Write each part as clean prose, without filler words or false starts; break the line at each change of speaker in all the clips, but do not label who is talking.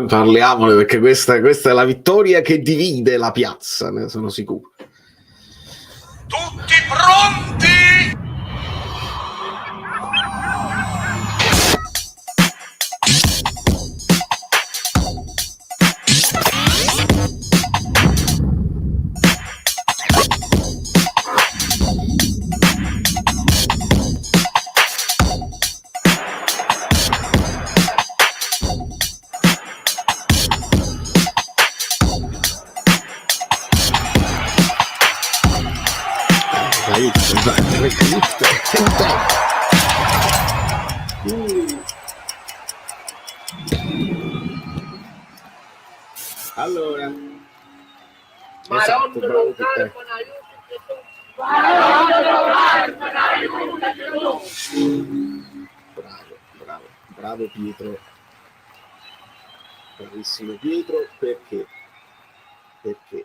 Parliamone, perché questa è la vittoria che divide la piazza, ne sono sicuro.
Tutti pronti?
Allora,
esatto, bravo,
bravo Pietro, bravissimo Pietro, perché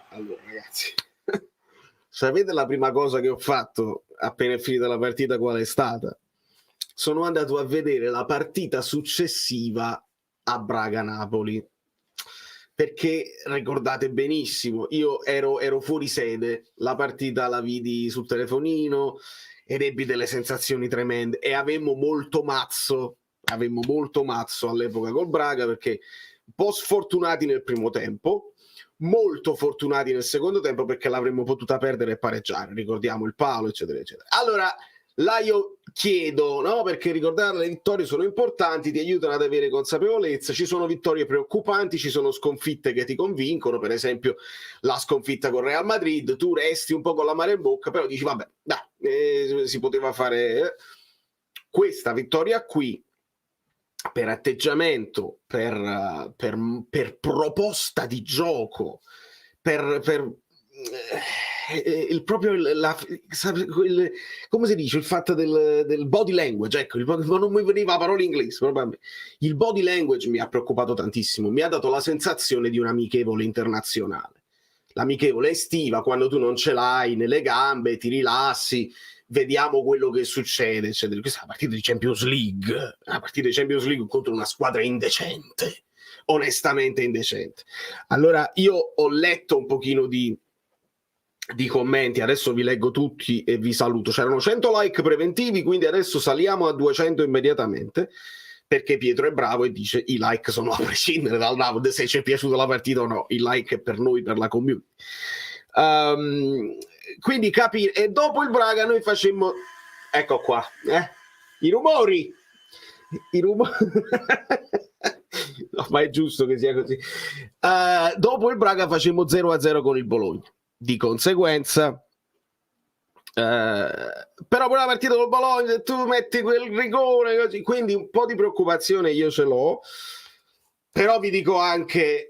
allora ragazzi, sapete la prima cosa che ho fatto appena è finita la partita qual è stata? Sono andato a vedere la partita successiva a Braga-Napoli, perché ricordate benissimo, io ero fuori sede, la partita la vidi sul telefonino ed ebbi delle sensazioni tremende e avemmo molto mazzo all'epoca col Braga, perché un po' sfortunati nel primo tempo, molto fortunati nel secondo tempo, perché l'avremmo potuta perdere e pareggiare, ricordiamo il palo eccetera eccetera. Allora là io chiedo, no? Perché ricordare le vittorie sono importanti, ti aiutano ad avere consapevolezza, ci sono vittorie preoccupanti, ci sono sconfitte che ti convincono, per esempio la sconfitta con Real Madrid, tu resti un po' con l'amaro in bocca, però dici vabbè, dai, si poteva fare questa vittoria qui, per atteggiamento, per proposta di gioco, per il proprio come si dice, il fatto del body language, ecco, non mi veniva la parola in inglese, probabilmente. Il body language mi ha preoccupato tantissimo, mi ha dato la sensazione di un amichevole internazionale, l'amichevole estiva, quando tu non ce l'hai nelle gambe, ti rilassi, vediamo quello che succede, eccetera. Questa è una partita di Champions League contro una squadra indecente, onestamente indecente. Allora io ho letto un pochino di commenti, adesso vi leggo tutti e vi saluto. C'erano 100 like preventivi, quindi adesso saliamo a 200 immediatamente, perché Pietro è bravo e dice i like sono a prescindere dal download, se ci è piaciuta la partita o no, il like è per noi, per la community. Quindi capire, e dopo il Braga noi facemmo, ecco qua, i rumori no, ma è giusto che sia così. Dopo il Braga facemmo 0-0 con il Bologna, di conseguenza però per la partita col Bologna tu metti quel rigore così, quindi un po' di preoccupazione io ce l'ho, però vi dico anche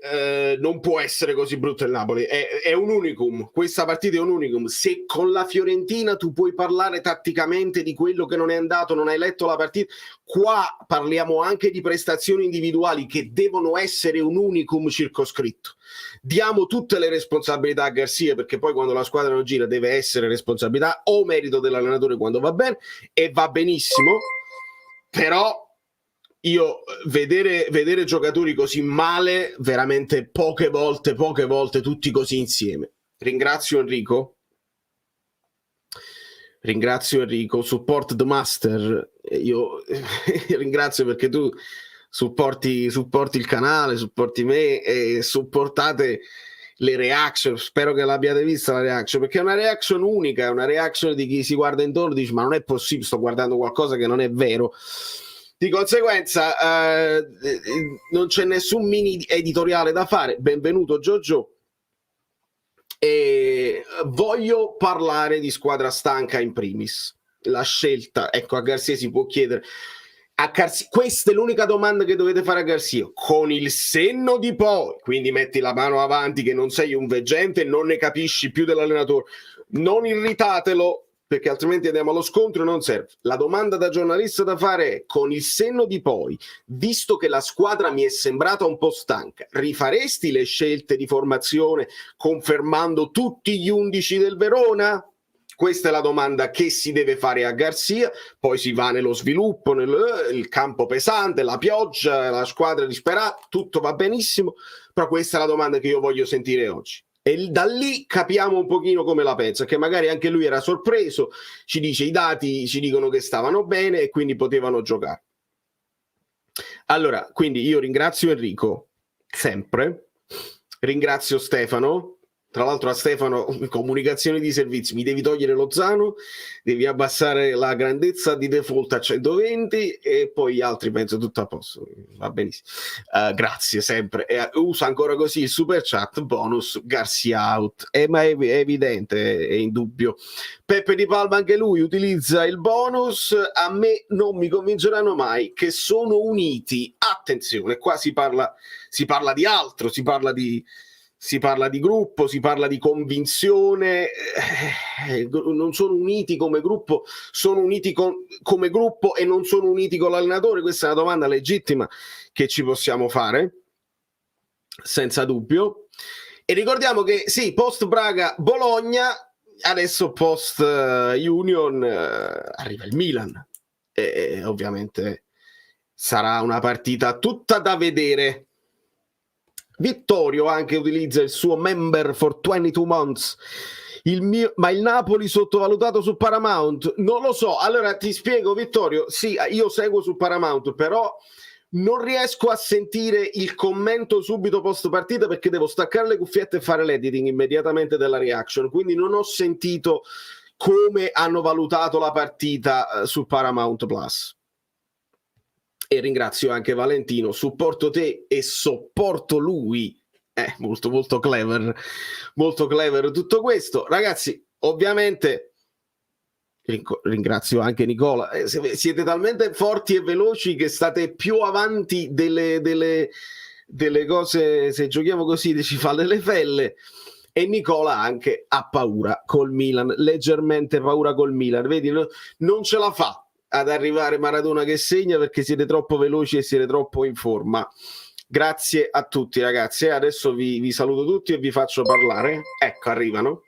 non può essere così brutto il Napoli, è un unicum, questa partita è un unicum. Se con la Fiorentina tu puoi parlare tatticamente di quello che non è andato, non hai letto la partita, qua parliamo anche di prestazioni individuali che devono essere un unicum circoscritto. Diamo tutte le responsabilità a Garcia, perché poi quando la squadra non gira deve essere responsabilità o merito dell'allenatore quando va bene, e va benissimo, però io vedere giocatori così male veramente poche volte tutti così insieme. Ringrazio Enrico, support the master, io ringrazio perché tu supporti il canale, supporti me e supportate le reaction. Spero che l'abbiate vista la reaction, perché è una reaction unica, è una reaction di chi si guarda intorno e dice ma non è possibile, sto guardando qualcosa che non è vero. Di conseguenza non c'è nessun mini editoriale da fare. Benvenuto Giorgio. E voglio parlare di squadra stanca in primis. La scelta, ecco, a Garcia si può chiedere, questa è l'unica domanda che dovete fare a Garcia, con il senno di poi, quindi metti la mano avanti che non sei un veggente, non ne capisci più dell'allenatore, non irritatelo, perché altrimenti andiamo allo scontro e non serve. La domanda da giornalista da fare è, con il senno di poi, visto che la squadra mi è sembrata un po' stanca, rifaresti le scelte di formazione confermando tutti gli 11 del Verona? Questa è la domanda che si deve fare a Garcia, poi si va nello sviluppo, nel campo pesante, la pioggia, la squadra disperata, tutto va benissimo, però questa è la domanda che io voglio sentire oggi. E da lì capiamo un pochino come la pensa, che magari anche lui era sorpreso, ci dice i dati ci dicono che stavano bene e quindi potevano giocare. Allora, quindi io ringrazio Enrico, sempre, ringrazio Stefano. Tra l'altro a Stefano, comunicazioni di servizi, mi devi togliere lo Zano, devi abbassare la grandezza di default a 120 e poi gli altri penso tutto a posto, va benissimo. Grazie sempre. Usa ancora così il super chat, bonus, Garcia out. Ma è evidente, è indubbio. Peppe Di Palma anche lui utilizza il bonus, a me non mi convinceranno mai che sono uniti. Attenzione, qua si parla di altro, si parla di gruppo, si parla di convinzione, non sono uniti come gruppo, sono uniti come gruppo e non sono uniti con l'allenatore? Questa è una domanda legittima che ci possiamo fare, senza dubbio. E ricordiamo che sì, post Braga Bologna, adesso post Union arriva il Milan e ovviamente sarà una partita tutta da vedere. Vittorio anche utilizza il suo member for 22 months. Ma il Napoli sottovalutato su Paramount? Non lo so. Allora ti spiego, Vittorio. Sì, io seguo su Paramount, però non riesco a sentire il commento subito post partita perché devo staccare le cuffiette e fare l'editing immediatamente della reaction. Quindi non ho sentito come hanno valutato la partita su Paramount Plus. E ringrazio anche Valentino, supporto te e sopporto lui. Molto molto clever tutto questo. Ragazzi, ovviamente ringrazio anche Nicola, siete talmente forti e veloci che state più avanti delle cose, se giochiamo così ci fa delle felle. E Nicola anche ha paura col Milan, leggermente paura col Milan, vedi, non ce la fa ad arrivare Maradona che segna perché siete troppo veloci e siete troppo in forma. Grazie a tutti ragazzi, adesso vi saluto tutti e vi faccio parlare. Ecco, arrivano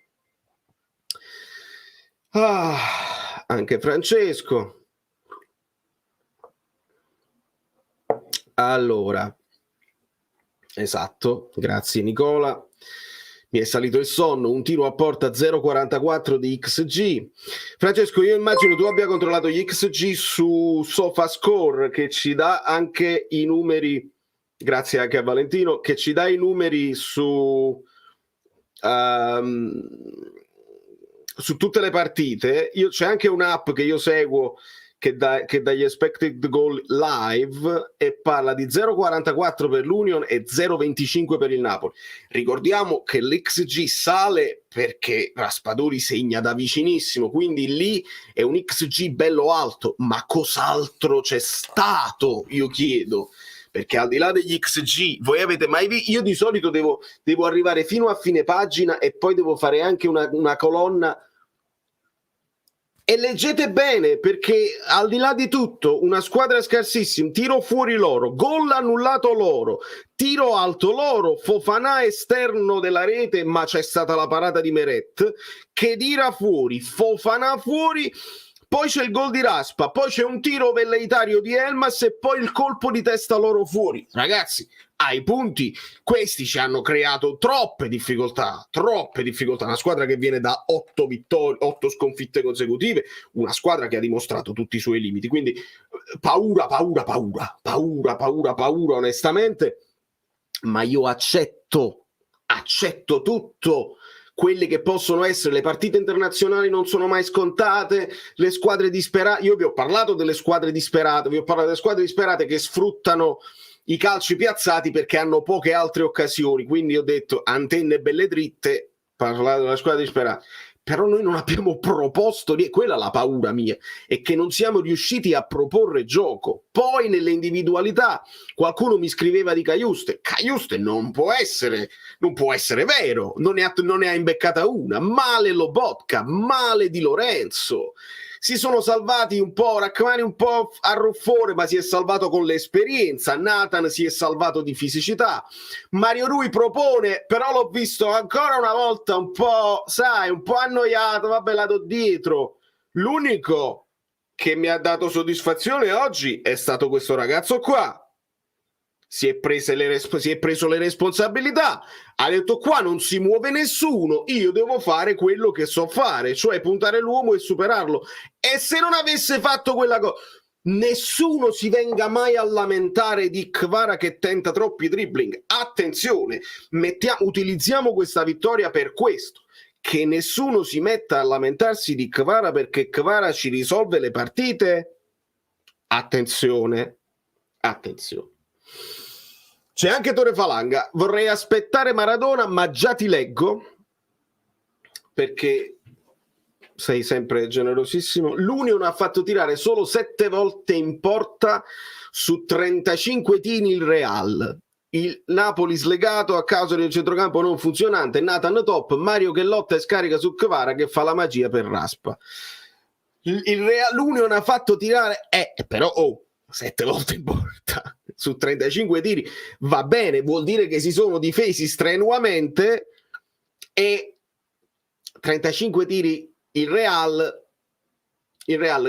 anche Francesco. Allora, esatto, grazie Nicola. Mi è salito il sonno, un tiro a porta 0,44 di XG. Francesco, io immagino tu abbia controllato gli XG su SofaScore, che ci dà anche i numeri, grazie anche a Valentino, che ci dà i numeri su tutte le partite. C'è anche un'app che io seguo che dà gli expected goal live e parla di 0,44 per l'Union e 0,25 per il Napoli. Ricordiamo che l'XG sale perché Raspadori segna da vicinissimo, quindi lì è un XG bello alto, ma cos'altro c'è stato, io chiedo? Perché al di là degli XG, voi avete mai visto? Io di solito devo arrivare fino a fine pagina e poi devo fare anche una colonna. E leggete bene, perché al di là di tutto, una squadra scarsissima, tiro fuori loro, gol annullato loro, tiro alto loro, Fofana esterno della rete, ma c'è stata la parata di Meret, Khedira fuori, Fofana fuori, poi c'è il gol di Raspa, poi c'è un tiro velleitario di Elmas e poi il colpo di testa loro fuori. Ragazzi, ai punti, questi ci hanno creato troppe difficoltà, una squadra che viene da 8 sconfitte consecutive, una squadra che ha dimostrato tutti i suoi limiti, quindi paura onestamente, ma io accetto tutto. Quelle che possono essere le partite internazionali non sono mai scontate, le squadre disperate, io vi ho parlato delle squadre disperate, che sfruttano i calci piazzati perché hanno poche altre occasioni, quindi ho detto antenne belle dritte, parlato della squadra disperata, però noi non abbiamo proposto, quella è la paura mia, è che non siamo riusciti a proporre gioco. Poi nelle individualità qualcuno mi scriveva di Cajuste non può essere vero, non ne ha imbeccata una, male Lobotka, male Di Lorenzo, si sono salvati un po', Rachmani un po' a ruffone, ma si è salvato con l'esperienza, Nathan si è salvato di fisicità, Mario Rui propone, però l'ho visto ancora una volta un po', sai, un po' annoiato, vabbè la do dietro. L'unico che mi ha dato soddisfazione oggi è stato questo ragazzo qua. Si è preso le responsabilità, ha detto qua non si muove nessuno, io devo fare quello che so fare, cioè puntare l'uomo e superarlo. E se non avesse fatto quella cosa, nessuno si venga mai a lamentare di Kvara che tenta troppi dribbling. Attenzione, utilizziamo questa vittoria per questo, che nessuno si metta a lamentarsi di Kvara perché Kvara ci risolve le partite. Attenzione, attenzione. C'è anche Tore Falanga, vorrei aspettare Maradona, ma già ti leggo, perché sei sempre generosissimo. L'Union ha fatto tirare solo 7 volte in porta su 35 tiri il Real. Il Napoli slegato a causa del centrocampo non funzionante, Nathan top, Mario che lotta e scarica su Kvara che fa la magia per Raspa. L'Union ha fatto tirare, però 7 volte in porta su 35 tiri va bene, vuol dire che si sono difesi strenuamente, e 35 tiri il Real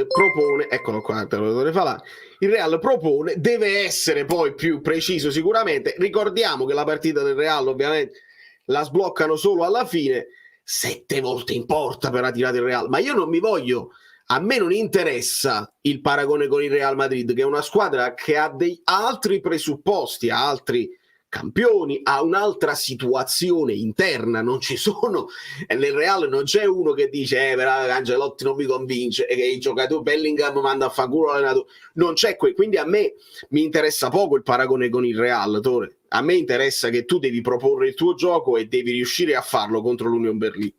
propone, eccolo qua, te lo dovrei fare. Il Real propone, deve essere poi più preciso sicuramente. Ricordiamo che la partita del Real ovviamente la sbloccano solo alla fine. 7 volte in porta per la tirata del Real, ma io non mi voglio, a me non interessa il paragone con il Real Madrid, che è una squadra che ha altri presupposti, ha altri campioni, ha un'altra situazione interna, non ci sono, nel Real non c'è uno che dice però Ancelotti non mi convince e che il giocatore Bellingham manda a fa culo l'allenatore, non c'è quindi a me mi interessa poco il paragone con il Real, Tore. A me interessa che tu devi proporre il tuo gioco e devi riuscire a farlo contro l'Union Berlino.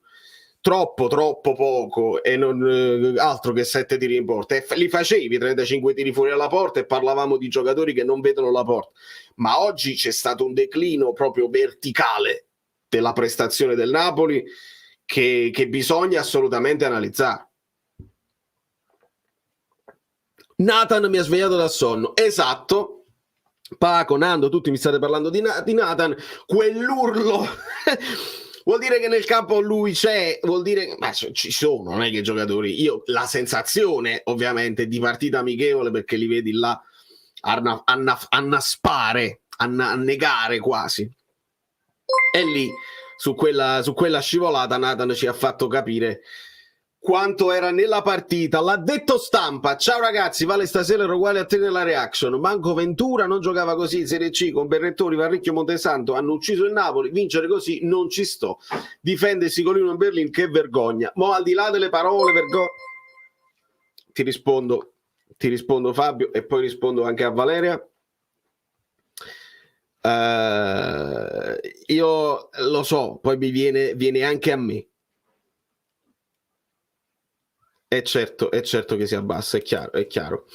Troppo poco, e non altro che 7 tiri in porta, e li facevi 35 tiri fuori dalla porta e parlavamo di giocatori che non vedono la porta, ma oggi c'è stato un declino proprio verticale della prestazione del Napoli che bisogna assolutamente analizzare. Nathan mi ha svegliato dal sonno, esatto, Paco, Nando, tutti mi state parlando di Nathan, quell'urlo vuol dire che nel campo lui c'è, vuol dire, ma ci sono, non è che giocatori, io la sensazione ovviamente di partita amichevole, perché li vedi là annaspare, annegare quasi, e lì su quella scivolata Nathan ci ha fatto capire quanto era nella partita. L'ha detto Stampa, ciao ragazzi, Vale stasera era uguale a te nella reaction, manco Ventura non giocava così in Serie C, con Berrettori, Varricchio, Montesanto hanno ucciso il Napoli, vincere così non ci sto, difendersi con l'Union Berlin, che vergogna. Mo al di là delle parole, ti rispondo Fabio, e poi rispondo anche a Valeria. Io lo so, poi mi viene anche a me. È certo che si abbassa, è chiaro.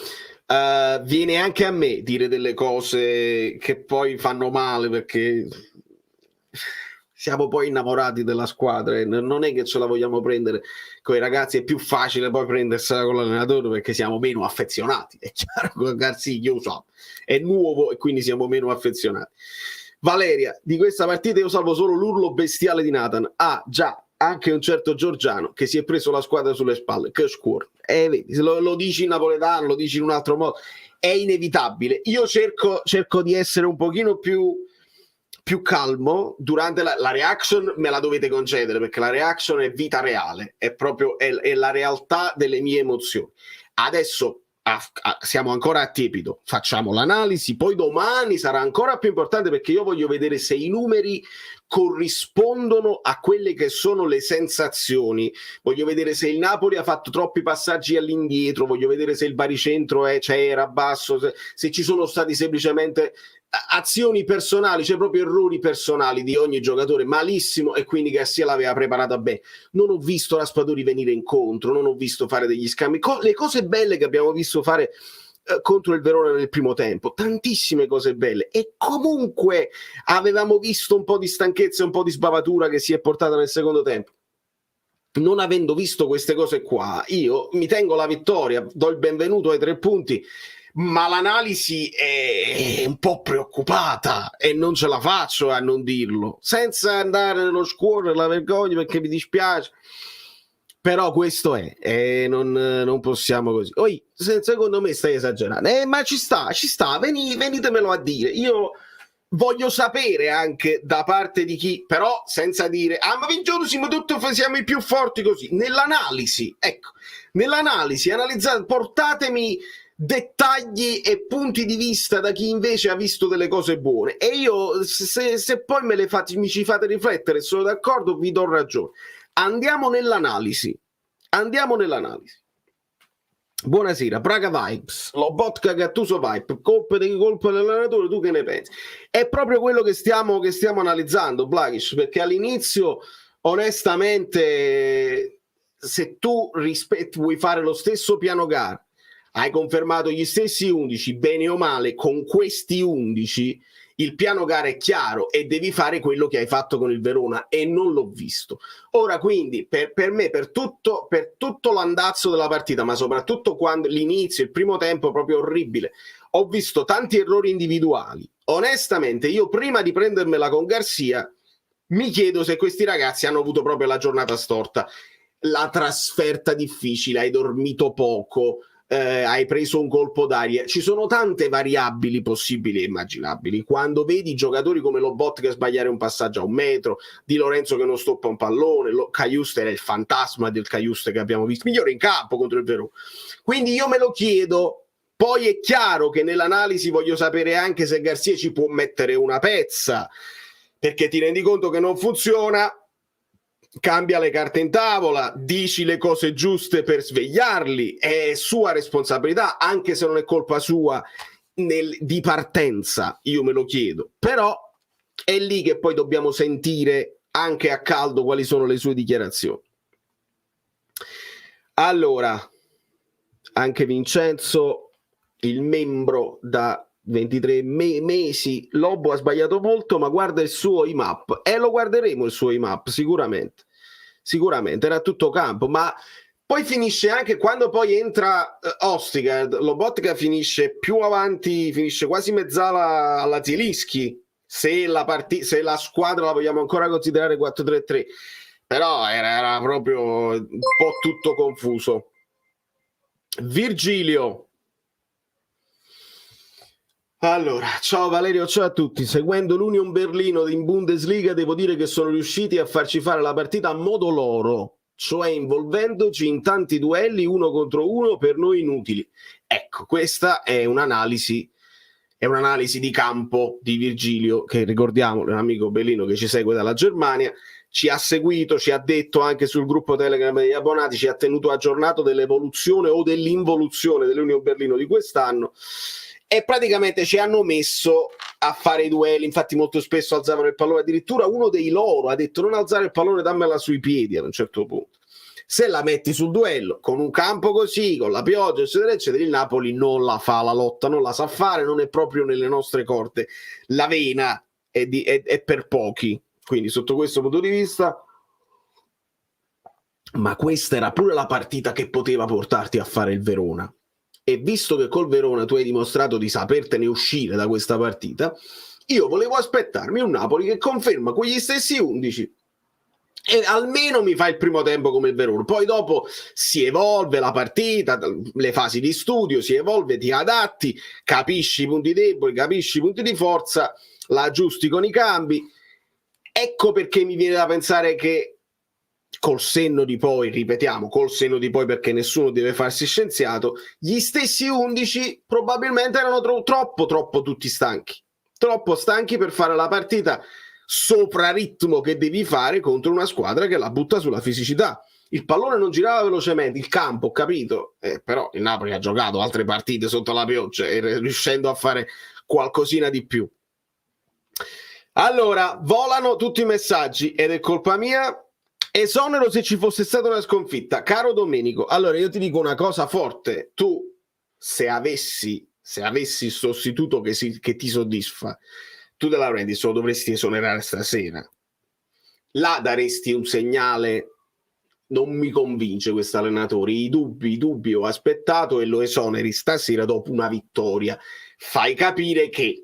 Viene anche a me dire delle cose che poi fanno male, perché siamo poi innamorati della squadra e non è che ce la vogliamo prendere con i ragazzi. È più facile poi prendersela con l'allenatore perché siamo meno affezionati. È chiaro, con Garcia io so, è nuovo e quindi siamo meno affezionati. Valeria, di questa partita io salvo solo l'urlo bestiale di Nathan. Già, anche un certo Giorgiano che si è preso la squadra sulle spalle, che scuola. Vedi, lo dici in napoletano, lo dici in un altro modo, è inevitabile. Io cerco di essere un pochino più calmo durante la reaction, me la dovete concedere, perché la reaction è vita reale, è proprio è la realtà delle mie emozioni. Adesso siamo ancora a tiepido, facciamo l'analisi, poi domani sarà ancora più importante, perché io voglio vedere se i numeri corrispondono a quelle che sono le sensazioni, voglio vedere se il Napoli ha fatto troppi passaggi all'indietro, voglio vedere se il baricentro era basso, se ci sono stati semplicemente azioni personali, cioè proprio errori personali di ogni giocatore, malissimo, e quindi Garcia l'aveva preparata bene. Non ho visto Raspadori venire incontro, non ho visto fare degli scambi, le cose belle che abbiamo visto fare contro il Verona nel primo tempo, tantissime cose belle, e comunque avevamo visto un po' di stanchezza e un po' di sbavatura che si è portata nel secondo tempo. non avendo visto queste cose qua, io mi tengo la vittoria, do il benvenuto ai 3 punti, ma l'analisi è un po' preoccupata e non ce la faccio a non dirlo, senza andare nello scuotere, la vergogna, perché mi dispiace. Però questo è non possiamo così. Poi, secondo me stai esagerando, ma ci sta, venitemelo a dire. Io voglio sapere anche da parte di chi, però senza dire ma Vincenzo siamo i più forti, così. Nell'analisi, ecco, analizzate, portatemi dettagli e punti di vista da chi invece ha visto delle cose buone, e io se poi mi ci fate riflettere e sono d'accordo, vi do ragione. Andiamo nell'analisi. Buonasera, Praga Vibes, Lobotka Gattuso Vibe, colpa dell'allenatore, tu che ne pensi? È proprio quello che stiamo analizzando, Blagic, perché all'inizio, onestamente, se tu vuoi fare lo stesso piano gara, hai confermato gli stessi 11, bene o male, con questi 11... il piano gara è chiaro e devi fare quello che hai fatto con il Verona, e non l'ho visto. Ora, quindi, per me, per tutto l'andazzo della partita, ma soprattutto quando l'inizio, il primo tempo proprio orribile, ho visto tanti errori individuali. Onestamente, io prima di prendermela con Garcia, mi chiedo se questi ragazzi hanno avuto proprio la giornata storta. La trasferta difficile, hai dormito poco, hai preso un colpo d'aria, ci sono tante variabili possibili e immaginabili. Quando vedi giocatori come Lobotka sbagliare un passaggio a 1 metro, Di Lorenzo che non stoppa un pallone, Cajuste era il fantasma del Cajuste che abbiamo visto, migliore in campo contro il Verona. Quindi io me lo chiedo. Poi è chiaro che nell'analisi voglio sapere anche se Garcia ci può mettere una pezza, perché ti rendi conto che non funziona, cambia le carte in tavola, dici le cose giuste per svegliarli, è sua responsabilità, anche se non è colpa sua di partenza, io me lo chiedo. Però è lì che poi dobbiamo sentire anche a caldo quali sono le sue dichiarazioni. Allora, anche Vincenzo, il membro da 23 mesi, Lobo ha sbagliato molto, ma guarda il suo IMAP, e lo guarderemo il suo IMAP sicuramente, era tutto campo, ma poi finisce anche quando poi entra Ostigard, Lobotka finisce più avanti, finisce quasi mezzala alla Zielinski, se la squadra la vogliamo ancora considerare 4-3-3, però era proprio un po' tutto confuso. Virgilio. Allora, ciao Valerio, ciao a tutti. Seguendo l'Union Berlino in Bundesliga, devo dire che sono riusciti a farci fare la partita a modo loro, cioè involvendoci in tanti duelli 1 contro 1 per noi inutili. Ecco, questa è un'analisi di campo di Virgilio, che ricordiamo è un amico bellino che ci segue dalla Germania, ci ha seguito, ci ha detto anche sul gruppo Telegram degli abbonati, ci ha tenuto aggiornato dell'evoluzione o dell'involuzione dell'Union Berlino di quest'anno, e praticamente ci hanno messo a fare i duelli. Infatti molto spesso alzavano il pallone, addirittura uno dei loro ha detto: non alzare il pallone, dammela sui piedi. Ad un certo punto, se la metti sul duello con un campo così, con la pioggia eccetera eccetera, il Napoli non la fa la lotta, non la sa fare, non è proprio nelle nostre corde, la vena è per pochi. Quindi sotto questo punto di vista, ma questa era pure la partita che poteva portarti a fare il Verona. E visto che col Verona tu hai dimostrato di sapertene uscire da questa partita, io volevo aspettarmi un Napoli che conferma quegli stessi 11 e almeno mi fa il primo tempo come il Verona. Poi dopo si evolve la partita, le fasi di studio, si evolve, ti adatti, capisci i punti deboli, capisci i punti di forza, la aggiusti con i cambi. Ecco perché mi viene da pensare che col senno di poi, ripetiamo, col senno di poi, perché nessuno deve farsi scienziato, gli stessi 11 probabilmente erano troppo tutti stanchi, troppo stanchi per fare la partita sopra ritmo che devi fare contro una squadra che la butta sulla fisicità. Il pallone non girava velocemente, il campo, ho capito, però il Napoli ha giocato altre partite sotto la pioggia e riuscendo a fare qualcosina di più. Allora, volano tutti i messaggi ed è colpa mia. Esonero se ci fosse stata una sconfitta. Caro Domenico, allora io ti dico una cosa forte: tu se avessi sostituto che ti soddisfa, tu della Laurentiis lo dovresti esonerare stasera. Là daresti un segnale non mi convince questo allenatore. I dubbi ho aspettato e lo esoneri stasera dopo una vittoria. Fai capire che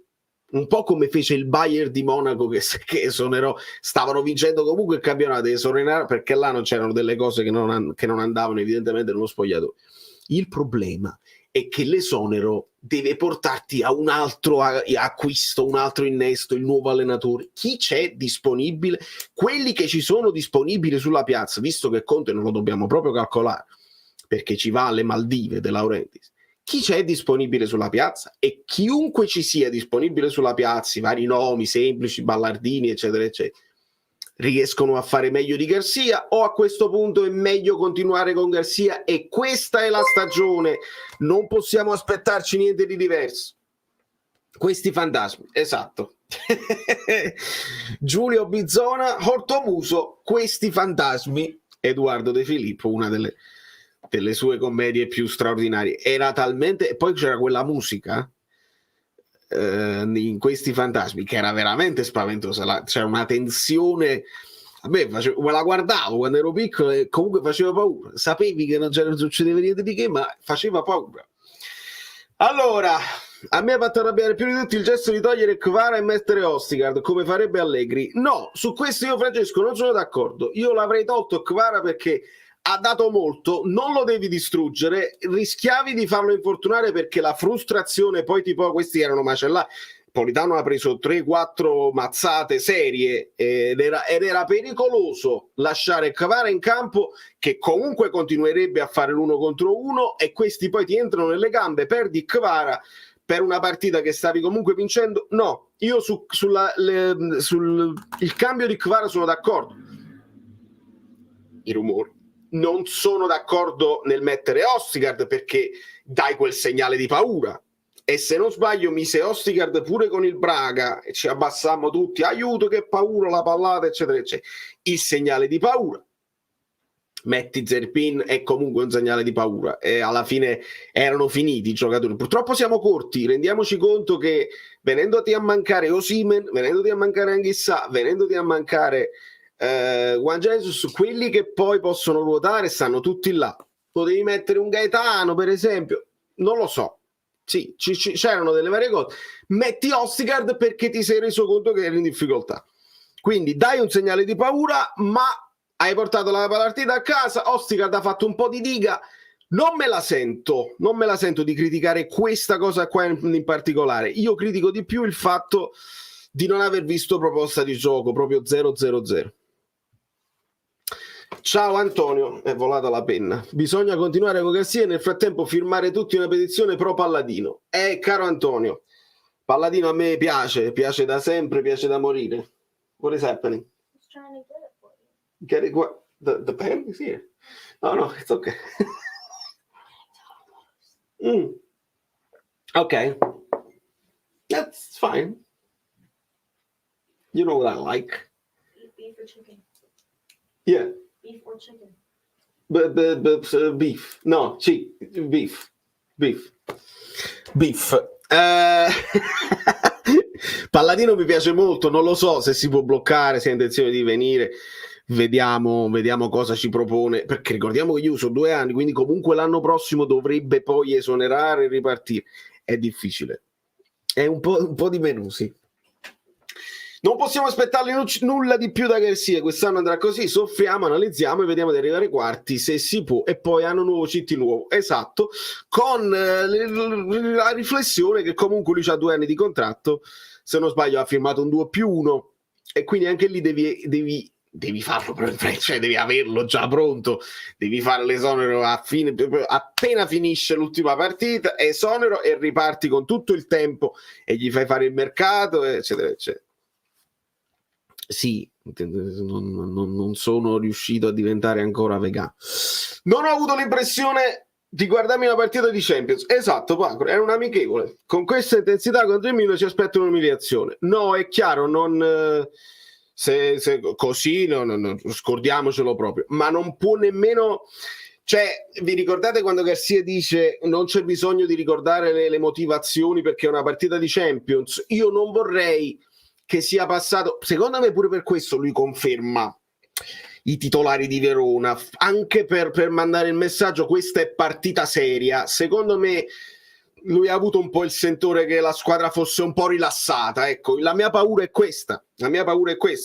un po' come fece il Bayern di Monaco che esonerò, stavano vincendo comunque il campionato, esonerò perché là non c'erano delle cose che non andavano evidentemente nello spogliatoio. Il problema è che l'esonero deve portarti a un altro acquisto, un altro innesto, il nuovo allenatore. Chi c'è disponibile? Quelli che ci sono disponibili sulla piazza, visto che Conte non lo dobbiamo proprio calcolare, perché ci va alle Maldive De Laurentiis. Chi c'è disponibile sulla piazza? E chiunque ci sia disponibile sulla piazza, i vari nomi semplici, Ballardini, eccetera, eccetera, riescono a fare meglio di Garcia, o a questo punto è meglio continuare con Garcia e questa è la stagione, non possiamo aspettarci niente di diverso. Questi fantasmi, esatto. Giulio Bizzona, Ortomuso, questi fantasmi. Edoardo De Filippo, una delle sue commedie più straordinarie. Era talmente, e poi c'era quella musica in questi fantasmi che era veramente spaventosa, c'era una tensione. A me me la guardavo quando ero piccolo e comunque faceva paura, sapevi che non succedeva niente di che, ma faceva paura. Allora, a me ha fatto arrabbiare più di tutti il gesto di togliere Kvara e mettere Ostigard come farebbe Allegri. No, su questo io, Francesco, non sono d'accordo. Io l'avrei tolto Kvara perché ha dato molto, non lo devi distruggere, rischiavi di farlo infortunare perché la frustrazione, poi tipo questi erano macellati. Politano ha preso 3-4 mazzate serie ed era pericoloso lasciare Kvara in campo, che comunque continuerebbe a fare l'uno contro uno, e questi poi ti entrano nelle gambe, perdi Kvara per una partita che stavi comunque vincendo. No, io sul cambio di Kvara sono d'accordo. I rumori. Non sono d'accordo nel mettere Ostigard perché dai quel segnale di paura. E se non sbaglio mise Ostigard pure con il Braga e ci abbassammo tutti, aiuto che paura la pallata, eccetera eccetera. Il segnale di paura. Metti Zerpin è comunque un segnale di paura e alla fine erano finiti i giocatori. Purtroppo siamo corti, rendiamoci conto che venendoti a mancare Osimhen, venendoti a mancare Anghissà, venendoti a mancare Juan Jesus, quelli che poi possono ruotare stanno tutti là. Potevi mettere un Gaetano per esempio, non lo so. Sì, c'erano delle varie cose. Metti Ostigard perché ti sei reso conto che eri in difficoltà, quindi dai un segnale di paura, ma hai portato la partita a casa. Ostigard ha fatto un po' di diga. Non me la sento di criticare questa cosa qua in particolare. Io critico di più il fatto di non aver visto proposta di gioco, proprio 0-0-0. Ciao Antonio, è volata la penna. Bisogna continuare con Garcia e nel frattempo firmare tutti una petizione pro Palladino. Caro Antonio, Palladino a me piace da sempre, piace da morire. What is happening?
He's trying to get it for you.
Get it? What? The pen is here. No, it's okay. Okay. That's fine. You know what I like.
Beef or chicken?
Yeah.
Beef or chicken?
Beef. No, beef. Palladino mi piace molto, non lo so se si può bloccare, se ha intenzione di venire. Vediamo cosa ci propone, perché ricordiamo che io sono 2 anni, quindi comunque l'anno prossimo dovrebbe poi esonerare e ripartire. È difficile, è un po' di menù, sì. Non possiamo aspettarli nulla di più da Garcia, quest'anno andrà così, soffriamo, analizziamo e vediamo di arrivare ai quarti se si può, e poi hanno un nuovo City nuovo, esatto, con la riflessione che comunque lui ha 2 anni di contratto, se non sbaglio ha firmato un 2+1 e quindi anche lì devi farlo, cioè devi averlo già pronto, devi fare l'esonero appena finisce l'ultima partita, esonero e riparti con tutto il tempo e gli fai fare il mercato, eccetera eccetera. Sì, non sono riuscito a diventare ancora vegano. Non ho avuto l'impressione di guardarmi una partita di Champions. Esatto, Paco, era un amichevole. Con questa intensità contro il Milan ci aspetta un'umiliazione. No, è chiaro, se così non scordiamocelo proprio. Ma non può nemmeno... Cioè, vi ricordate quando Garcia dice non c'è bisogno di ricordare le motivazioni perché è una partita di Champions? Io non vorrei che sia passato, secondo me pure per questo lui conferma i titolari di Verona, anche per mandare il messaggio: questa è partita seria. Secondo me lui ha avuto un po' il sentore che la squadra fosse un po' rilassata, ecco. La mia paura è questa,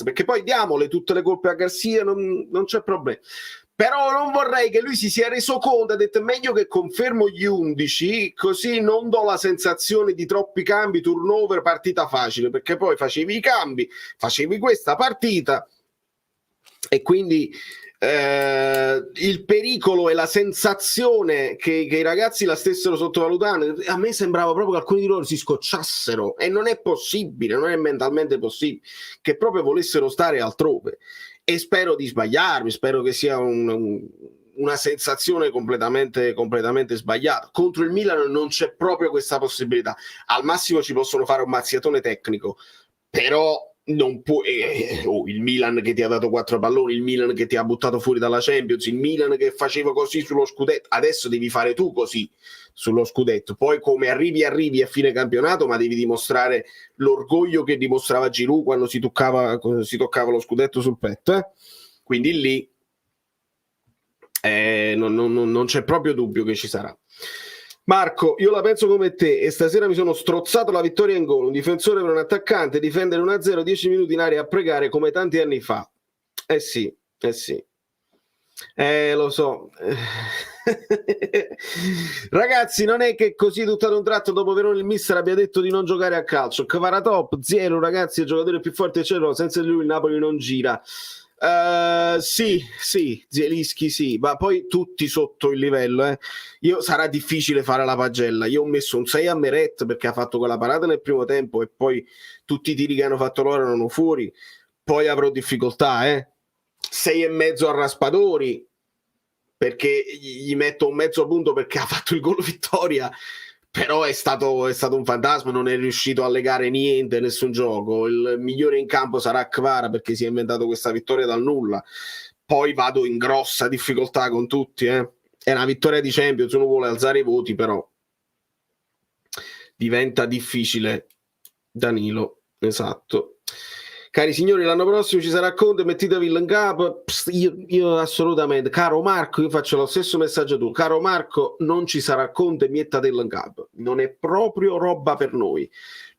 perché poi diamole tutte le colpe a Garcia, non c'è problema. Però non vorrei che lui si sia reso conto, ha detto: è meglio che confermo gli 11, così non do la sensazione di troppi cambi, turnover, partita facile, perché poi facevi i cambi, facevi questa partita e quindi il pericolo e la sensazione che i ragazzi la stessero sottovalutando, a me sembrava proprio che alcuni di loro si scocciassero, e non è possibile, non è mentalmente possibile, che proprio volessero stare altrove. E spero di sbagliarmi, spero che sia una sensazione completamente sbagliata. Contro il Milan non c'è proprio questa possibilità, al massimo ci possono fare un mazziatone tecnico, però non può, il Milan che ti ha dato 4 palloni, il Milan che ti ha buttato fuori dalla Champions, il Milan che faceva così sullo scudetto, adesso devi fare tu così sullo scudetto. Poi come arrivi a fine campionato, ma devi dimostrare l'orgoglio che dimostrava Giroud quando si toccava lo scudetto sul petto, quindi lì non c'è proprio dubbio che ci sarà. Marco, io la penso come te e stasera mi sono strozzato la vittoria in gol, un difensore per un attaccante, difendere 1-0, 10 minuti in area a pregare come tanti anni fa. Sì. Lo so. Ragazzi, non è che così tutto ad un tratto dopo Verona il mister abbia detto di non giocare a calcio. Kvaratop, Zielu, ragazzi, il giocatore più forte del cielo, senza di lui il Napoli non gira. Sì, Zielinski sì, ma poi tutti sotto il livello. Io sarà difficile fare la pagella. Io ho messo un 6 a Meret perché ha fatto quella parata nel primo tempo e poi tutti i tiri che hanno fatto loro erano fuori. Poi avrò difficoltà, 6,5 a Raspadori perché gli metto un mezzo punto perché ha fatto il gol vittoria, però è stato un fantasma, non è riuscito a legare niente, nessun gioco. Il migliore in campo sarà Kvara perché si è inventato questa vittoria dal nulla. Poi vado in grossa difficoltà con tutti, È una vittoria di Champions, uno vuole alzare i voti, però diventa difficile. Danilo, esatto. Cari signori, l'anno prossimo ci sarà Conte, mettitevi in capo. Io assolutamente, caro Marco, io faccio lo stesso messaggio tu, caro Marco, non ci sarà Conte, mettetelo in capo, non è proprio roba per noi,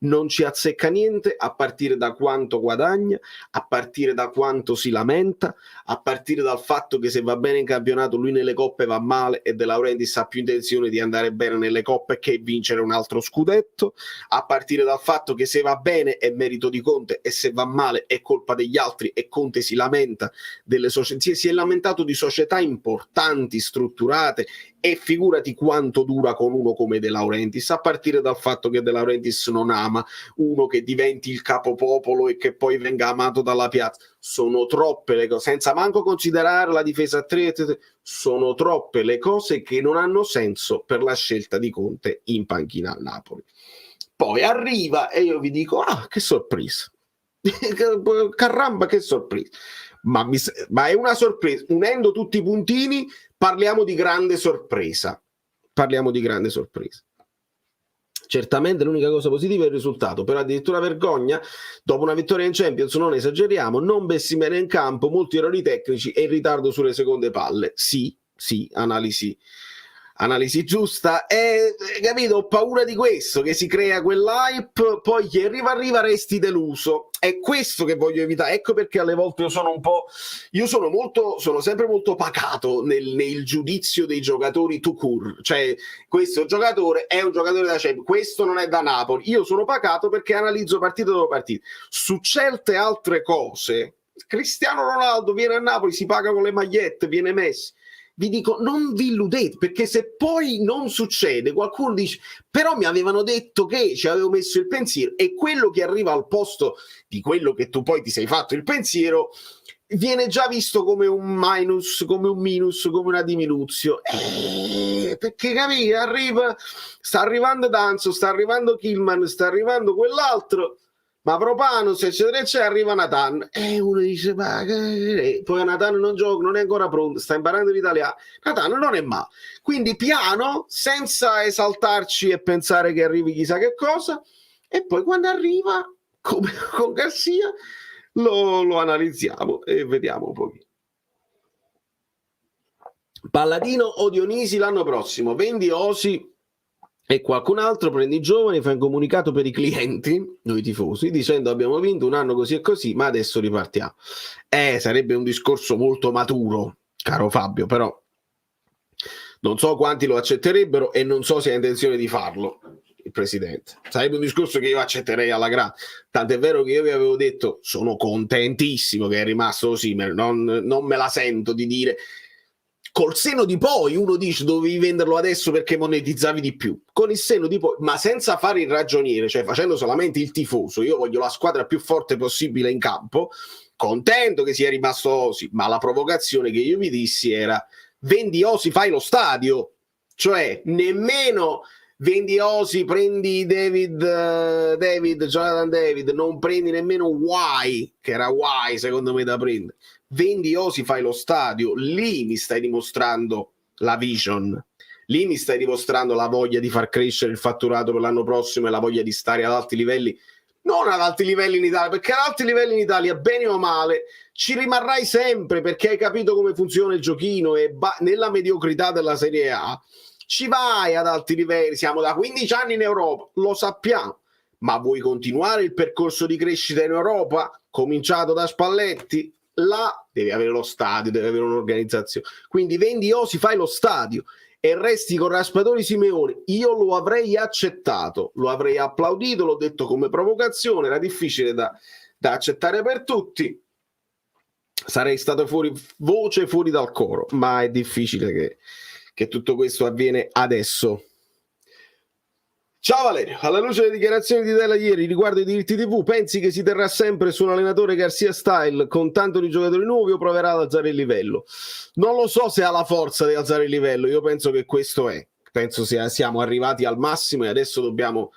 non ci azzecca niente, a partire da quanto guadagna, a partire da quanto si lamenta, a partire dal fatto che se va bene in campionato lui nelle coppe va male e De Laurentiis ha più intenzione di andare bene nelle coppe che vincere un altro scudetto, a partire dal fatto che se va bene è merito di Conte e se va male è colpa degli altri, e Conte si lamenta delle società, si è lamentato di società importanti, strutturate, e figurati quanto dura con uno come De Laurentiis, a partire dal fatto che De Laurentiis non ama uno che diventi il capopopolo e che poi venga amato dalla piazza. Sono troppe le cose, senza manco considerare la difesa a 3, sono troppe le cose che non hanno senso per la scelta di Conte in panchina al Napoli. Poi arriva e io vi dico: ah, che sorpresa, caramba, che sorpresa, ma è una sorpresa. Unendo tutti i puntini parliamo di grande sorpresa. Certamente l'unica cosa positiva è il risultato, però addirittura vergogna dopo una vittoria in Champions, non esageriamo, non bessimere in campo, molti errori tecnici e in ritardo sulle seconde palle. Sì, analisi giusta, e capito, ho paura di questo, che si crea quell'hype, poi chi arriva resti deluso. È questo che voglio evitare. Ecco perché alle volte io sono sempre molto pacato nel giudizio dei giocatori tout court. Cioè, questo giocatore è un giocatore da Champions, questo non è da Napoli. Io sono pacato perché analizzo partita dopo partita. Su certe altre cose, Cristiano Ronaldo viene a Napoli, si paga con le magliette, viene Messi. Vi dico, non vi illudete, perché se poi non succede, qualcuno dice: però mi avevano detto che ci avevo messo il pensiero, e quello che arriva al posto di quello che tu poi ti sei fatto il pensiero viene già visto come un minus, come un minus, come una diminuzione. Perché capì, sta arrivando Danzo, sta arrivando Killman, sta arrivando quell'altro, ma Propanos eccetera arriva Nathan, e uno dice: ma poi Nathan non gioca, non è ancora pronto, sta imparando l'italiano, Nathan non è male, quindi piano, senza esaltarci e pensare che arrivi chissà che cosa, e poi quando arriva, come con Garcia, lo analizziamo e vediamo un pochino. Palladino o Dionisi l'anno prossimo, vendi Osi e qualcun altro, prendi i giovani, fai un comunicato per i clienti, noi tifosi, dicendo abbiamo vinto un anno così e così, ma adesso ripartiamo. Sarebbe un discorso molto maturo, caro Fabio, però non so quanti lo accetterebbero e non so se ha intenzione di farlo il presidente. Sarebbe un discorso che io accetterei alla grande. Tant'è vero che io vi avevo detto sono contentissimo che è rimasto Osimhen, non me la sento di dire. Col senno di poi uno dice dovevi venderlo adesso perché monetizzavi di più, con il senno di poi, ma senza fare il ragioniere, cioè facendo solamente il tifoso. Io voglio la squadra più forte possibile in campo, contento che sia rimasto Osi, ma la provocazione che io vi dissi era vendi Osi, fai lo stadio, cioè nemmeno vendi Osi, prendi Jonathan David, non prendi nemmeno Y, che era Y secondo me da prendere, vendi Osi, fai lo stadio. Lì mi stai dimostrando la vision, lì mi stai dimostrando la voglia di far crescere il fatturato per l'anno prossimo e la voglia di stare ad alti livelli, non ad alti livelli in Italia, perché ad alti livelli in Italia, bene o male, ci rimarrai sempre perché hai capito come funziona il giochino e nella mediocrità della Serie A ci vai ad alti livelli. Siamo da 15 anni in Europa, lo sappiamo, ma vuoi continuare il percorso di crescita in Europa cominciato da Spalletti? Là devi avere lo stadio, devi avere un'organizzazione, quindi vendi Osi, fai lo stadio e resti con Raspadori Simeone. Io lo avrei accettato, lo avrei applaudito, l'ho detto come provocazione, era difficile da accettare per tutti, sarei stato voce fuori dal coro, ma è difficile che tutto questo avviene adesso. Ciao Valerio, alla luce delle dichiarazioni di Della ieri riguardo i diritti TV, pensi che si terrà sempre su un allenatore Garcia style con tanto di giocatori nuovi o proverà ad alzare il livello? Non lo so se ha la forza di alzare il livello, io penso che questo è, penso siamo arrivati al massimo e adesso dobbiamo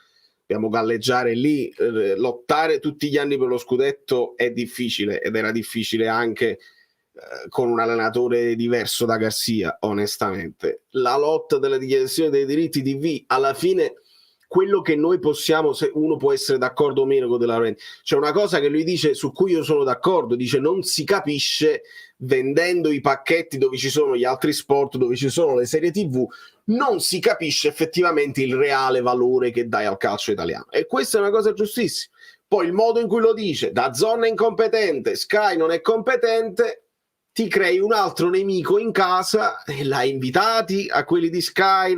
galleggiare lì, lottare tutti gli anni per lo scudetto è difficile ed era difficile anche con un allenatore diverso da Garcia, onestamente. La lotta della dichiarazione dei diritti TV, alla fine quello che noi possiamo, se uno può essere d'accordo o meno con De Laurentiis, c'è una cosa che lui dice su cui io sono d'accordo, dice non si capisce vendendo i pacchetti dove ci sono gli altri sport, dove ci sono le serie TV, non si capisce effettivamente il reale valore che dai al calcio italiano, e questa è una cosa giustissima. Poi il modo in cui lo dice, DAZN è incompetente, Sky non è competente, ti crei un altro nemico in casa e l'hai invitati a quelli di Sky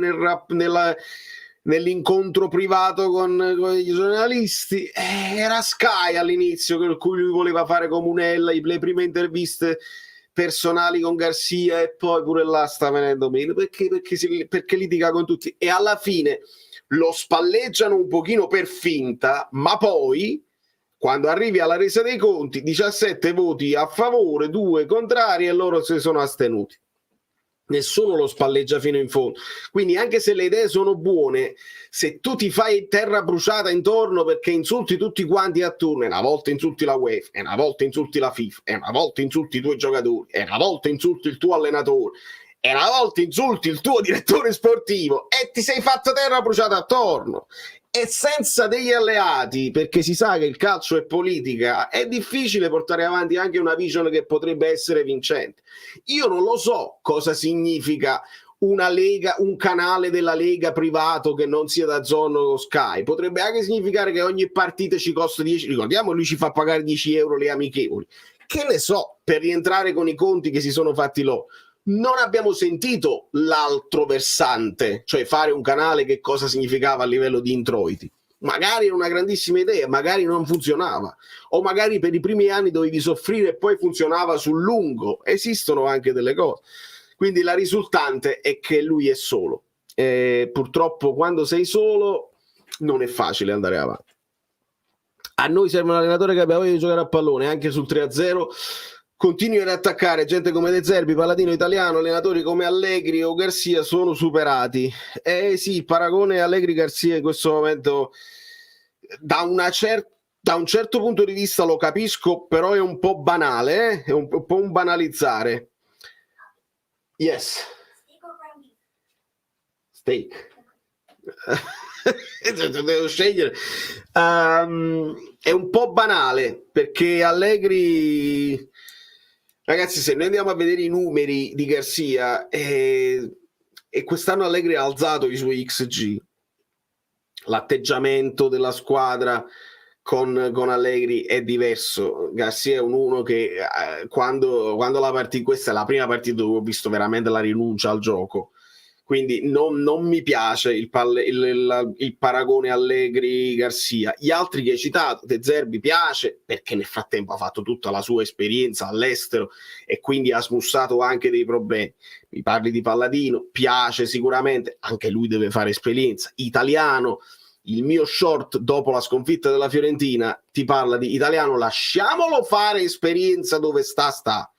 nell'incontro privato con gli giornalisti. Era Sky all'inizio con cui lui voleva fare comunella, le prime interviste personali con Garcia, e poi pure là sta venendo meno perché litiga con tutti e alla fine lo spalleggiano un pochino per finta, ma poi quando arrivi alla resa dei conti 17 voti a favore, 2 contrari e loro si sono astenuti. Nessuno lo spalleggia fino in fondo, quindi anche se le idee sono buone, se tu ti fai terra bruciata intorno perché insulti tutti quanti a turno, e una volta insulti la UEFA, e una volta insulti la FIFA, e una volta insulti i tuoi giocatori, e una volta insulti il tuo allenatore, e una volta insulti il tuo direttore sportivo, e ti sei fatto terra bruciata attorno, e senza degli alleati, perché si sa che il calcio è politica, è difficile portare avanti anche una vision che potrebbe essere vincente. Io non lo so cosa significa una lega, un canale della Lega privato che non sia DAZN o Sky. Potrebbe anche significare che ogni partita ci costa 10, ricordiamo, lui ci fa pagare 10 euro le amichevoli. Che ne so, per rientrare con i conti che si sono fatti loro. Non abbiamo sentito l'altro versante, cioè fare un canale, che cosa significava a livello di introiti. Magari era una grandissima idea, magari non funzionava, o magari per i primi anni dovevi soffrire e poi funzionava sul lungo. Esistono anche delle cose. Quindi la risultante è che lui è solo. Purtroppo quando sei solo non è facile andare avanti. A noi serve un allenatore che abbia voglia di giocare a pallone, anche sul 3-0. Continui ad attaccare gente come De Zerbi, Palladino Italiano, allenatori come Allegri o Garcia sono superati. Sì, il paragone Allegri-Garcia in questo momento da un certo punto di vista lo capisco, però è un po' banale, è un po' un banalizzare. Yes. Steak. Devo scegliere. È un po' banale perché Allegri Ragazzi, se noi andiamo a vedere i numeri di Garcia, e quest'anno Allegri ha alzato i suoi XG, l'atteggiamento della squadra con Allegri è diverso. Garcia è uno che quando la partita, questa è la prima partita dove ho visto veramente la rinuncia al gioco, quindi non mi piace il paragone Allegri-Garcia. Gli altri che hai citato, De Zerbi piace perché nel frattempo ha fatto tutta la sua esperienza all'estero e quindi ha smussato anche dei problemi. Mi parli di Palladino, piace sicuramente, anche lui deve fare esperienza. Italiano, il mio short dopo la sconfitta della Fiorentina ti parla di Italiano, lasciamolo fare esperienza dove sta,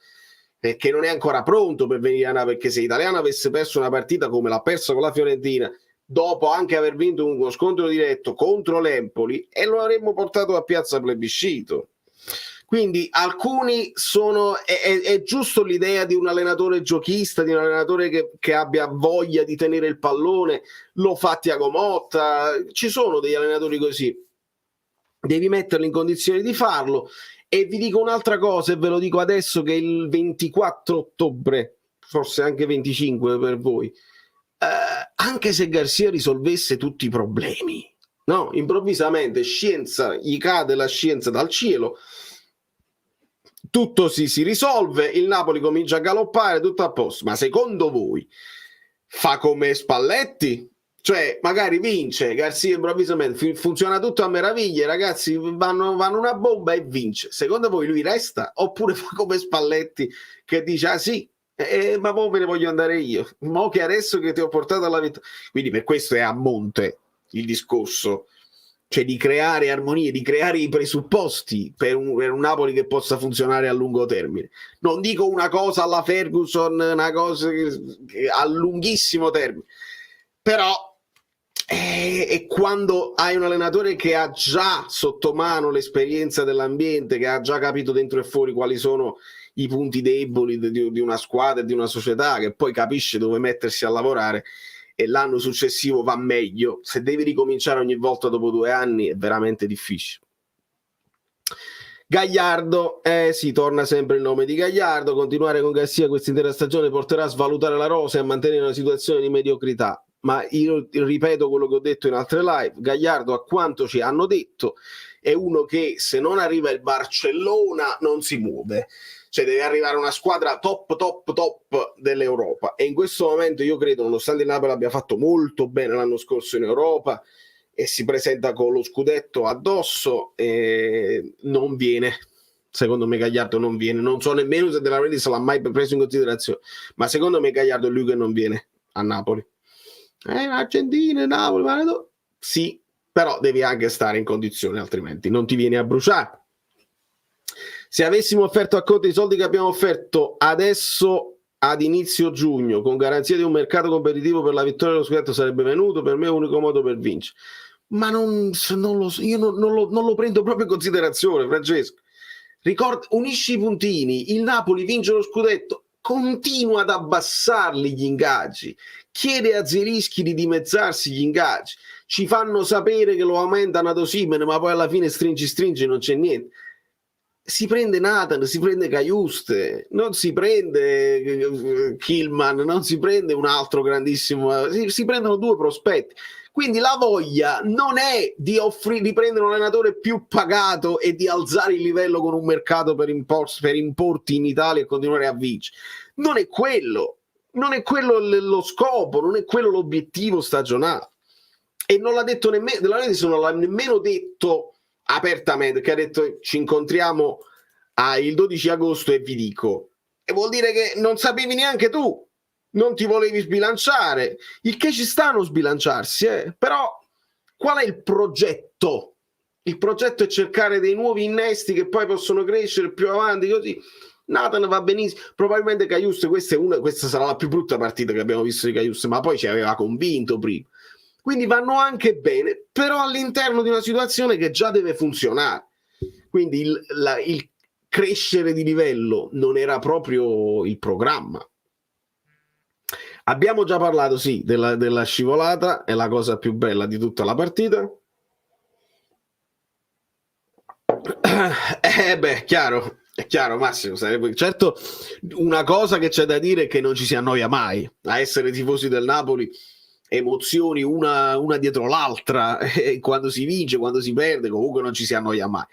perché non è ancora pronto per venire a Napoli, perché se Italiano avesse perso una partita come l'ha persa con la Fiorentina, dopo anche aver vinto uno scontro diretto contro l'Empoli, e lo avremmo portato a piazza plebiscito. Quindi alcuni sono, è giusto l'idea di un allenatore giochista, di un allenatore che abbia voglia di tenere il pallone, lo fa Thiago Motta, ci sono degli allenatori così, devi metterli in condizione di farlo. E vi dico un'altra cosa, e ve lo dico adesso, che il 24 ottobre, forse anche 25 per voi, anche se Garcia risolvesse tutti i problemi, no? Improvvisamente gli cade la scienza dal cielo, tutto si risolve, il Napoli comincia a galoppare, tutto a posto. Ma secondo voi fa come Spalletti? Cioè magari vince Garcia improvvisamente, funziona tutto a meraviglia, ragazzi vanno una bomba e vince. Secondo voi lui resta? Oppure fa come Spalletti che dice ah sì, ma poi me ne voglio andare io, mo che adesso che ti ho portato alla vittoria. Quindi per questo è a monte il discorso, cioè di creare armonie, di creare i presupposti per un Napoli che possa funzionare a lungo termine. Non dico una cosa alla Ferguson, una cosa che a lunghissimo termine, però e quando hai un allenatore che ha già sotto mano l'esperienza dell'ambiente, che ha già capito dentro e fuori quali sono i punti deboli di una squadra e di una società, che poi capisce dove mettersi a lavorare, e l'anno successivo va meglio, se devi ricominciare ogni volta dopo 2 anni è veramente difficile. Gallardo, sì, torna sempre il nome di Gallardo. Continuare con Garcia questa intera stagione porterà a svalutare la rosa e a mantenere una situazione di mediocrità. Ma io ripeto quello che ho detto in altre live, Gallardo, a quanto ci hanno detto, è uno che se non arriva il Barcellona non si muove, cioè deve arrivare una squadra top dell'Europa, e in questo momento io credo, nonostante il Napoli abbia fatto molto bene l'anno scorso in Europa e si presenta con lo scudetto addosso, non viene. Secondo me Gallardo non viene, non so nemmeno se della Redi se l'ha mai preso in considerazione, ma secondo me Gallardo è lui che non viene a Napoli. Argentina, Napoli, sì, però devi anche stare in condizione, altrimenti non ti vieni a bruciare. Se avessimo offerto a Conte i soldi che abbiamo offerto adesso ad inizio giugno, con garanzia di un mercato competitivo per la vittoria dello scudetto, sarebbe venuto. Per me è l'unico modo per vincere. Ma non lo prendo proprio in considerazione, Francesco. Unisci i puntini, il Napoli vince lo scudetto, continua ad abbassarli gli ingaggi, chiede a Zielinski di dimezzarsi gli ingaggi, ci fanno sapere che lo aumentano ad Osimhen, ma poi alla fine stringi non c'è niente. Si prende Nathan, si prende Cajuste, non si prende Killman, non si prende un altro grandissimo, si prendono 2 prospetti. Quindi la voglia non è di prendere un allenatore più pagato e di alzare il livello con un mercato per importi in Italia e continuare a vincere. Non è quello lo scopo, non è quello l'obiettivo stagionale. E non l'ha detto nemmeno, non l'ha nemmeno detto apertamente, che ha detto ci incontriamo il 12 agosto e vi dico. E vuol dire che non sapevi neanche tu, non ti volevi sbilanciare, il che ci sta a non sbilanciarsi, però qual è il progetto? Il progetto è cercare dei nuovi innesti che poi possono crescere più avanti, così. Nathan va benissimo, probabilmente Cajuste, questa sarà la più brutta partita che abbiamo visto di Cajuste, ma poi ci aveva convinto prima. Quindi vanno anche bene, però all'interno di una situazione che già deve funzionare. Quindi il crescere di livello non era proprio il programma. Abbiamo già parlato, sì, della scivolata, è la cosa più bella di tutta la partita. Chiaro, È chiaro, Massimo, certo, una cosa che c'è da dire è che non ci si annoia mai a essere tifosi del Napoli, emozioni una dietro l'altra, e quando si vince, quando si perde, comunque non ci si annoia mai.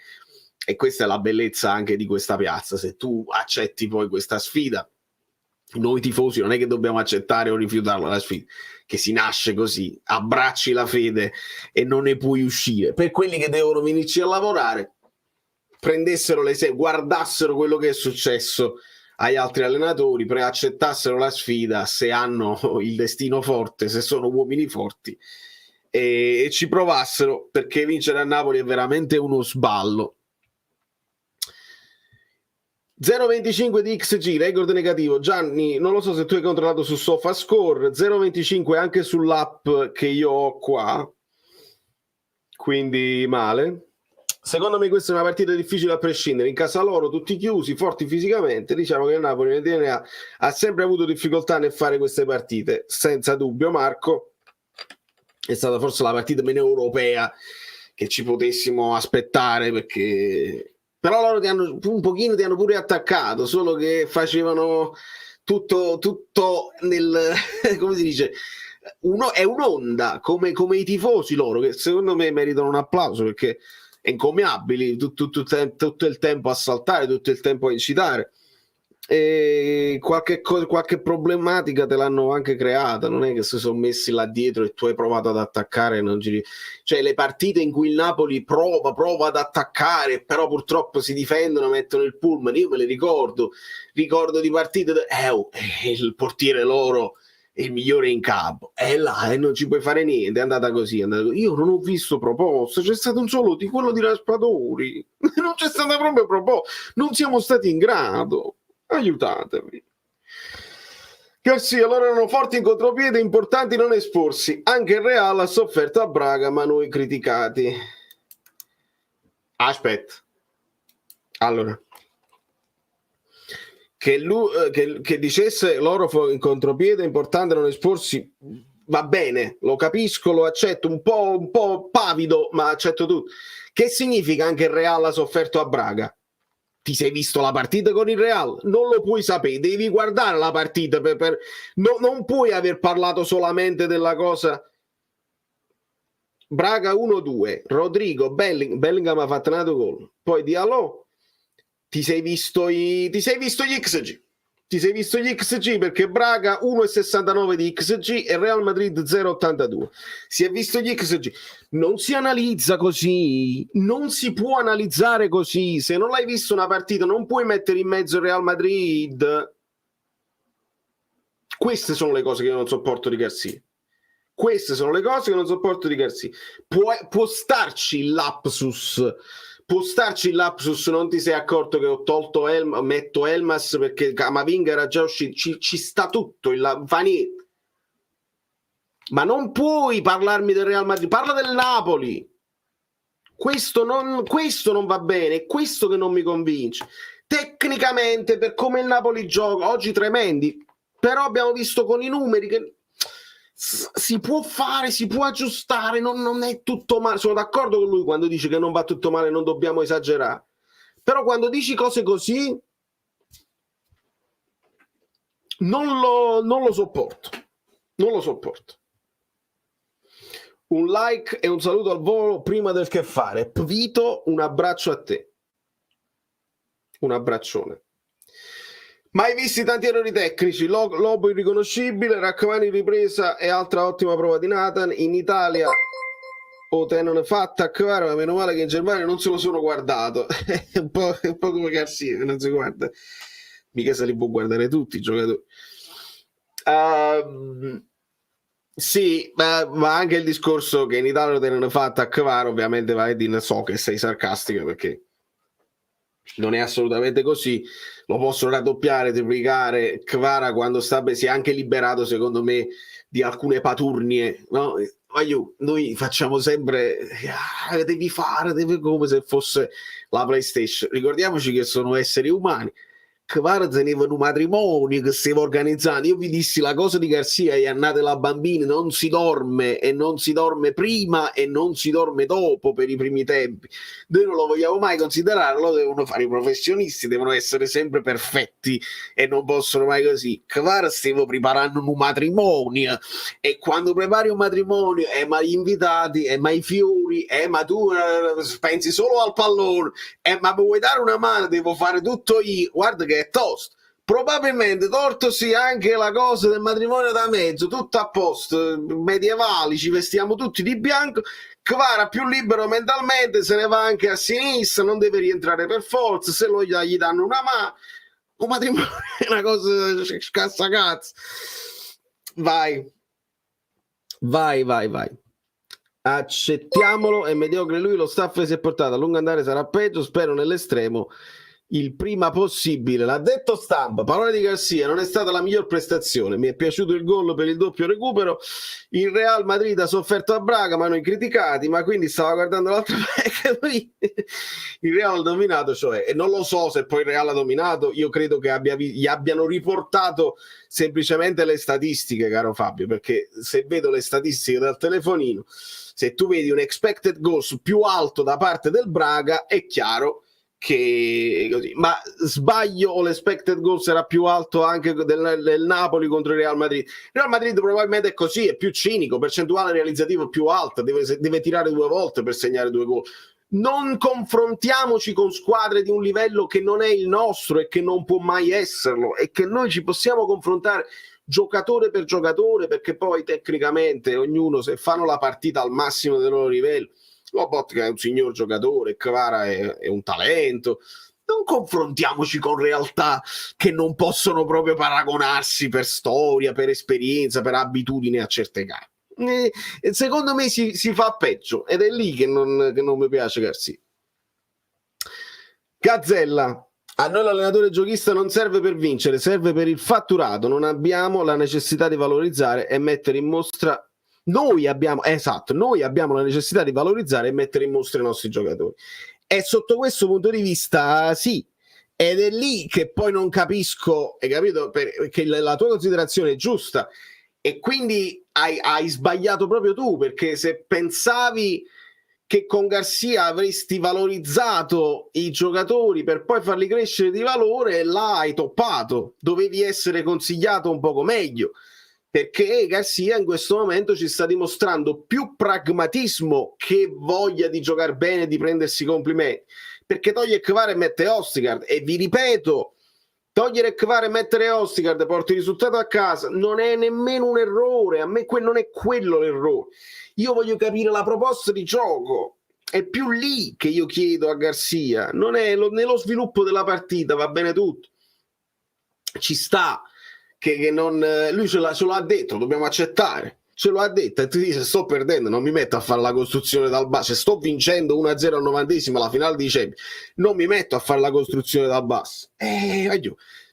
E questa è la bellezza anche di questa piazza, se tu accetti poi questa sfida. Noi tifosi non è che dobbiamo accettare o rifiutarla la sfida, che si nasce così, abbracci la fede e non ne puoi uscire. Per quelli che devono venirci a lavorare, prendessero guardassero quello che è successo agli altri allenatori, preaccettassero la sfida se hanno il destino forte, se sono uomini forti, e ci provassero, perché vincere a Napoli è veramente uno sballo. 0,25 di XG, record negativo. Gianni, non lo so se tu hai controllato su SofaScore, 0,25 anche sull'app che io ho qua, quindi male. Secondo me questa è una partita difficile a prescindere, in casa loro tutti chiusi, forti fisicamente, diciamo che il Napoli nel DNA ha sempre avuto difficoltà nel fare queste partite, senza dubbio. Marco, è stata forse la partita meno europea che ci potessimo aspettare, perché però loro ti hanno pure attaccato, solo che facevano tutto nel come si dice, è un'onda come i tifosi loro, che secondo me meritano un applauso, perché encomiabili tutto il tempo a saltare, tutto il tempo a incitare, e qualche problematica te l'hanno anche creata, non è che si sono messi là dietro e tu hai provato ad attaccare, cioè le partite in cui il Napoli prova ad attaccare, però purtroppo si difendono, mettono il pullman, io me le ricordo di partite il portiere loro è il migliore in campo, è là e non ci puoi fare niente, è andata così. Io non ho visto proposte, c'è stato un solo di quello di Raspadori, non c'è stata proprio proposta, non siamo stati in grado, aiutatemi. Garcia, loro erano forti in contropiede, importanti non esporsi, anche il Real ha sofferto a Braga, ma noi criticati. Aspetta, allora, che dicesse loro in contropiede è importante non esporsi, va bene, lo capisco, lo accetto, un po' pavido, ma accetto tutto. Che significa anche il Real ha sofferto a Braga? Ti sei visto la partita con il Real? Non lo puoi sapere, devi guardare la partita, non puoi aver parlato solamente della cosa. Braga 1-2, Rodrigo, Bellingham ha fatto un altro gol, poi Diallo. Ti sei visto gli XG. Ti sei visto gli XG, perché Braga 1,69 di XG e Real Madrid 0,82. Si è visto gli XG. Non si analizza così, non si può analizzare così. Se non l'hai visto una partita non puoi mettere in mezzo il Real Madrid. Queste sono le cose che io non sopporto di Garcia. Queste sono le cose che non sopporto di Garcia. Può starci il lapsus, non ti sei accorto che ho tolto metto Elmas perché Camavinga era già uscito, ci sta tutto, fa niente. Ma non puoi parlarmi del Real Madrid, parla del Napoli. Questo non va bene, è questo che non mi convince. Tecnicamente, per come il Napoli gioca, oggi tremendi, però abbiamo visto con i numeri che si può fare, si può aggiustare, non è tutto male. Sono d'accordo con lui quando dice che non va tutto male, non dobbiamo esagerare, però quando dici cose così non lo sopporto. Un like e un saluto al volo prima del che fare. Vito, un abbraccio a te, un abbraccione. Mai visti tanti errori tecnici, Lobo irriconoscibile, Raccomani in ripresa e altra ottima prova di Nathan. In Italia o te non è fatta a Kvara, ma meno male che in Germania non se lo sono guardato. È un po' come Garcia, che non si guarda. Mica se li può guardare tutti i giocatori. Sì, ma anche il discorso che in Italia te non è fatta a Kvara, ovviamente Valedin, so che sei sarcastica, perché non è assolutamente così. Lo possono raddoppiare, triplicare. Kvara quando si è anche liberato, secondo me, di alcune paturnie, no? Noi facciamo sempre devi come se fosse la PlayStation. Ricordiamoci che sono esseri umani, Kvara teneva un matrimonio che stava organizzando. Io vi dissi la cosa di Garcia e annate la bambina, non si dorme, e non si dorme prima e non si dorme dopo per i primi tempi. Noi non lo vogliamo mai considerare, lo devono fare i professionisti, devono essere sempre perfetti e non possono mai così. Kvara stava preparando un matrimonio, e quando prepari un matrimonio ma gli invitati, ma i fiori, ma tu pensi solo al pallone, ma mi vuoi dare una mano, devo fare tutto io. Guarda che è tosto. Probabilmente torto sia anche la cosa del matrimonio da mezzo, tutto a posto, medievali, ci vestiamo tutti di bianco. Kvara più libero mentalmente, se ne va anche a sinistra, non deve rientrare per forza, se lo gli danno una mano. Un matrimonio è una cosa scassacazzo. Vai, accettiamolo, è mediocre lui, lo staff si è portato a lungo andare, sarà peggio, spero nell'estremo il prima possibile. L'ha detto Stampa, parole di Garcia, non è stata la miglior prestazione, mi è piaciuto il gol per il doppio recupero, il Real Madrid ha sofferto a Braga ma noi criticati, ma quindi stava guardando l'altra parte. Il Real ha dominato, cioè, e non lo so se poi il Real ha dominato, io credo che gli abbiano riportato semplicemente le statistiche, caro Fabio, perché se vedo le statistiche dal telefonino, se tu vedi un expected goals più alto da parte del Braga, è chiaro che così. Ma sbaglio, o l'expected goals era più alto anche del Napoli contro il Real Madrid? Il Real Madrid probabilmente è così, è più cinico, percentuale realizzativa più alta, deve tirare 2 volte per segnare 2 gol. Non confrontiamoci con squadre di un livello che non è il nostro e che non può mai esserlo, e che noi ci possiamo confrontare giocatore per giocatore, perché poi tecnicamente ognuno, se fanno la partita al massimo del loro livello, Lobotka è un signor giocatore, Kvara è un talento. Non confrontiamoci con realtà che non possono proprio paragonarsi per storia, per esperienza, per abitudine a certe gare. Secondo me si fa peggio, ed è lì che non mi piace Garcia. Gazzella: a noi l'allenatore giochista non serve per vincere, serve per il fatturato, non abbiamo la necessità di valorizzare e mettere in mostra. Noi abbiamo la necessità di valorizzare e mettere in mostra i nostri giocatori. E sotto questo punto di vista sì, ed è lì che poi non capisco, hai capito? Perché la tua considerazione è giusta, e quindi hai sbagliato proprio tu, perché se pensavi che con Garcia avresti valorizzato i giocatori per poi farli crescere di valore, là hai toppato, dovevi essere consigliato un poco meglio, perché Garcia in questo momento ci sta dimostrando più pragmatismo che voglia di giocare bene, di prendersi complimenti, perché toglie Kvara e mette Østigård, e vi ripeto, togliere Kvara e mettere Østigård porti il risultato a casa, non è nemmeno un errore, a me non è quello l'errore. Io voglio capire la proposta di gioco, è più lì che io chiedo a Garcia, non è nello sviluppo della partita, va bene tutto, ci sta che non, lui ce l'ha detto, dobbiamo accettare, ce lo ha detto, e ti dice sto perdendo, non mi metto a fare la costruzione dal basso, se sto vincendo 1-0 al 90esimo la finale di Champions, non mi metto a fare la costruzione dal basso.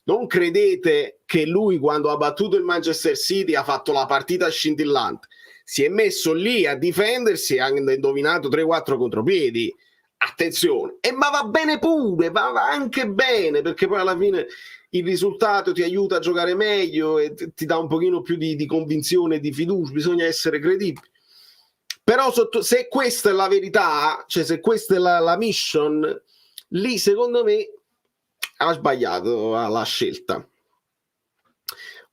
Non credete che lui, quando ha battuto il Manchester City, ha fatto la partita scintillante, si è messo lì a difendersi e ha indovinato 3-4 contropiedi, attenzione, ma va bene pure, va anche bene, perché poi alla fine il risultato ti aiuta a giocare meglio e ti dà un pochino più di convinzione e di fiducia, bisogna essere credibili. Però se questa è la verità, cioè se questa è la mission, lì secondo me ha sbagliato la scelta.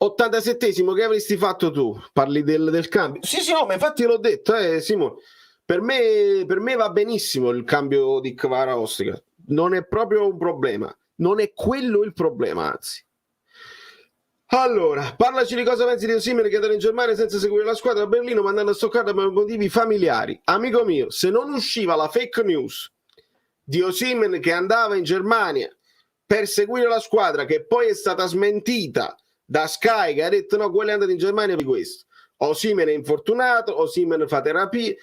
87esimo, che avresti fatto tu? Parli del cambio? Sì, no, ma infatti l'ho detto, Simone. Per me va benissimo il cambio di Kvara Østigård, non è proprio un problema, non è quello il problema, anzi. Allora, parlaci di cosa pensi di Osimhen che andare in Germania senza seguire la squadra a Berlino, mandando a Stoccarda per motivi familiari. Amico mio, se non usciva la fake news di Osimhen che andava in Germania per seguire la squadra, che poi è stata smentita da Sky, che ha detto no, quello è andato in Germania per questo, Osimhen è infortunato, Osimhen fa terapia,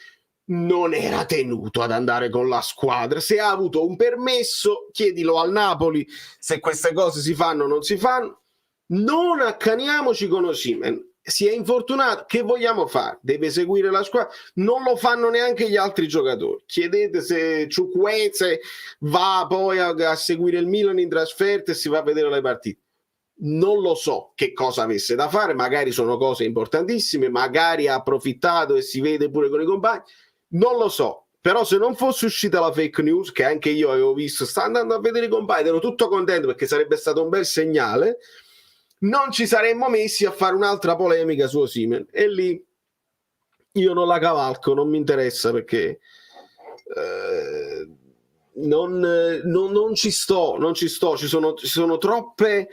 non era tenuto ad andare con la squadra. Se ha avuto un permesso, chiedilo al Napoli se queste cose si fanno o non si fanno. Non accaniamoci con Osimhen, si è infortunato, che vogliamo fare? Deve seguire la squadra, non lo fanno neanche gli altri giocatori. Chiedete se Chukwueze va poi a seguire il Milan in trasferta e si va a vedere le partite. Non lo so che cosa avesse da fare, magari sono cose importantissime, magari ha approfittato e si vede pure con i compagni, non lo so. Però se non fosse uscita la fake news, che anche io avevo visto, sta andando a vedere i compagni, ero tutto contento perché sarebbe stato un bel segnale, non ci saremmo messi a fare un'altra polemica su Osimhen, e lì io non la cavalco, non mi interessa, perché non ci sto, ci sono troppe...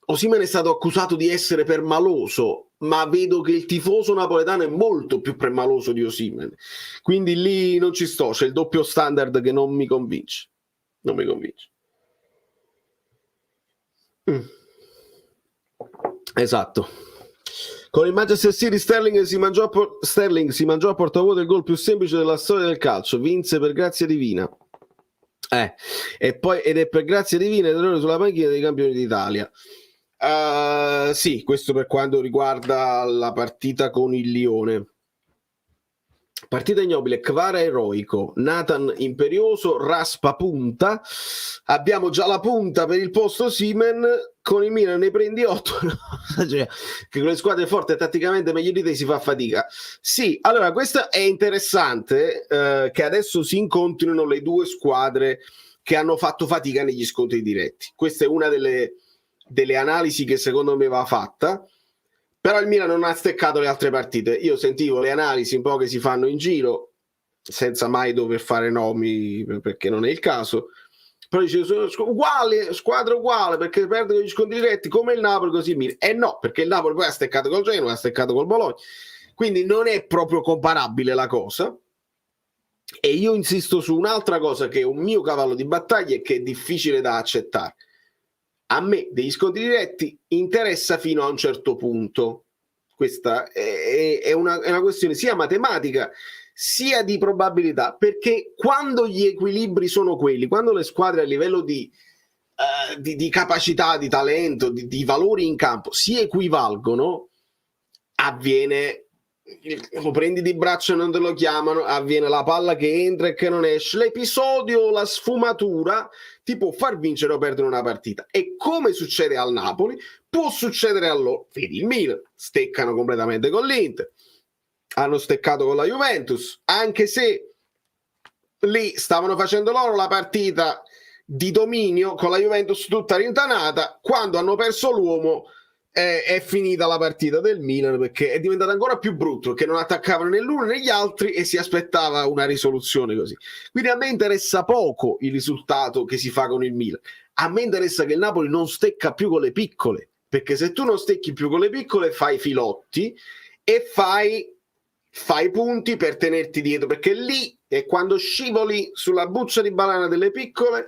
Osimhen è stato accusato di essere permaloso, ma vedo che il tifoso napoletano è molto più permaloso di Osimhen, quindi lì non ci sto, c'è il doppio standard che non mi convince. Esatto. Con il Manchester City Sterling si mangiò a portavuoto il gol più semplice della storia del calcio, vinse per grazia divina. Ed è per grazia divina l'errore sulla panchina dei campioni d'Italia. Sì, questo per quanto riguarda la partita con il Lione. Partita ignobile, Kvara eroico, Nathan imperioso, Raspa punta. Abbiamo già la punta per il posto Osimhen, con il Milan ne prendi 8. Cioè, che con le squadre forti e tatticamente meglio di te si fa fatica. Sì, allora questo è interessante, che adesso si incontrino le due squadre che hanno fatto fatica negli scontri diretti. Questa è una delle analisi che secondo me va fatta. Però il Milan non ha steccato le altre partite. Io sentivo le analisi un po' che si fanno in giro, senza mai dover fare nomi, perché non è il caso. Però dice squadra uguale, perché perde gli scontri diretti come il Napoli, così Milan. No, perché il Napoli poi ha steccato col Genoa, ha steccato col Bologna. Quindi non è proprio comparabile la cosa. E io insisto su un'altra cosa che è un mio cavallo di battaglia e che è difficile da accettare. A me degli scontri diretti interessa fino a un certo punto. Questa è una questione sia matematica sia di probabilità, perché quando gli equilibri sono quelli, quando le squadre a livello di capacità, di talento, di valori in campo si equivalgono, avviene, lo prendi di braccio e non te lo chiamano, avviene la palla che entra e che non esce, l'episodio, la sfumatura ti può far vincere o perdere una partita. E come succede al Napoli, può succedere a loro. Vedi il Milan, steccano completamente con l'Inter, hanno steccato con la Juventus, anche se lì stavano facendo loro la partita di dominio con la Juventus tutta rintanata, quando hanno perso l'uomo è finita la partita del Milan, perché è diventato ancora più brutto, perché non attaccavano né l'uno né gli altri e si aspettava una risoluzione così. Quindi a me interessa poco il risultato che si fa con il Milan, a me interessa che il Napoli non stecca più con le piccole, perché se tu non stecchi più con le piccole fai filotti e fai punti per tenerti dietro, perché lì è quando scivoli sulla buccia di banana delle piccole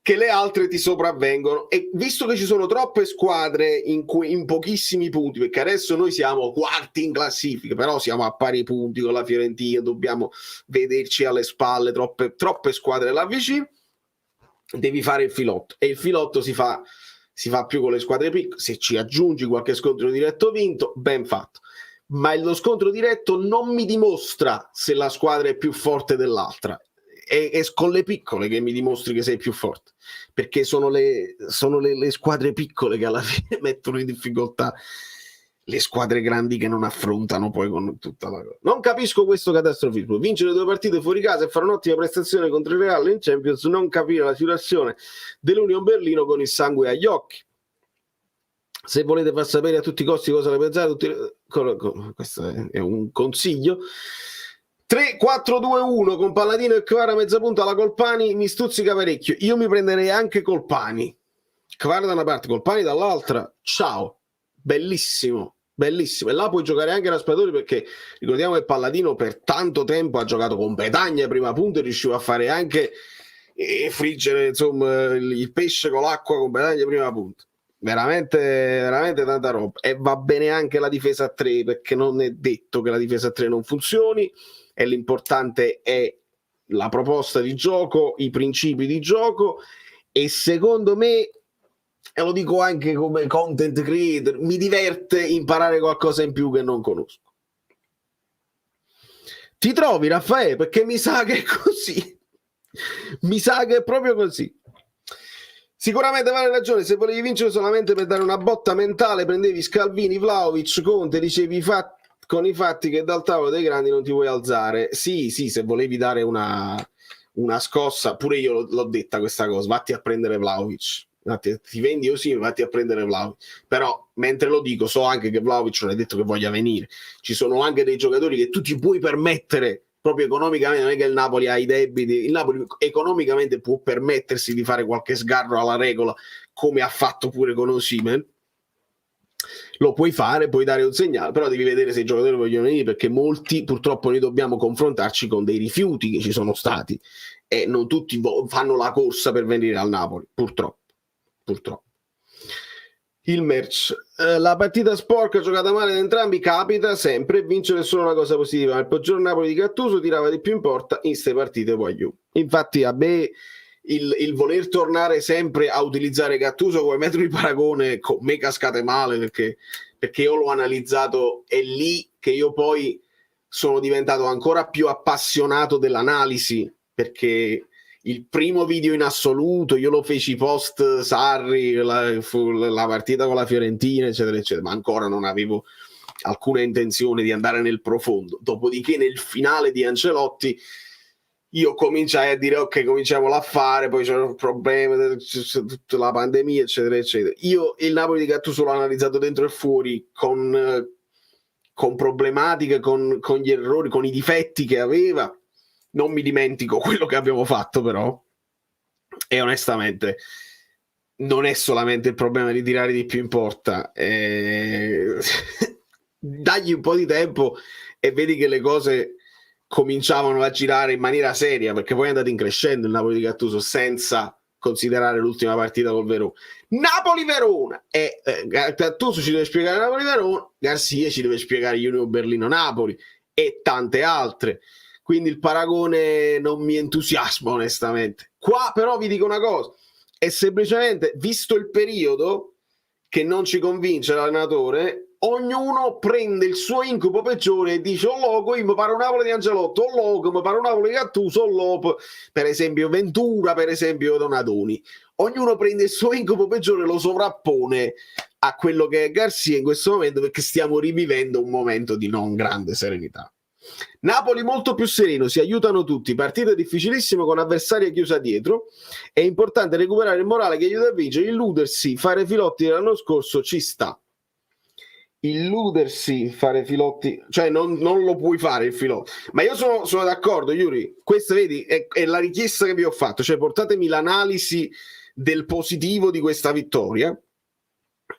che le altre ti sopravvengono. E visto che ci sono troppe squadre in pochissimi punti, perché adesso noi siamo quarti in classifica, però siamo a pari punti con la Fiorentina, dobbiamo vederci alle spalle troppe squadre là vicino, devi fare il filotto, e il filotto si fa più con le squadre piccole. Se ci aggiungi qualche scontro diretto vinto, ben fatto, ma lo scontro diretto non mi dimostra se la squadra è più forte dell'altra. È con le piccole che mi dimostri che sei più forte, perché sono le squadre piccole che alla fine mettono in difficoltà le squadre grandi, che non affrontano poi con tutta la cosa. Non capisco questo catastrofismo. Vincere 2 partite fuori casa e fare un'ottima prestazione contro il Real in Champions, non capire la situazione dell'Union Berlino con il sangue agli occhi. Se volete far sapere a tutti i costi cosa ne pensate, questo è un consiglio. 3-4-2-1 con Palladino e Kvara a mezza punta alla Colpani mi stuzzica parecchio. Io mi prenderei anche Colpani, Kvara da una parte, Colpani dall'altra. Ciao, bellissimo, bellissimo. E là puoi giocare anche Raspadori, perché ricordiamo che Palladino per tanto tempo ha giocato con Petagna prima punta e riusciva a fare anche friggere, insomma, il pesce con l'acqua con Petagna prima punta. Veramente, veramente tanta roba. E va bene anche la difesa a 3, perché non è detto che la difesa a 3 non funzioni, e l'importante è la proposta di gioco, i principi di gioco. E secondo me e lo dico anche come content creator, mi diverte imparare qualcosa in più che non conosco. Ti trovi, Raffaele? Perché mi sa che è così. Mi sa che è proprio così. Sicuramente vale ragione, se volevi vincere solamente per dare una botta mentale prendevi Scalvini, Vlahovic, Conte, dicevi con i fatti che dal tavolo dei grandi non ti vuoi alzare. Sì, se volevi dare una scossa, pure io l'ho detta questa cosa, vatti a prendere Vlahovic. Ti vendi così, vatti a prendere Vlahovic. Però mentre lo dico so anche che Vlahovic non è detto che voglia venire. Ci sono anche dei giocatori che tu ti puoi permettere proprio economicamente, non è che il Napoli ha i debiti, il Napoli economicamente può permettersi di fare qualche sgarro alla regola, come ha fatto pure con Osimhen. Lo puoi fare, puoi dare un segnale, però devi vedere se i giocatori vogliono venire, perché molti purtroppo noi dobbiamo confrontarci con dei rifiuti che ci sono stati e non tutti fanno la corsa per venire al Napoli, purtroppo. Il merch, la partita sporca giocata male da entrambi capita sempre, vincere è solo una cosa positiva, ma il peggior Napoli di Gattuso tirava di più in porta in ste partite voglio. Infatti a me il voler tornare sempre a utilizzare Gattuso come metro di paragone con me cascate male, perché io l'ho analizzato, è lì che io poi sono diventato ancora più appassionato dell'analisi, perché il primo video in assoluto io lo feci post Sarri, la partita con la Fiorentina eccetera eccetera, ma ancora non avevo alcuna intenzione di andare nel profondo. Dopodiché nel finale di Ancelotti io cominciai a dire ok, cominciamolo a fare, poi c'erano problemi, tutta la pandemia eccetera eccetera. Io il Napoli di Gattuso l'ho analizzato dentro e fuori con problematiche, con gli errori, con i difetti che aveva. Non mi dimentico quello che abbiamo fatto, però, e onestamente non è solamente il problema di tirare di più in porta. Dagli un po' di tempo e vedi che le cose cominciavano a girare in maniera seria, perché poi è andato in crescendo il Napoli di Gattuso senza considerare l'ultima partita col Verona. Napoli-Verona e Gattuso ci deve spiegare Napoli-Verona, Garcia ci deve spiegare Union Berlino-Napoli e tante altre. Quindi il paragone non mi entusiasma onestamente. Qua però vi dico una cosa, è semplicemente, visto il periodo che non ci convince l'allenatore, ognuno prende il suo incubo peggiore e dice: oh loco, io mi pare un Napoli di Angelotto, oh loco, mi pare un Napoli di Gattuso, oh loco, per esempio Ventura, per esempio Donadoni. Ognuno prende il suo incubo peggiore e lo sovrappone a quello che è Garcia in questo momento, perché stiamo rivivendo un momento di non grande serenità. Napoli molto più sereno, si aiutano tutti, partita difficilissima con avversaria chiusa dietro, è importante recuperare il morale che aiuta a vincere, illudersi, fare filotti dell'anno scorso ci sta. Illudersi, fare filotti, cioè non lo puoi fare il filotto, ma io sono d'accordo Yuri, questa vedi è la richiesta che vi ho fatto, cioè portatemi l'analisi del positivo di questa vittoria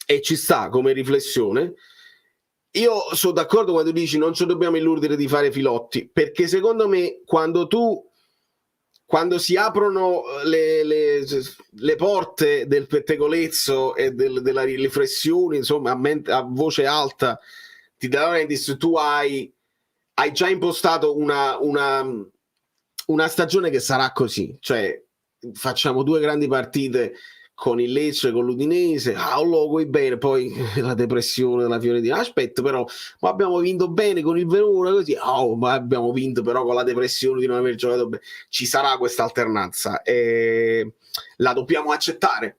e ci sta come riflessione. Io sono d'accordo quando dici non ci dobbiamo illudere di fare filotti, perché secondo me quando si aprono le porte del pettegolezzo e della riflessione, insomma a voce alta, ti daranno se tu hai già impostato una stagione che sarà così, cioè facciamo 2 grandi partite con il Lecce, con l'Udinese, lo vuoi bene, poi la depressione della Fiorentina, aspetta però, ma abbiamo vinto bene con il Verona, così, ma abbiamo vinto però con la depressione di non aver giocato bene. Ci sarà questa alternanza e la dobbiamo accettare,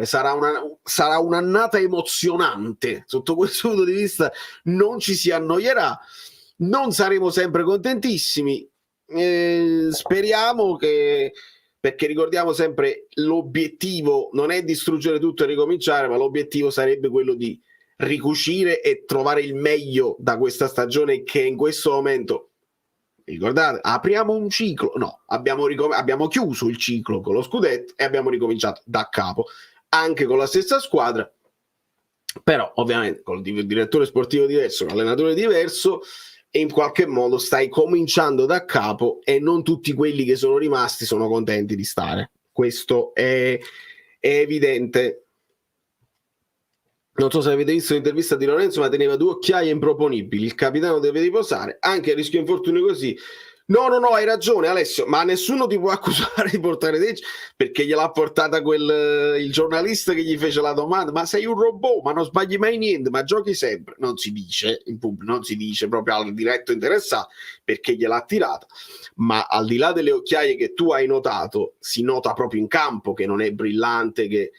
sarà un'annata emozionante, sotto questo punto di vista non ci si annoierà, non saremo sempre contentissimi, speriamo che, perché ricordiamo sempre l'obiettivo non è distruggere tutto e ricominciare, ma l'obiettivo sarebbe quello di ricucire e trovare il meglio da questa stagione che in questo momento, ricordate, apriamo un ciclo, no, abbiamo chiuso il ciclo con lo scudetto e abbiamo ricominciato da capo, anche con la stessa squadra, però ovviamente con il direttore sportivo diverso, con l'allenatore diverso, e in qualche modo stai cominciando da capo e non tutti quelli che sono rimasti sono contenti di stare. Questo è evidente. Non so se avete visto l'intervista di Lorenzo, ma teneva 2 occhiaie improponibili. Il capitano deve riposare, anche a rischio infortunio così. No, hai ragione Alessio, ma nessuno ti può accusare di portare Deji perché gliel'ha portata il giornalista che gli fece la domanda, ma sei un robot, ma non sbagli mai niente, ma giochi sempre. Non si dice in pubblico, non si dice proprio al diretto interessato perché gliel'ha tirata, ma al di là delle occhiaie che tu hai notato, si nota proprio in campo che non è brillante, che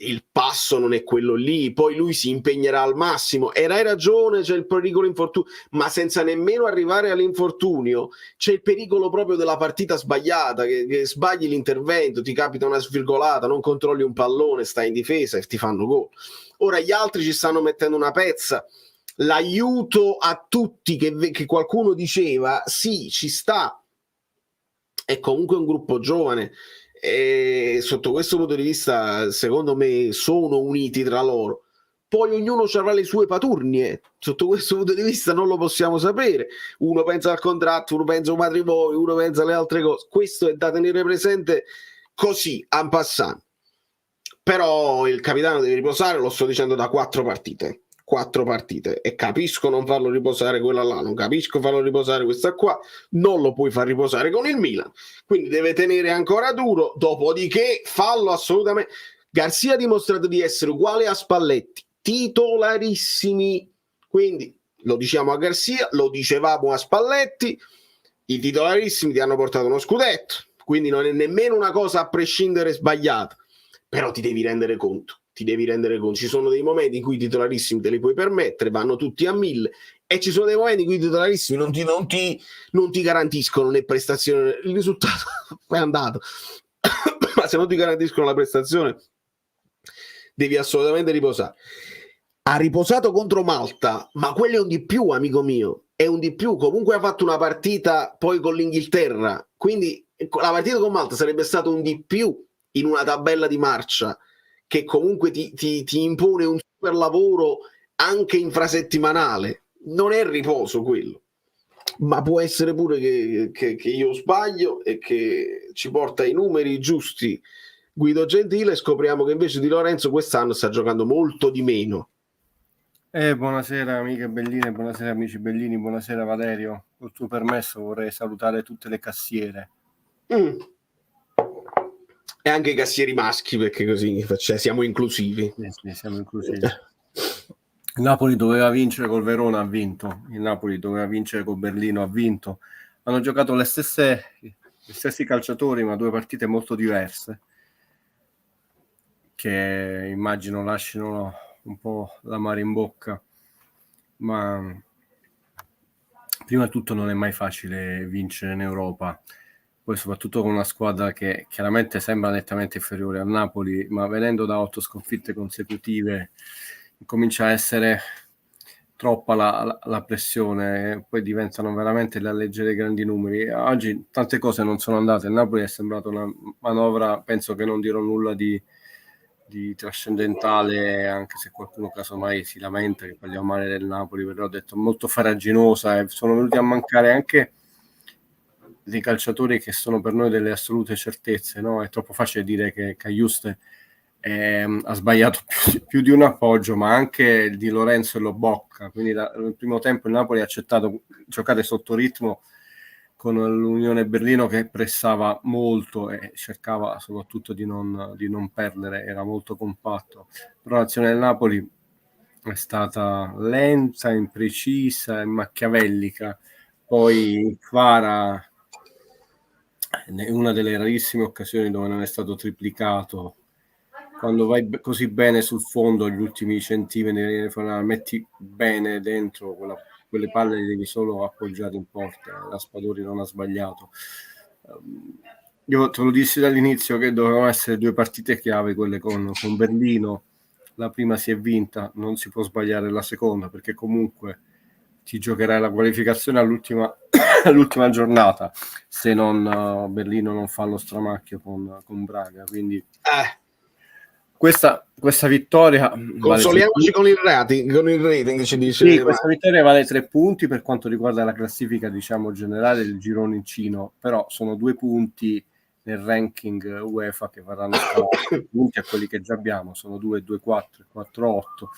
il passo non è quello lì, poi lui si impegnerà al massimo, e hai ragione, c'è il pericolo infortunio, ma senza nemmeno arrivare all'infortunio c'è il pericolo proprio della partita sbagliata, che sbagli l'intervento, ti capita una svirgolata, non controlli un pallone, stai in difesa e ti fanno gol. Ora gli altri ci stanno mettendo una pezza, l'aiuto a tutti che qualcuno diceva, sì, ci sta, è comunque un gruppo giovane, e sotto questo punto di vista secondo me sono uniti tra loro. Poi ognuno avrà le sue paturnie, sotto questo punto di vista non lo possiamo sapere, uno pensa al contratto, uno pensa a un matrimonio, uno pensa alle altre cose, questo è da tenere presente così en passant. Però il capitano deve riposare, lo sto dicendo da 4 partite, e capisco non farlo riposare quella là, non capisco farlo riposare questa qua, non lo puoi far riposare con il Milan, quindi deve tenere ancora duro, dopodiché fallo assolutamente. Garcia ha dimostrato di essere uguale a Spalletti, titolarissimi, quindi lo diciamo a Garcia, lo dicevamo a Spalletti, i titolarissimi ti hanno portato uno scudetto, quindi non è nemmeno una cosa a prescindere sbagliata, però ti devi rendere conto, ci sono dei momenti in cui i titolarissimi te li puoi permettere, vanno tutti a 1000, e ci sono dei momenti in cui i titolarissimi non ti garantiscono né prestazione, il risultato è andato ma se non ti garantiscono la prestazione devi assolutamente riposare. Ha riposato contro Malta, ma quello è un di più, amico mio, è un di più. Comunque ha fatto una partita poi con l'Inghilterra, quindi la partita con Malta sarebbe stato un di più in una tabella di marcia che comunque ti impone un super lavoro anche infrasettimanale. Non è riposo quello, ma può essere pure che io sbaglio e che ci porta ai numeri giusti Guido Gentile, scopriamo che invece di Lorenzo quest'anno sta giocando molto di meno.
Buonasera amiche belline, buonasera amici bellini, buonasera Valerio. Col tuo permesso vorrei salutare tutte le cassiere.
E anche i cassieri maschi, perché così siamo inclusivi.
Sì, siamo inclusivi. Il Napoli doveva vincere col Verona, ha vinto. Il Napoli doveva vincere col Berlino, ha vinto. Hanno giocato gli stessi calciatori, ma 2 partite molto diverse, che immagino lasciano un po' l'amaro in bocca. Ma prima di tutto non è mai facile vincere in Europa, poi soprattutto con una squadra che chiaramente sembra nettamente inferiore al Napoli, ma venendo da 8 sconfitte consecutive comincia a essere troppa la pressione, poi diventano veramente da leggere grandi numeri. Oggi tante cose non sono andate, il Napoli è sembrato una manovra, penso che non dirò nulla di trascendentale, anche se qualcuno casomai si lamenta che parliamo male del Napoli, però ho detto molto farraginosa, e sono venuti a mancare anche dei calciatori che sono per noi delle assolute certezze, no? È troppo facile dire che Cagliuste ha sbagliato più di un appoggio, ma anche di Lorenzo e Lobocca, quindi nel primo tempo il Napoli ha accettato giocare sotto ritmo con l'Unione Berlino che pressava molto e cercava soprattutto di non perdere, era molto compatto, però l'azione del Napoli è stata lenta, imprecisa e macchiavellica. Poi Kvara, una delle rarissime occasioni dove non è stato triplicato, quando vai così bene sul fondo gli ultimi centimetri metti bene dentro quelle palle, le devi solo appoggiare in porta. Raspadori non ha sbagliato. Io te lo dissi dall'inizio che dovevano essere 2 partite chiave, quelle con Berlino. La prima si è vinta, non si può sbagliare la seconda, perché comunque ti giocherai la qualificazione all'ultima giornata, se non Berlino non fa lo stramacchio con Braga, quindi questa vittoria
consoliamoci con il rating ci dice.
Sì, questa vittoria vale 3 punti per quanto riguarda la classifica, diciamo, generale del gironcino, però sono 2 punti nel ranking UEFA che varranno scalati punti a quelli che già abbiamo, sono 2, 2, 4, 4, 8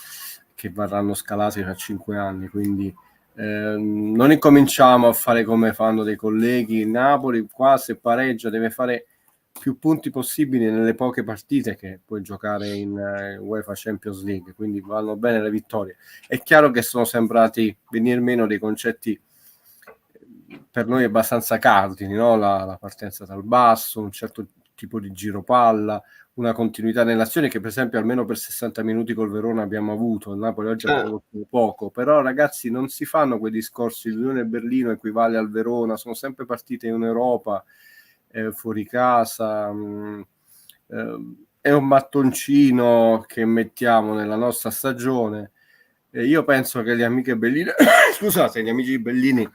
che varranno scalati tra 5 anni, quindi Non incominciamo a fare come fanno dei colleghi. Il Napoli qua se pareggia deve fare più punti possibili nelle poche partite che puoi giocare in UEFA Champions League, quindi vanno bene le vittorie. È chiaro che sono sembrati venir meno dei concetti per noi abbastanza cardini, no? La partenza dal basso, un certo tipo di giro palla, una continuità nell'azione che per esempio almeno per 60 minuti col Verona abbiamo avuto. Il Napoli oggi ha prodotto poco, però ragazzi non si fanno quei discorsi, l'Unione Berlino equivale al Verona, sono sempre partite in Europa, fuori casa, è un mattoncino che mettiamo nella nostra stagione. Io penso che gli amici Bellini scusate, gli amici Bellini,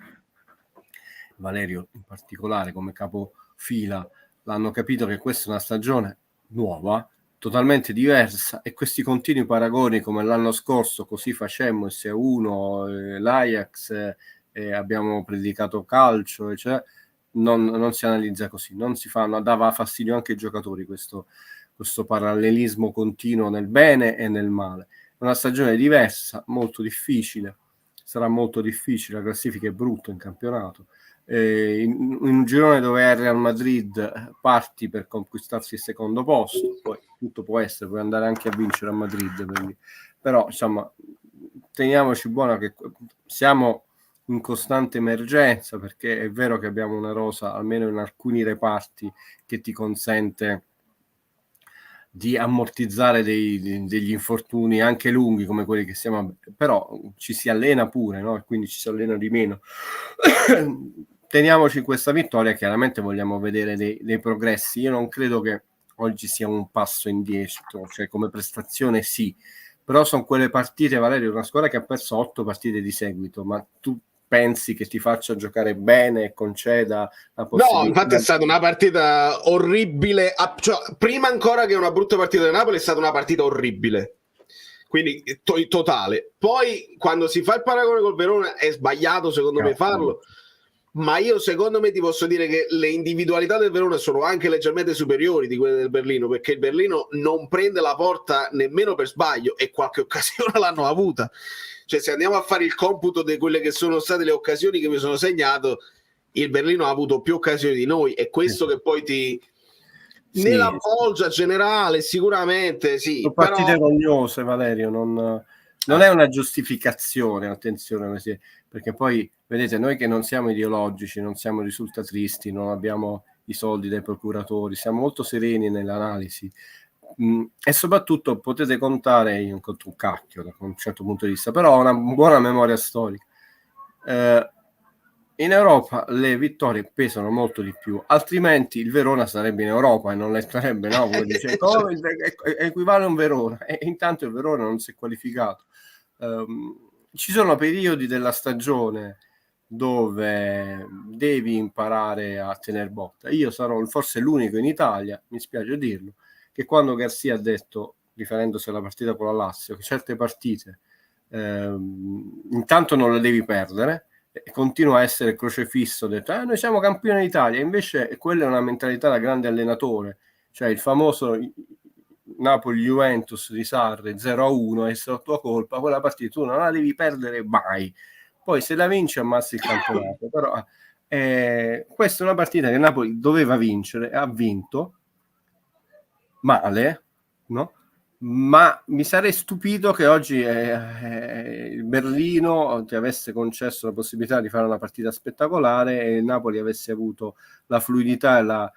Valerio in particolare come capofila, l'hanno capito che questa è una stagione nuova, totalmente diversa, e questi continui paragoni come l'anno scorso, così facemmo, 6-1, l'Ajax, abbiamo predicato calcio, cioè, non si analizza così, non si fanno, dava fastidio anche ai giocatori questo parallelismo continuo nel bene e nel male. È una stagione diversa, molto difficile, sarà molto difficile, la classifica è brutta in campionato. In un girone dove è Real Madrid parti per conquistarsi il secondo posto, poi tutto può essere, puoi andare anche a vincere a Madrid, quindi. Però insomma teniamoci buona che siamo in costante emergenza, perché è vero che abbiamo una rosa almeno in alcuni reparti che ti consente di ammortizzare degli infortuni anche lunghi come quelli che siamo, però ci si allena pure, no? E quindi ci si allena di meno. Teniamoci questa vittoria, chiaramente vogliamo vedere dei progressi. Io non credo che oggi sia un passo indietro, cioè come prestazione sì, però sono quelle partite, Valerio, una squadra che ha perso 8 partite di seguito, ma tu pensi che ti faccia giocare bene e conceda la possibilità?
No, infatti è stata una partita orribile, cioè, prima ancora che una brutta partita del Napoli è stata una partita orribile, quindi totale. Poi quando si fa il paragone col Verona è sbagliato secondo me farlo, ma io secondo me ti posso dire che le individualità del Verona sono anche leggermente superiori di quelle del Berlino, perché il Berlino non prende la porta nemmeno per sbaglio e qualche occasione l'hanno avuta. Cioè, se andiamo a fare il computo di quelle che sono state le occasioni che mi sono segnato, il Berlino ha avuto più occasioni di noi, e questo che poi ti nella bolgia generale sicuramente sì,
sono partite rognose, Valerio, non è una giustificazione, attenzione, perché poi vedete, noi che non siamo ideologici, non siamo risultatisti, non abbiamo i soldi dai procuratori, siamo molto sereni nell'analisi, e soprattutto potete contare, io incontro un cacchio da un certo punto di vista, però ho una buona memoria storica. In Europa le vittorie pesano molto di più, altrimenti il Verona sarebbe in Europa e non le starebbe, no? Dice, equivale a un Verona, e intanto il Verona non si è qualificato. Ci sono periodi della stagione dove devi imparare a tener botta. Io sarò forse l'unico in Italia, mi spiace dirlo, che quando Garcia ha detto, riferendosi alla partita con la Lazio, che certe partite intanto non le devi perdere, e continua a essere crocefisso, detto noi siamo campioni d'Italia, invece quella è una mentalità da grande allenatore, cioè il famoso Napoli-Juventus di Sarri 0-1 è stata tua colpa, quella partita tu non la devi perdere mai, poi se la vinci ammazzi il campionato. Però questa è una partita che Napoli doveva vincere, ha vinto male, no? Ma mi sarei stupito che oggi il Berlino ti avesse concesso la possibilità di fare una partita spettacolare e il Napoli avesse avuto la fluidità e la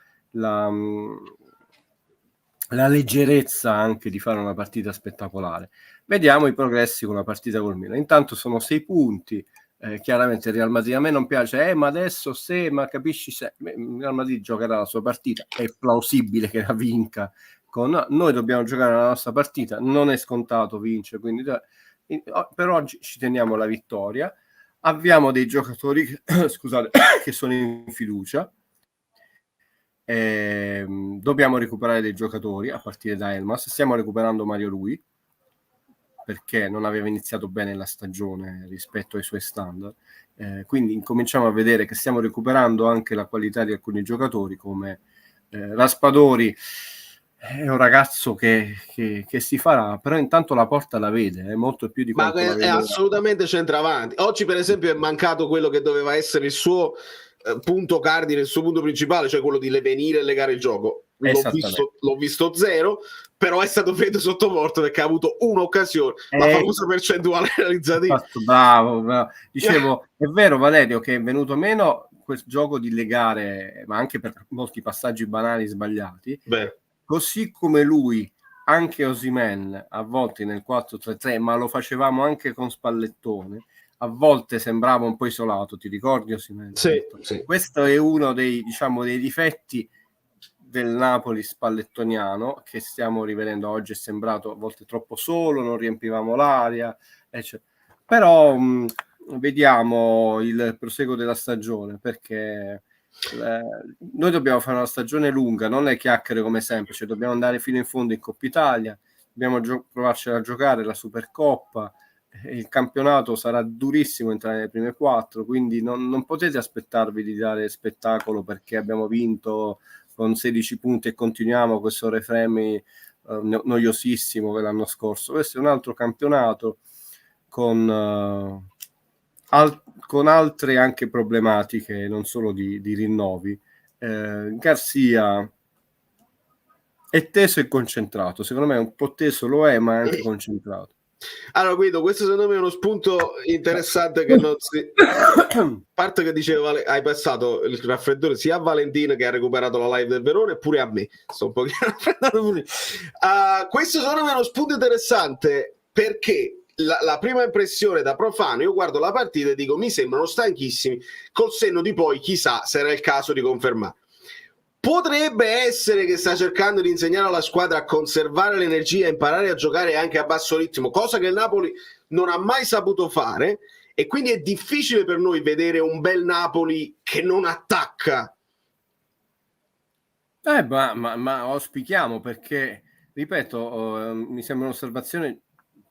leggerezza anche di fare una partita spettacolare. Vediamo i progressi con la partita col Milan. Intanto sono 6 punti. Chiaramente il Real Madrid a me non piace, ma adesso ma capisci se il Real Madrid giocherà la sua partita, è plausibile che la vinca. Noi dobbiamo giocare la nostra partita, non è scontato vincere, quindi per oggi ci teniamo la vittoria. Abbiamo dei giocatori scusate, che sono in fiducia, dobbiamo recuperare dei giocatori a partire da Elmas. Stiamo recuperando Mario Rui perché non aveva iniziato bene la stagione rispetto ai suoi standard, quindi incominciamo a vedere che stiamo recuperando anche la qualità di alcuni giocatori come Raspadori. è un ragazzo che si farà, però intanto la porta la vede, è molto più di
Ma
quanto la
è
vede.
assolutamente centravanti. Oggi, per esempio, è mancato quello che doveva essere il suo punto cardine, il suo punto principale, cioè quello di venire e legare il gioco. L'ho visto zero, però è stato preso sotto porto perché ha avuto un'occasione, la famosa percentuale realizzativa.
Bravo. Dicevo, è vero Valerio che è venuto meno quel gioco di legare, ma anche per molti passaggi banali sbagliati.
Beh.
Così come lui, anche Osimhen, a volte nel 4-3-3, ma lo facevamo anche con Spallettone, a volte sembrava un po' isolato, ti ricordi Osimhen?
Sì.
Questo è uno dei difetti del Napoli spallettoniano che stiamo rivedendo oggi. È sembrato a volte troppo solo, non riempivamo l'area, eccetera. Però vediamo il proseguo della stagione, perché noi dobbiamo fare una stagione lunga, non le chiacchiere come sempre, cioè dobbiamo andare fino in fondo in Coppa Italia, dobbiamo provarci a giocare la Supercoppa, il campionato sarà durissimo entrare nelle prime 4, quindi non potete aspettarvi di dare spettacolo perché abbiamo vinto con 16 punti e continuiamo questo reframe noiosissimo dell'anno scorso. Questo è un altro campionato con altre anche problematiche, non solo di rinnovi. Garcia è teso e concentrato, secondo me un po' teso lo è, ma anche concentrato.
Allora Guido, questo secondo me è uno spunto interessante che non si... A parte che diceva, hai passato il raffreddore sia a Valentina che ha recuperato la live del Verone, eppure a me. Sto un pochino raffreddato pure. Questo secondo me è uno spunto interessante perché la prima impressione da profano, io guardo la partita e dico mi sembrano stanchissimi, col senno di poi chissà se era il caso di confermare. Potrebbe essere che sta cercando di insegnare alla squadra a conservare l'energia e imparare a giocare anche a basso ritmo, cosa che il Napoli non ha mai saputo fare, e quindi è difficile per noi vedere un bel Napoli che non attacca.
Ma auspichiamo, perché ripeto, mi sembra un'osservazione,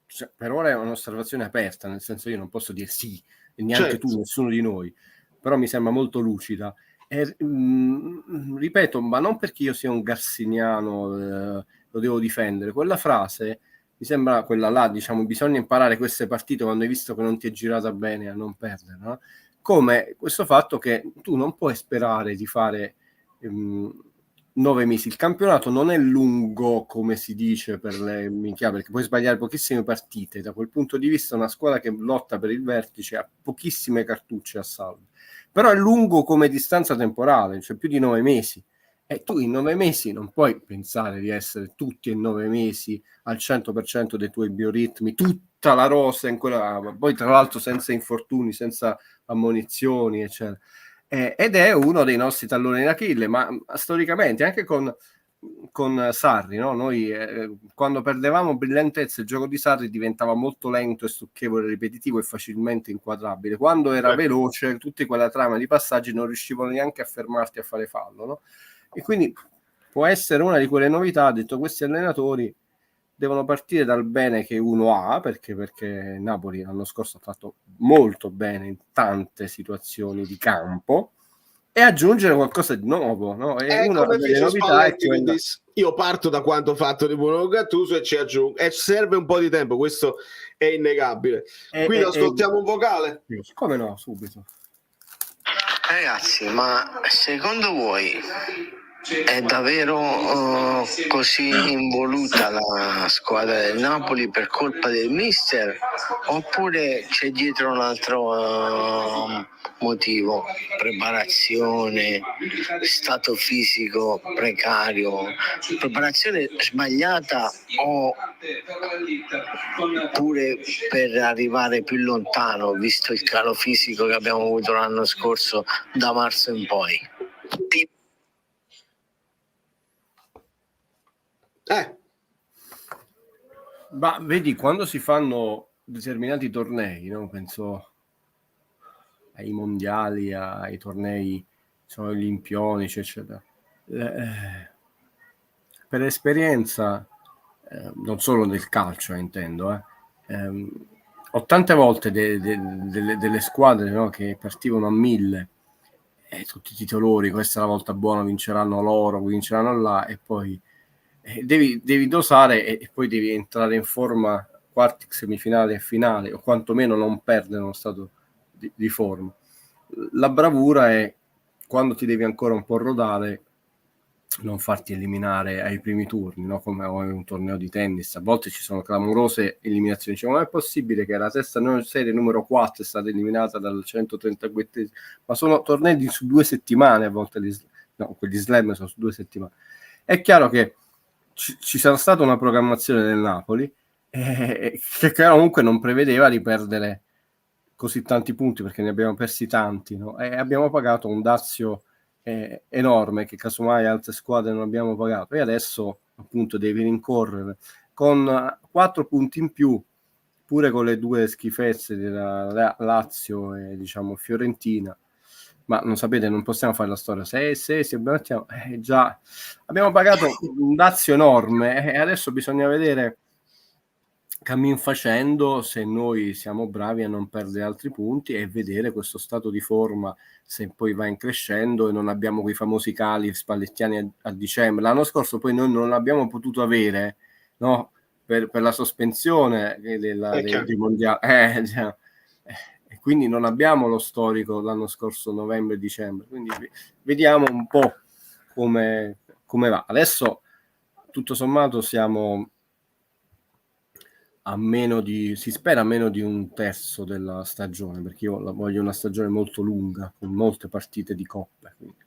cioè, per ora è un'osservazione aperta, nel senso io non posso dire sì, e neanche tu, nessuno di noi, però mi sembra molto lucida. Ripeto, ma non perché io sia un garsiniano lo devo difendere, quella frase mi sembra quella là, diciamo, bisogna imparare queste partite quando hai visto che non ti è girata bene a non perdere, no? Come questo fatto che tu non puoi sperare di fare 9 mesi. Il campionato non è lungo come si dice per le minchia, perché puoi sbagliare pochissime partite. Da quel punto di vista una squadra che lotta per il vertice ha pochissime cartucce a salvo, però è lungo come distanza temporale, cioè più di 9 mesi, e tu in 9 mesi non puoi pensare di essere tutti e 9 mesi al 100% dei tuoi bioritmi, tutta la rosa in quella, poi tra l'altro senza infortuni, senza ammonizioni, eccetera. Ed è uno dei nostri talloni d'Achille, ma storicamente anche con Sarri, no? Noi quando perdevamo brillantezza, il gioco di Sarri diventava molto lento e stucchevole, ripetitivo e facilmente inquadrabile. Quando era veloce, tutte quella trama di passaggi non riuscivano neanche a fermarti a fare fallo, no? E quindi può essere una di quelle novità. Detto, questi allenatori devono partire dal bene che uno ha, perché Napoli l'anno scorso ha fatto molto bene in tante situazioni di campo, e aggiungere qualcosa di nuovo, no? E una delle novità è quella...
Io parto da quanto fatto di buono Gattuso e ci aggiungo, e serve un po' di tempo, questo è innegabile. Quindi ascoltiamo un vocale?
Come no, subito.
Ragazzi, ma secondo voi è davvero così involuta la squadra del Napoli per colpa del mister, oppure c'è dietro un altro motivo? Preparazione, stato fisico precario, preparazione sbagliata, oppure per arrivare più lontano, visto il calo fisico che abbiamo avuto l'anno scorso da marzo in poi?
Ma vedi, quando si fanno determinati tornei, no? Penso ai mondiali, ai tornei, sono olimpionici, eccetera. Per esperienza, non solo del calcio, intendo, ho tante volte delle squadre, no, che partivano a 1000, tutti i titolori, questa è la volta buona, vinceranno loro, vinceranno là, e poi devi dosare e poi devi entrare in forma quarti, semifinale e finale, o quantomeno non perdere uno stato di forma. La bravura è, quando ti devi ancora un po' rodare, non farti eliminare ai primi turni, no? Come un torneo di tennis. A volte ci sono clamorose eliminazioni. Dicevo, ma è possibile che la serie numero 4 è stata eliminata dal 134esimo? Ma sono tornei su 2 settimane, a volte quegli slam sono su 2 settimane. È chiaro che ci sarà stata una programmazione del Napoli che comunque non prevedeva di perdere così tanti punti, perché ne abbiamo persi tanti, no? E abbiamo pagato un dazio enorme che casomai altre squadre non abbiamo pagato, e adesso appunto devi rincorrere con 4 punti in più, pure con le 2 schifezze della Lazio e diciamo Fiorentina. Ma non sapete, non possiamo fare la storia se già abbiamo pagato un dazio enorme, e adesso bisogna vedere cammin facendo se noi siamo bravi a non perdere altri punti e vedere questo stato di forma, se poi va in crescendo e non abbiamo quei famosi cali spallettiani a dicembre. L'anno scorso poi noi non l'abbiamo potuto avere, no? Per la sospensione dei mondiali, e quindi non abbiamo lo storico l'anno scorso novembre-dicembre, quindi vediamo un po' come va. Adesso tutto sommato siamo si spera a meno di un terzo della stagione, perché io voglio una stagione molto lunga, con molte partite di coppe. Quindi.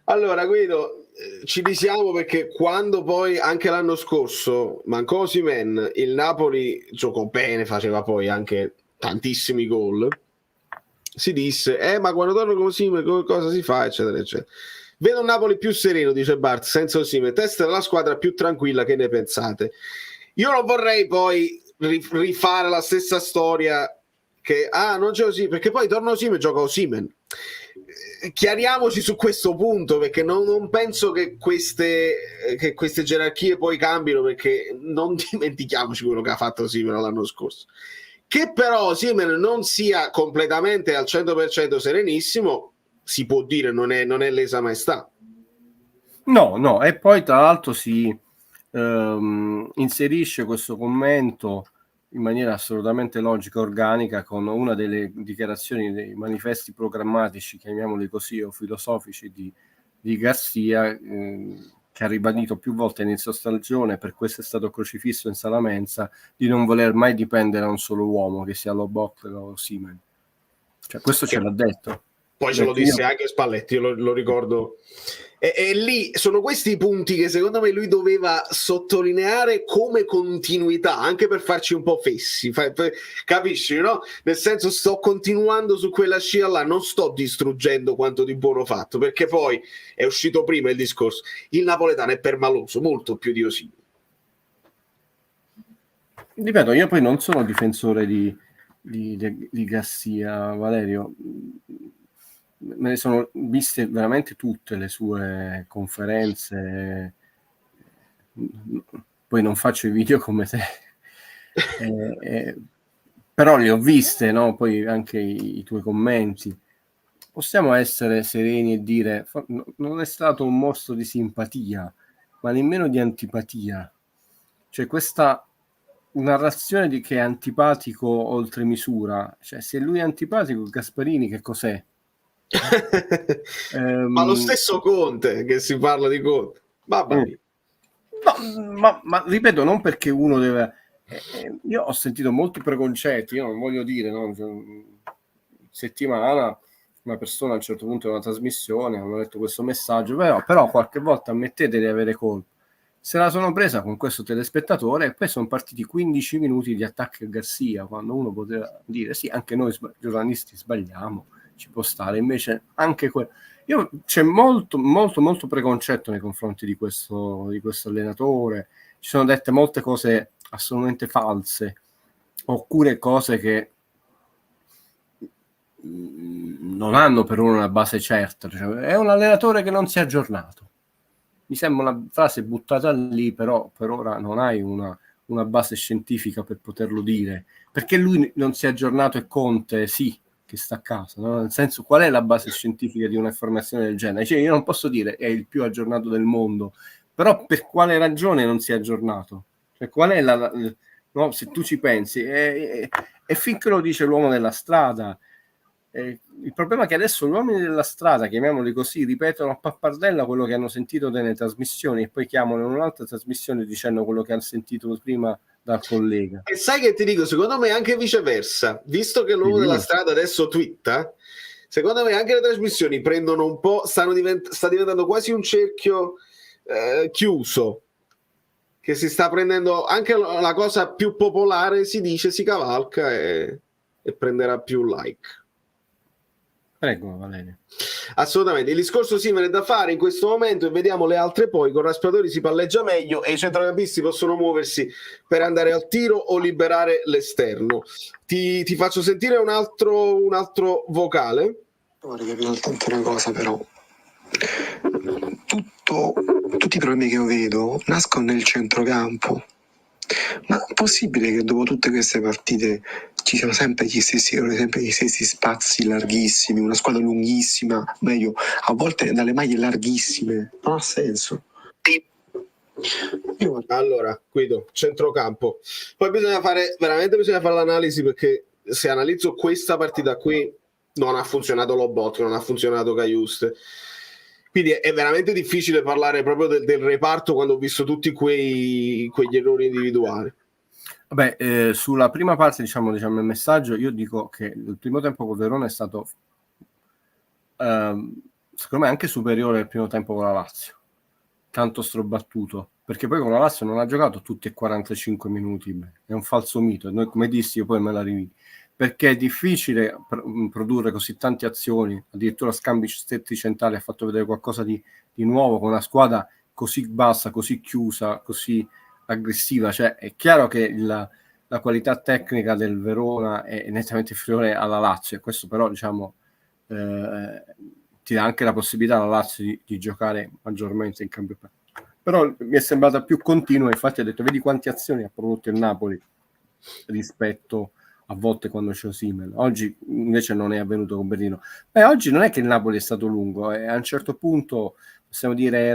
Allora Guido, ci disiamo, perché quando poi anche l'anno scorso mancò Osimhen, il Napoli giocò bene, faceva poi anche tantissimi gol, si disse ma quando torno con Osimhen cosa si fa, eccetera eccetera. Vedo un Napoli più sereno, dice Bart, senza Osimhen, testa la squadra più tranquilla. Che ne pensate? Io non vorrei poi rifare la stessa storia che non c'è Osimhen, perché poi torna Osimhen e gioca Osimhen. Chiariamoci su questo punto, perché non penso che queste gerarchie poi cambino, perché non dimentichiamoci quello che ha fatto Osimhen l'anno scorso. Che però Osimhen non sia completamente al 100% serenissimo, si può dire, non è lesa maestà.
No, e poi tra l'altro si inserisce questo commento in maniera assolutamente logica e organica con una delle dichiarazioni dei manifesti programmatici, chiamiamoli così, o filosofici di Garcia, che ha ribadito più volte a inizio stagione, per questo è stato crocifisso in sala mensa, di non voler mai dipendere da un solo uomo, che sia Lobotka o Osimhen. Cioè, questo ce l'ha detto.
Poi ce lo disse anche Spalletti, lo ricordo. E lì sono questi i punti che secondo me lui doveva sottolineare come continuità, anche per farci un po' fessi, capisci, no? Nel senso, sto continuando su quella scia là, non sto distruggendo quanto di buono fatto, perché poi è uscito prima il discorso, il napoletano è permaloso, molto più di Osimhen.
Ripeto, io poi non sono difensore di Garcia, Valerio. Me ne sono viste veramente tutte le sue conferenze, poi non faccio i video come te, però le ho viste, no? Poi anche i tuoi commenti. Possiamo essere sereni e dire non è stato un mostro di simpatia, ma nemmeno di antipatia. Cioè questa narrazione di che è antipatico oltre misura, cioè se lui è antipatico, Gasparini che cos'è?
Ma lo stesso Conte, che si parla di Conte,
no, ma ripeto, non perché uno deve io ho sentito molti preconcetti, io non voglio dire, no? Settimana una persona a un certo punto in una trasmissione hanno letto questo messaggio, però qualche volta ammettete di avere colpa. Se la sono presa con questo telespettatore, e poi sono partiti 15 minuti di attacchi a Garcia, quando uno poteva dire sì, anche noi giornalisti sbagliamo, ci può stare. Invece anche c'è molto preconcetto nei confronti di questo allenatore. Ci sono dette molte cose assolutamente false, oppure cose che non hanno per uno una base certa. Cioè, è un allenatore che non si è aggiornato. Mi sembra una frase buttata lì, però per ora non hai una base scientifica per poterlo dire, perché lui non si è aggiornato e Conte sì, che sta a casa, no? Nel senso, qual è la base scientifica di un'affermazione del genere? Cioè, io non posso dire è il più aggiornato del mondo Però per quale ragione non si è aggiornato? Cioè, qual è no, se tu ci pensi, e finché lo dice l'uomo della strada, il problema è che adesso gli uomini della strada, chiamiamoli così, ripetono a pappardella quello che hanno sentito nelle trasmissioni e poi chiamano in un'altra trasmissione dicendo quello che hanno sentito prima dal collega.
E sai che ti dico, secondo me anche viceversa, visto che l'uomo della strada adesso twitta, secondo me anche le trasmissioni prendono un po', sta diventando quasi un cerchio chiuso, che si sta prendendo anche la cosa più popolare, si dice, si cavalca e prenderà più like.
Prego, Valerio.
Assolutamente, il discorso simile è da fare in questo momento e vediamo le altre poi. Con Raspadori si palleggia meglio e i centrocampisti possono muoversi per andare al tiro o liberare l'esterno. Ti faccio sentire un altro vocale.
Vorrei capire soltanto una cosa, però. Tutti i problemi che io vedo nascono nel centrocampo. Ma è possibile che dopo tutte queste partite ci siano sempre gli stessi errori, sempre gli stessi spazi larghissimi, una squadra lunghissima, meglio, a volte dalle maglie larghissime? Non ha senso.
Allora, Guido, centrocampo. Poi bisogna fare l'analisi, perché se analizzo questa partita qui non ha funzionato Lobotka, non ha funzionato Cajuste. Quindi è veramente difficile parlare proprio del reparto quando ho visto tutti quegli errori individuali.
Vabbè, sulla prima parte diciamo il messaggio, io dico che il primo tempo con Verona è stato secondo me anche superiore al primo tempo con la Lazio, tanto strobattuto, perché poi con la Lazio non ha giocato tutti e 45 minuti, è un falso mito, noi, come dissi io poi me la rividi, perché è difficile produrre così tante azioni, addirittura scambi centrali, ha fatto vedere qualcosa di nuovo con una squadra così bassa, così chiusa, così aggressiva. Cioè è chiaro che la qualità tecnica del Verona è nettamente inferiore alla Lazio, e questo però diciamo ti dà anche la possibilità alla Lazio di giocare maggiormente in cambio. Però mi è sembrata più continua, infatti ho detto vedi quante azioni ha prodotto il Napoli rispetto a volte quando c'è Osimhen. Oggi invece non è avvenuto con Berlino. Oggi non è che il Napoli è stato lungo, a un certo punto possiamo dire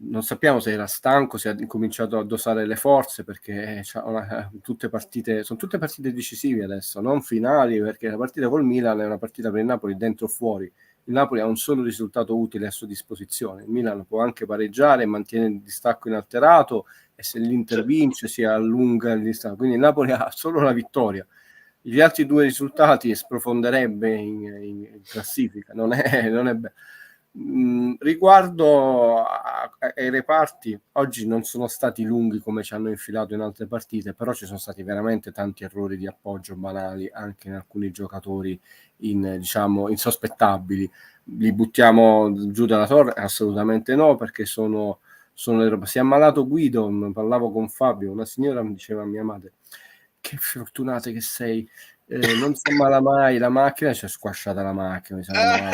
non sappiamo se era stanco, se ha incominciato a dosare le forze, perché sono tutte partite decisive adesso, non finali, perché la partita col Milan è una partita per il Napoli dentro o fuori. Il Napoli ha un solo risultato utile a sua disposizione, il Milan può anche pareggiare, mantiene il distacco inalterato, e se l'Inter vince si allunga il distacco, quindi il Napoli ha solo la vittoria. Gli altri due risultati sprofonderebbe in classifica, non è bello. Riguardo ai reparti, oggi non sono stati lunghi come ci hanno infilato in altre partite, però ci sono stati veramente tanti errori di appoggio banali anche in alcuni giocatori insospettabili. Li buttiamo giù dalla torre? Assolutamente no, perché sono le robe. Si è ammalato Guido, parlavo con Fabio, una signora mi diceva a mia madre: che fortunate che sei, non si ammala mai la macchina, ci è squasciata la macchina, mi sa.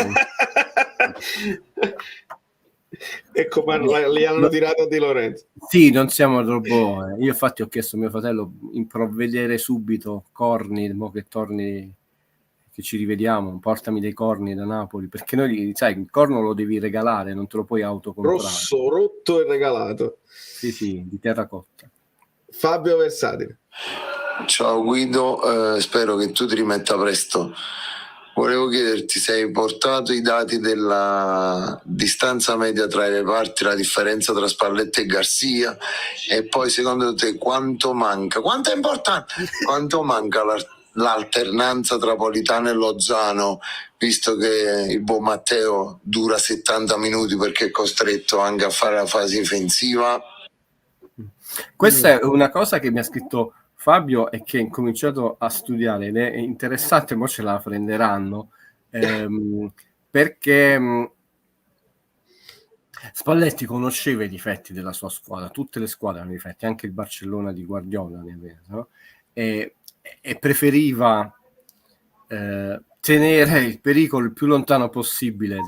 Ecco, li hanno tirato a Di Lorenzo.
Sì, non siamo troppo. Io infatti ho chiesto a mio fratello in provvedere subito corni, mo che torni, che ci rivediamo, portami dei corni da Napoli, perché noi, sai, il corno lo devi regalare, non te lo puoi autocomprare.
Rosso, rotto e regalato.
Sì, di terracotta.
Fabio Versatile.
Ciao Guido, spero che tu ti rimetta presto. Volevo chiederti se hai portato i dati della distanza media tra i reparti, la differenza tra Spalletti e Garcia, e poi secondo te quanto è importante, quanto manca l'alternanza tra Politano e Lozano, visto che il buon Matteo dura 70 minuti perché è costretto anche a fare la fase difensiva?
Questa è una cosa che mi ha scritto Fabio e che ha incominciato a studiare ed è interessante, mo ce la prenderanno, perché Spalletti conosceva i difetti della sua squadra, tutte le squadre hanno difetti, anche il Barcellona di Guardiola ne aveva, no? E preferiva tenere il pericolo il più lontano possibile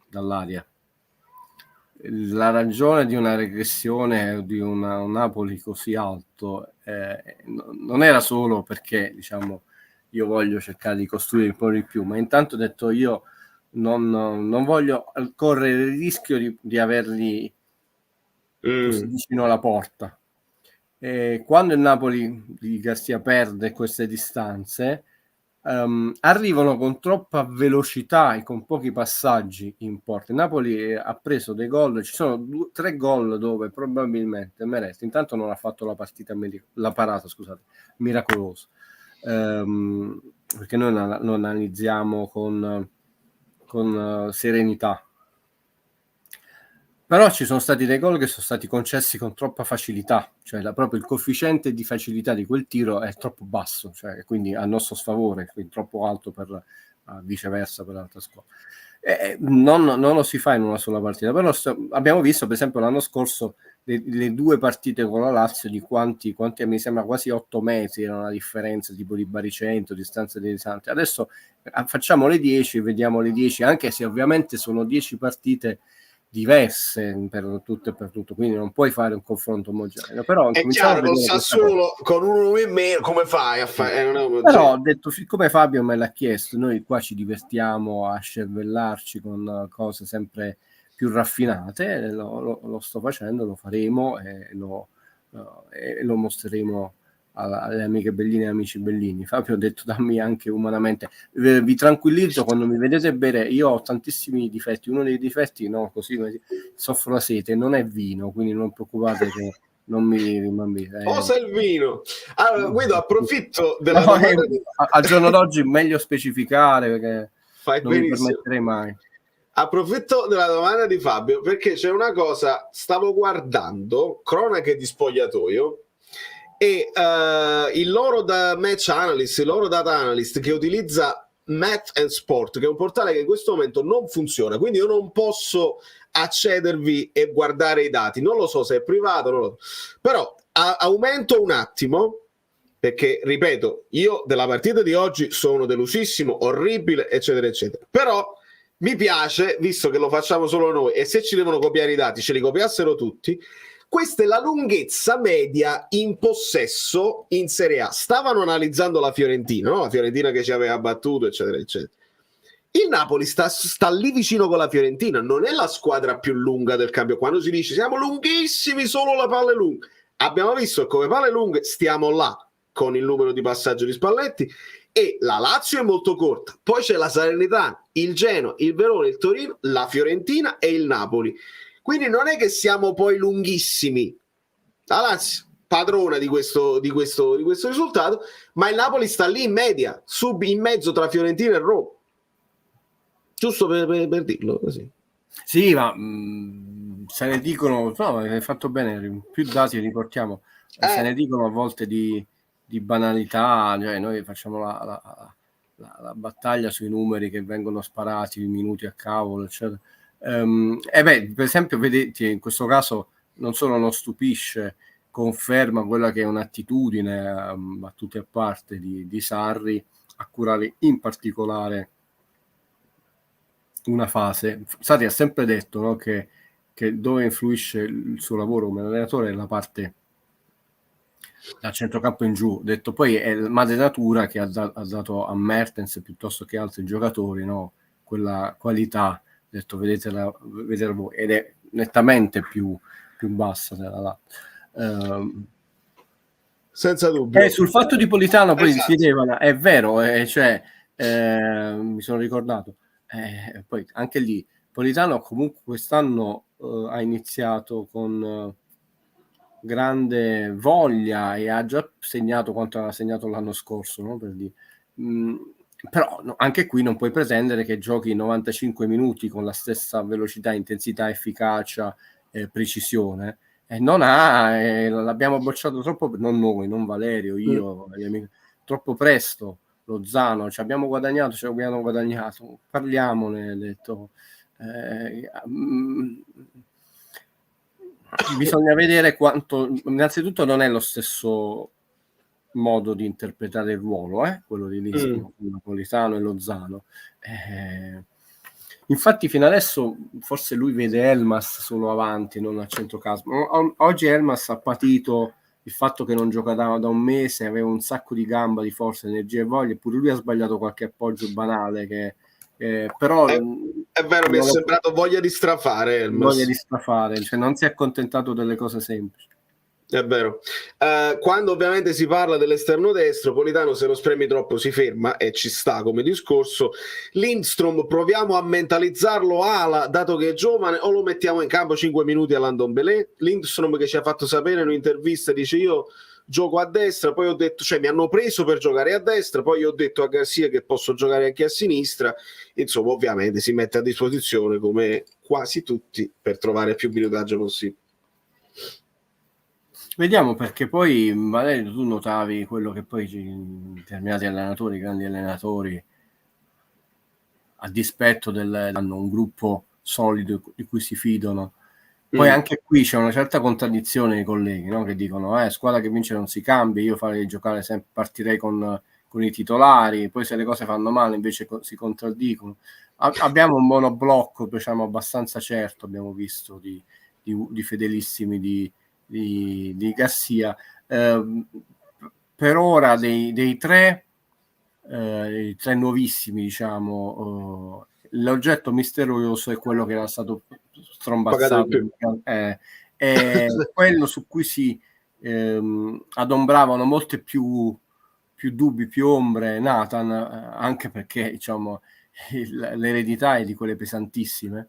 dall'area. La ragione di una regressione di un Napoli così alto non era solo perché, diciamo, io voglio cercare di costruire un po' di più, ma intanto ho detto io non voglio correre il rischio di averli così vicino alla porta. Quando il Napoli di Garcia perde queste distanze, arrivano con troppa velocità e con pochi passaggi in porta. Il Napoli ha preso dei gol, ci sono 3 gol dove probabilmente Meresti intanto non ha fatto la partita, la parata, scusate, miracolosa, perché noi lo analizziamo con serenità. Però ci sono stati dei gol che sono stati concessi con troppa facilità, cioè proprio il coefficiente di facilità di quel tiro è troppo basso, cioè quindi a nostro sfavore, quindi troppo alto per viceversa per l'altra squadra. Non lo si fa in una sola partita, però abbiamo visto per esempio l'anno scorso le 2 partite con la Lazio di quanti mi sembra quasi 8 metri era una differenza tipo di baricentro, distanza dei Santi. Adesso facciamo le 10 e vediamo le 10, anche se ovviamente sono 10 partite diverse per tutto e per tutto, quindi non puoi fare un confronto omogeneo. Però
è chiaro, con Sassuolo con uno in meno come fai a fare?
Però ho detto, siccome Fabio me l'ha chiesto, noi qua ci divertiamo a scervellarci con cose sempre più raffinate, lo sto facendo, lo faremo e lo mostreremo alle amiche belline e amici bellini. Fabio ha detto dammi anche umanamente, vi tranquillizzo, quando mi vedete bere io ho tantissimi difetti, uno dei difetti così soffro la sete, non è vino, quindi non preoccupate che non mi
cosa il vino. Allora Guido, approfitto della domanda
al giorno d'oggi meglio specificare perché non mi permetterei mai.
Approfitto della domanda di Fabio perché c'è una cosa, stavo guardando cronache di spogliatoio e il loro match analyst, il loro data analyst che utilizza Math and Sport, che è un portale che in questo momento non funziona, quindi io non posso accedervi e guardare i dati, non lo so se è privato, però aumento un attimo perché ripeto, io della partita di oggi sono delusissimo, orribile eccetera eccetera, però mi piace, visto che lo facciamo solo noi e se ci devono copiare i dati ce li copiassero tutti. Questa è la lunghezza media in possesso in Serie A. Stavano analizzando la Fiorentina, no? La Fiorentina che ci aveva battuto, eccetera, eccetera. Il Napoli sta lì vicino con la Fiorentina, non è la squadra più lunga del campionato. Quando si dice siamo lunghissimi, solo la palla è lunga. Abbiamo visto che come palle lunghe stiamo là con il numero di passaggio di Spalletti e la Lazio è molto corta. Poi c'è la Salernitana, il Genoa, il Verona, il Torino, la Fiorentina e il Napoli. Quindi non è che siamo poi lunghissimi. La Lazio padrona di questo risultato, ma il Napoli sta lì in media, in mezzo tra Fiorentina e Roma. Giusto per dirlo così.
Sì, ma se ne dicono, no, hai fatto bene, più dati riportiamo, se ne dicono a volte di banalità, cioè noi facciamo la battaglia sui numeri che vengono sparati, i minuti a cavolo, eccetera. Per esempio, vedete, in questo caso non solo non stupisce, conferma quella che è un'attitudine, battute a parte, di Sarri a curare in particolare una fase. Sarri ha sempre detto, no, che dove influisce il suo lavoro come allenatore è la parte da centrocampo in giù. Detto poi è il madre natura che ha dato a Mertens piuttosto che altri giocatori, no, quella qualità. Detto vedete voi, ed è nettamente più bassa della
senza dubbio.
Sul fatto di Politano poi si chiedevano, è vero, cioè mi sono ricordato, poi anche lì Politano comunque quest'anno ha iniziato con grande voglia e ha già segnato quanto aveva segnato l'anno scorso, no? Per dire. Però anche qui non puoi pretendere che giochi 95 minuti con la stessa velocità, intensità, efficacia, precisione. L'abbiamo bocciato troppo, non noi, non Valerio, io, troppo presto. Lozano, ci abbiamo guadagnato, parliamone, detto. Bisogna vedere quanto, innanzitutto non è lo stesso modo di interpretare il ruolo, quello di Napolitano e Lozano. Infatti fino adesso forse lui vede Elmas solo avanti, non a centrocampo. Oggi Elmas ha patito il fatto che non gioca da un mese, aveva un sacco di gamba, di forza, energia e voglia, eppure lui ha sbagliato qualche appoggio banale che però
è vero, mi è sembrato voglia di strafare,
voglia di strafare, cioè non si è accontentato delle cose semplici.
È vero. Quando ovviamente si parla dell'esterno destro, Politano se lo spremi troppo si ferma e ci sta come discorso. Lindstrom proviamo a mentalizzarlo ala, dato che è giovane, o lo mettiamo in campo 5 minuti a Landon Belé. Lindstrom che ci ha fatto sapere in un'intervista, dice io gioco a destra, poi ho detto, cioè mi hanno preso per giocare a destra, poi ho detto a Garcia che posso giocare anche a sinistra. Insomma, ovviamente si mette a disposizione come quasi tutti per trovare più minutaggio possibile.
Vediamo, perché poi Valerio, tu notavi quello che poi determinati allenatori, grandi allenatori, a dispetto hanno un gruppo solido di cui si fidano. Poi anche qui c'è una certa contraddizione nei colleghi, no? Che dicono squadra che vince non si cambia, io farei giocare sempre, partirei con i titolari, poi se le cose fanno male invece si contraddicono. Abbiamo un monoblocco, diciamo, abbastanza certo, abbiamo visto di fedelissimi di Garcia. Per ora dei tre nuovissimi, diciamo, l'oggetto misterioso è quello che era stato strombazzato, è quello su cui si adombravano molte più dubbi, più ombre Nathan, anche perché, diciamo, l'eredità è di quelle pesantissime,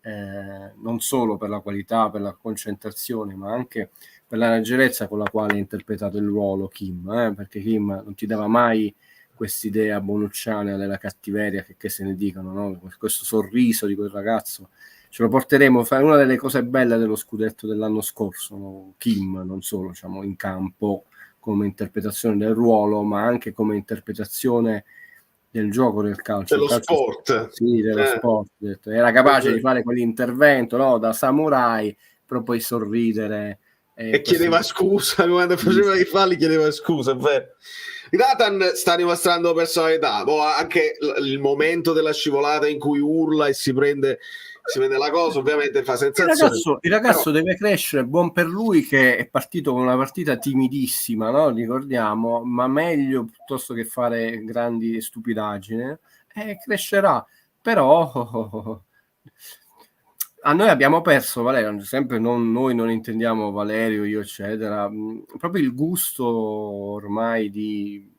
non solo per la qualità, per la concentrazione, ma anche per la leggerezza con la quale ha interpretato il ruolo Kim, perché Kim non ti dava mai quest'idea bonucciana della cattiveria, che se ne dicano, no? Questo sorriso di quel ragazzo ce lo porteremo, è una delle cose belle dello scudetto dell'anno scorso, no? Kim non solo, diciamo, in campo come interpretazione del ruolo, ma anche come interpretazione del gioco del calcio,
dello sport.
Sì, dello sport. Era capace di fare quell'intervento, no? Da samurai, però poi sorridere.
E chiedeva scusa, quando faceva i falli chiedeva scusa, è vero. Nathan sta dimostrando personalità, anche il momento della scivolata in cui urla e si prende la cosa, ovviamente fa sensazione.
Il ragazzo deve crescere, buon per lui che è partito con una partita timidissima, no? Ricordiamo, ma meglio piuttosto che fare grandi stupidaggini, crescerà, però a noi abbiamo perso, Valerio, sempre noi non intendiamo Valerio, io eccetera, proprio il gusto ormai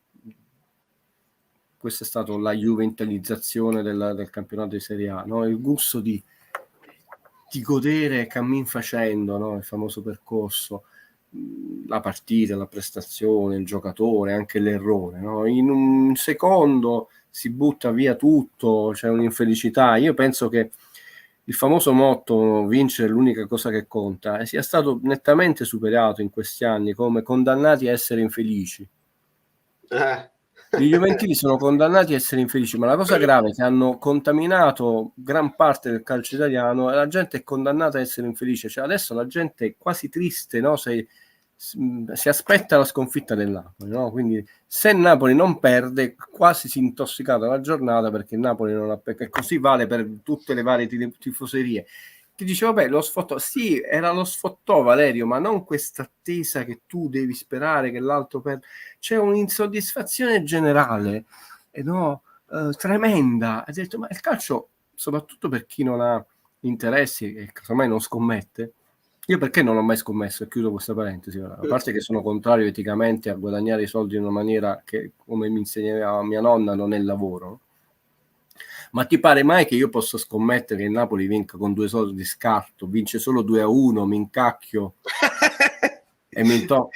questa è stata la juventalizzazione del campionato di Serie A, no? Il gusto di godere cammin facendo, no? Il famoso percorso, la partita, la prestazione, il giocatore, anche l'errore, no? In un secondo si butta via tutto, c'è un'infelicità. Io penso che il famoso motto vincere è l'unica cosa che conta sia stato nettamente superato in questi anni come condannati a essere infelici. Gli juventini sono condannati a essere infelici, ma la cosa grave è che hanno contaminato gran parte del calcio italiano e la gente è condannata a essere infelice. Cioè adesso la gente è quasi triste, no? Si aspetta la sconfitta del Napoli, no? Quindi se Napoli non perde, quasi si intossica la giornata perché il Napoli non ha perso. Così vale per tutte le varie tifoserie. Ti dicevo, lo sfottò, sì, era lo sfottò Valerio, ma non questa attesa che tu devi sperare che l'altro perda. C'è un'insoddisfazione generale, tremenda. Ha detto, ma il calcio, soprattutto per chi non ha interessi e ormai non scommette, io perché non ho mai scommesso, e chiudo questa parentesi, a parte che sono contrario eticamente a guadagnare i soldi in una maniera che, come mi insegnava mia nonna, non è lavoro. Ma ti pare mai che io possa scommettere che il Napoli vinca con 2 soldi di scarto, vince solo 2-1, mi incacchio e mi intocco?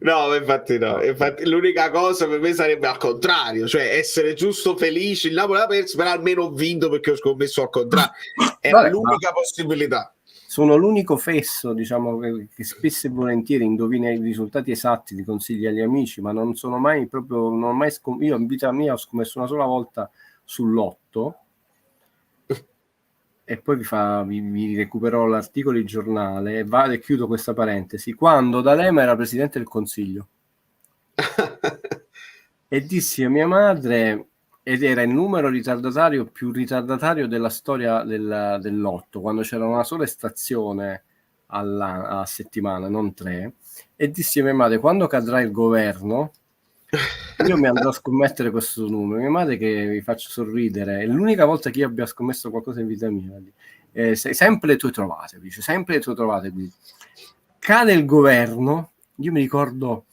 No, infatti no. Infatti, l'unica cosa per me sarebbe al contrario, cioè essere giusto felici. Il Napoli ha perso, però almeno ho vinto perché ho scommesso al contrario. Era l'unica possibilità. Sono
l'unico fesso, diciamo, che spesso e volentieri indovina i risultati esatti, li consigli agli amici, ma non sono mai proprio, non ho mai io in vita mia ho scommesso una sola volta sull'8 e poi vi recuperò l'articolo di giornale e chiudo questa parentesi, quando D'Alema era presidente del Consiglio e dissi a mia madre, ed era il numero ritardatario più ritardatario della storia dell'8, quando c'era una sola stazione a settimana, non 3, e dissi a mia madre, quando cadrà il governo Io mi andrò a scommettere questo numero. Mia madre, che vi faccio sorridere, è l'unica volta che io abbia scommesso qualcosa in vita mia. Sempre le tue trovate, dice, sempre le tue trovate. Cade il governo, io mi ricordo,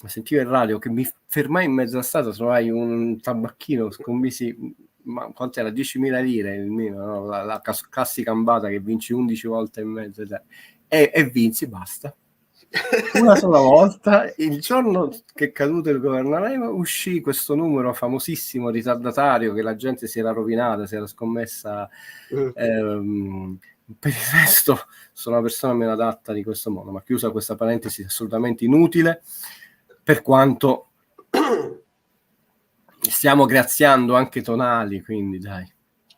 sentivo il radio, che mi fermai in mezzo alla strada, trovai un tabacchino, scommisi, ma quant'era? 10.000 lire il mio, no? La classica ambata che vinci 11 volte e mezzo, e vinsi, basta. Una sola volta, il giorno che è caduto il governo Lema, uscì questo numero famosissimo ritardatario che la gente si era rovinata, si era scommessa. Per il resto sono una persona meno adatta di questo mondo, ma chiusa questa parentesi assolutamente inutile, per quanto stiamo graziando anche Tonali, quindi dai.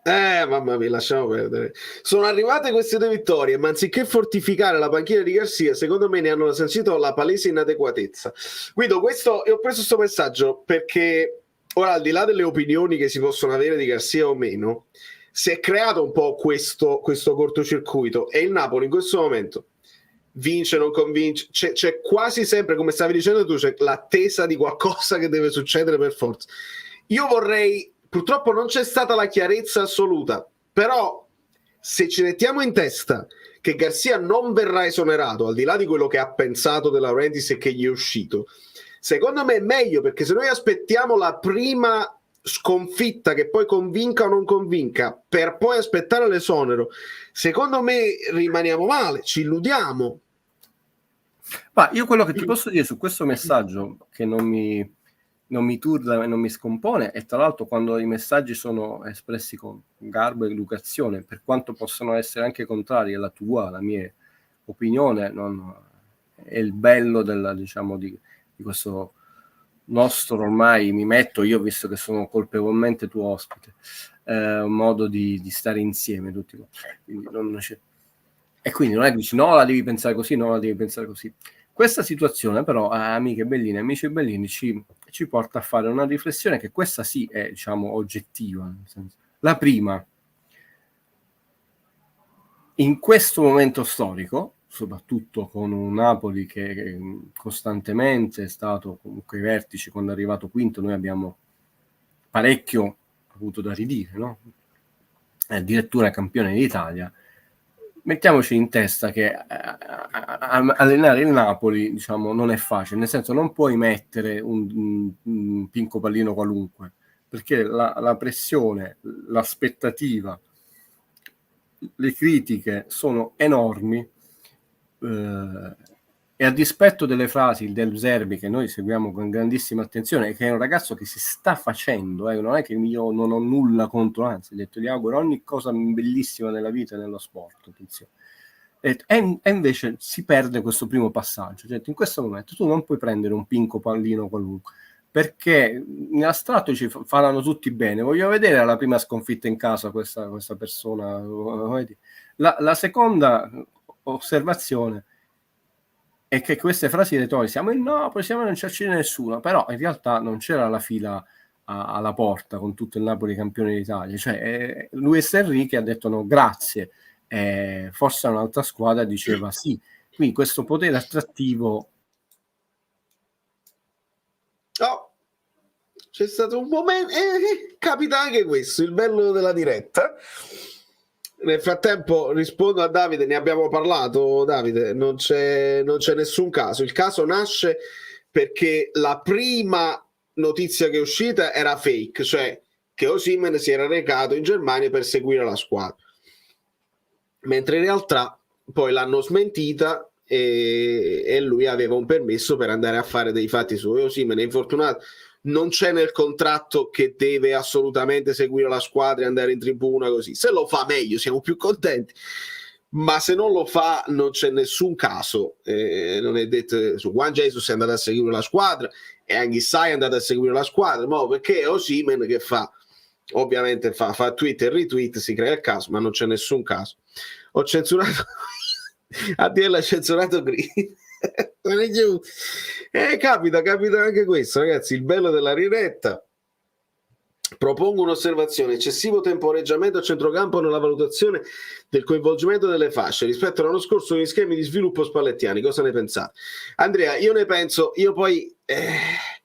Mamma mia, lasciamo perdere. Sono arrivate queste 2 vittorie, ma anziché fortificare la panchina di Garcia, secondo me ne hanno sentito la palese inadeguatezza. Guido, io ho preso questo messaggio perché ora, al di là delle opinioni che si possono avere di Garcia o meno, si è creato un po' questo cortocircuito, e il Napoli in questo momento vince, non convince, c'è quasi sempre, come stavi dicendo tu, c'è l'attesa di qualcosa che deve succedere per forza. Io vorrei, purtroppo non c'è stata la chiarezza assoluta, però se ci mettiamo in testa che Garcia non verrà esonerato, al di là di quello che ha pensato De Laurentiis e che gli è uscito, secondo me è meglio, perché se noi aspettiamo la prima sconfitta che poi convinca o non convinca per poi aspettare l'esonero, secondo me rimaniamo male, ci illudiamo.
Ma io quello che ti posso dire su questo messaggio, che non mi turda e non mi scompone, e tra l'altro quando i messaggi sono espressi con garbo ed educazione, per quanto possano essere anche contrari alla tua, alla mia opinione, è il bello di questo nostro, ormai mi metto io, visto che sono colpevolmente tuo ospite, un modo di stare insieme tutti. Quindi e quindi non è che dici no, la devi pensare così, no, la devi pensare così. Questa situazione però, amiche belline, amici bellini, ci porta a fare una riflessione che questa sì è, diciamo, oggettiva. Nel senso. La prima, in questo momento storico, soprattutto con un Napoli che costantemente è stato comunque ai vertici, quando è arrivato quinto noi abbiamo parecchio avuto da ridire, no? Addirittura campione d'Italia. Mettiamoci in testa che allenare il Napoli, diciamo, non è facile, nel senso non puoi mettere un Pinco Pallino qualunque, perché la pressione, l'aspettativa, le critiche sono enormi, e a dispetto delle frasi del Zerbi, che noi seguiamo con grandissima attenzione, che è un ragazzo che si sta facendo, non è che io non ho nulla contro, anzi, ho detto gli auguro ogni cosa bellissima nella vita e nello sport, attenzione. E invece si perde questo primo passaggio, cioè, in questo momento tu non puoi prendere un Pinco Pallino qualunque, perché in astratto ci faranno tutti bene. Voglio vedere la prima sconfitta in casa questa persona. La seconda osservazione è che queste frasi retoriche, siamo in Napoli, siamo non c'è nessuno, però in realtà non c'era la fila alla porta con tutto il Napoli campione d'Italia, cioè Luis Enrique ha detto no grazie, forse un'altra squadra diceva sì, quindi questo potere attrattivo.
C'è stato un momento, capita anche questo, il bello della diretta. Nel frattempo rispondo a Davide, ne abbiamo parlato, Davide, non c'è nessun caso. Il caso nasce perché la prima notizia che è uscita era fake, cioè che Osimhen si era recato in Germania per seguire la squadra, mentre in realtà poi l'hanno smentita e lui aveva un permesso per andare a fare dei fatti suoi. Osimhen è infortunato, non c'è nel contratto che deve assolutamente seguire la squadra e andare in tribuna così. Se lo fa meglio, siamo più contenti, ma se non lo fa non c'è nessun caso. Non è detto, su Juan Jesus è andato a seguire la squadra e Anghissai è andato a seguire la squadra, ma perché Osimhen che fa? Ovviamente fa tweet e retweet, si crea il caso, ma non c'è nessun caso. Ho censurato ADL ha censurato Green. Capita anche questo, ragazzi. Il bello della riretta. Propongo un'osservazione: eccessivo temporeggiamento a centrocampo nella valutazione del coinvolgimento delle fasce rispetto all'anno scorso negli schemi di sviluppo spallettiani. Cosa ne pensate? Andrea, io ne penso, io poi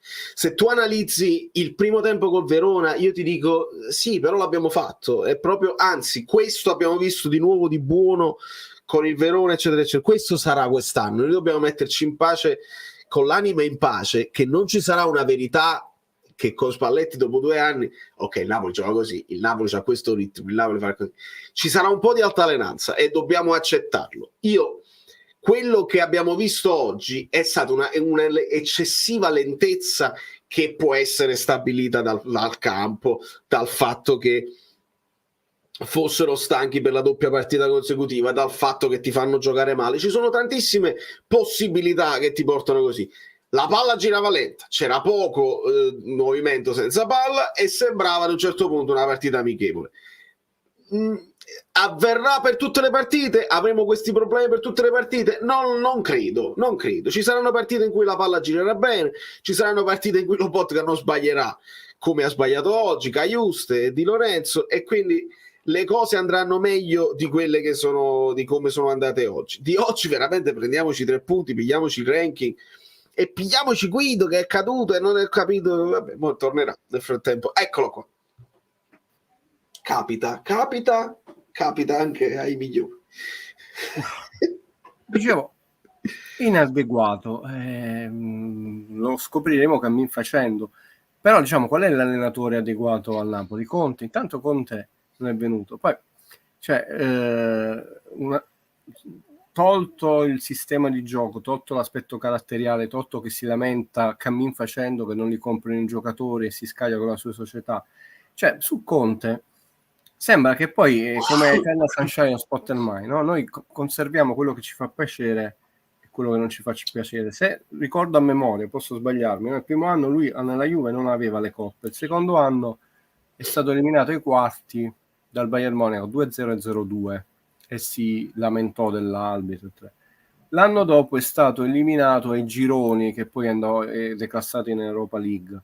Se tu analizzi il primo tempo col Verona, io ti dico sì, però l'abbiamo fatto, è proprio, anzi, questo abbiamo visto di nuovo di buono con il Verona, eccetera, eccetera. Questo sarà quest'anno, noi dobbiamo metterci in pace, con l'anima in pace, che non ci sarà una verità che con Spalletti dopo 2 anni, ok, il Napoli gioca così, il Napoli c'ha questo ritmo, il Napoli fa così. Ci sarà un po' di altalenanza e dobbiamo accettarlo. Quello che abbiamo visto oggi è stata una eccessiva lentezza che può essere stabilita dal campo, dal fatto che fossero stanchi per la doppia partita consecutiva, dal fatto che ti fanno giocare male. Ci sono tantissime possibilità che ti portano così. La palla girava lenta, c'era poco movimento senza palla e sembrava ad un certo punto una partita amichevole. Avverrà per tutte le partite? Avremo questi problemi per tutte le partite? Non credo. Ci saranno partite in cui la palla girerà bene, ci saranno partite in cui Lobotka non sbaglierà, come ha sbagliato oggi Cajuste e Di Lorenzo, e quindi le cose andranno meglio di quelle che sono, di come sono andate oggi. Di oggi veramente prendiamoci 3 punti, pigliamoci il ranking e pigliamoci Guido che è caduto e non è capito, vabbè, mo tornerà nel frattempo. Eccolo qua. Capita anche ai migliori.
Dicevo, inadeguato, lo scopriremo cammin facendo, però diciamo, qual è l'allenatore adeguato al Napoli? Conte. Intanto Conte non è venuto, poi tolto il sistema di gioco, tolto l'aspetto caratteriale, tolto che si lamenta cammin facendo che non li comprano i giocatori e si scaglia con la sua società, cioè su Conte sembra che poi come Eterna Sunshine o Spot and Mine, no? Noi conserviamo quello che ci fa piacere e quello che non ci fa piacere. Se ricordo a memoria, posso sbagliarmi, nel primo anno lui nella Juve non aveva le coppe, il secondo anno è stato eliminato ai quarti dal Bayern Monaco 2-0 e 0-2 e si lamentò dell'arbitro. L'anno dopo è stato eliminato ai gironi, che poi andò declassato in Europa League.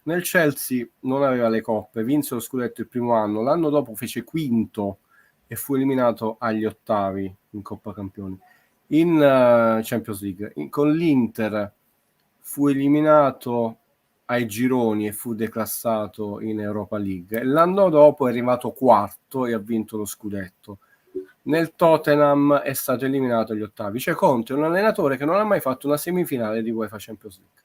Nel Chelsea non aveva le coppe, vinse lo scudetto il primo anno, l'anno dopo fece quinto e fu eliminato agli ottavi in Coppa Campioni. In Champions League con l'Inter fu eliminato ai gironi e fu declassato in Europa League, e l'anno dopo è arrivato quarto e ha vinto lo scudetto. Nel Tottenham è stato eliminato agli ottavi. Cioè Conte è un allenatore che non ha mai fatto una semifinale di UEFA Champions League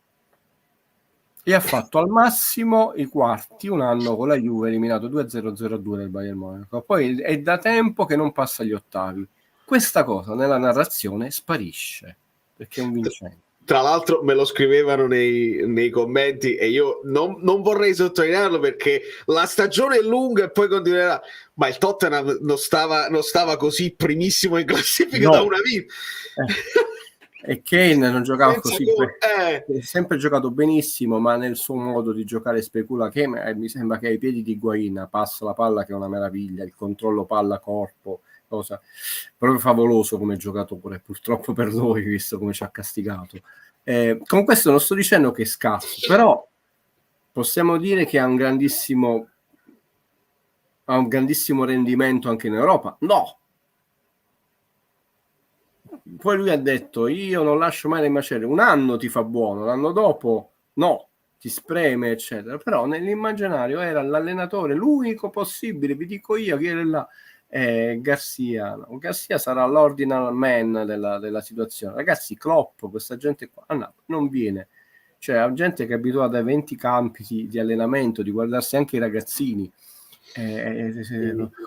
e ha fatto al massimo i quarti un anno con la Juve, eliminato 2-0-0-2 del Bayern Monaco. Poi è da tempo che non passa agli ottavi. Questa cosa nella narrazione sparisce perché è un vincente.
Tra l'altro me lo scrivevano nei commenti e io non vorrei sottolinearlo perché la stagione è lunga e poi continuerà, ma il Tottenham non stava così primissimo in classifica da una vita.
E Kane non giocava così, ha sempre giocato benissimo, ma nel suo modo di giocare specula, che mi sembra che ai piedi di Higuain passa la palla che è una meraviglia, il controllo palla corpo, cosa proprio favoloso come giocatore, purtroppo per noi, visto come ci ha castigato. Con questo non sto dicendo che è scarso, però possiamo dire che ha un grandissimo rendimento anche in Europa? No. Poi lui ha detto: io non lascio mai le macerie, un anno ti fa buono, l'anno dopo no, ti spreme eccetera, però nell'immaginario era l'allenatore, l'unico possibile, vi dico io chi è là, Garcia. No, Garcia sarà l'ordinal man della situazione. Ragazzi, Klopp, questa gente qua non viene, cioè ha gente che è abituata ai 20 campi di allenamento, di guardarsi anche i ragazzini,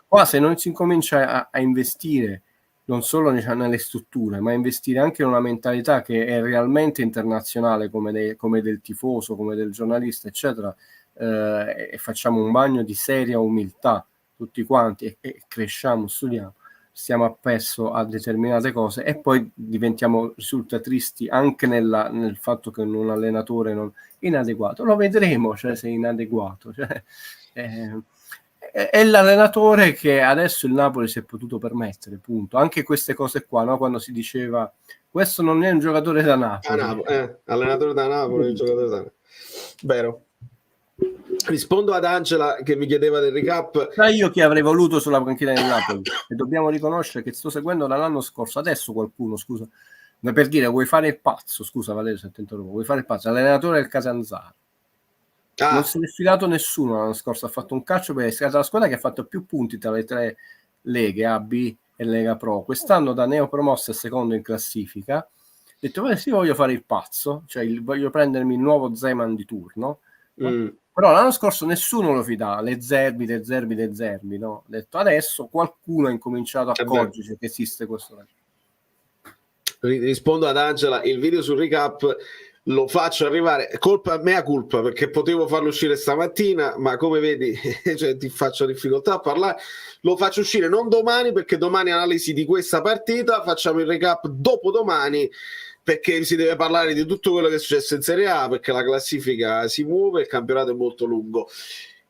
qua se non si incomincia a investire non solo nelle strutture, ma investire anche in una mentalità che è realmente internazionale, come del tifoso, come del giornalista, eccetera, e facciamo un bagno di seria umiltà tutti quanti e cresciamo, studiamo, stiamo appresso a determinate cose e poi risulta tristi anche nel fatto che un allenatore non inadeguato, lo vedremo, cioè se è inadeguato, cioè, è l'allenatore che adesso il Napoli si è potuto permettere, punto. Anche queste cose qua, no? Quando si diceva questo non è un giocatore da Napoli,
allenatore da Napoli, giocatore da Napoli. Vero. Rispondo ad Angela che mi chiedeva del recap.
Sai io chi avrei voluto sulla panchina del Napoli, e dobbiamo riconoscere che sto seguendo dall'anno scorso, adesso qualcuno, scusa, per dire, vuoi fare il pazzo, scusa Valerio se ti interrompo, vuoi fare il pazzo, l'allenatore del Catanzaro. Non se ne è filato nessuno l'anno scorso, ha fatto un calcio per è stata la squadra che ha fatto più punti tra le 3 leghe A, B e Lega Pro. Quest'anno da neopromosso è secondo in classifica. Ha detto, sì, voglio fare il pazzo, cioè voglio prendermi il nuovo Zeman di turno. Però l'anno scorso nessuno lo fidava, le Zerbi, no? Ha detto, adesso qualcuno ha incominciato a accorgersi che esiste questo.
Rispondo ad Angela, il video sul recap lo faccio arrivare, mea colpa, perché potevo farlo uscire stamattina, ma come vedi cioè, ti faccio difficoltà a parlare. Lo faccio uscire non domani, perché domani analisi di questa partita, facciamo il recap dopodomani, perché si deve parlare di tutto quello che è successo in Serie A, perché la classifica si muove, il campionato è molto lungo.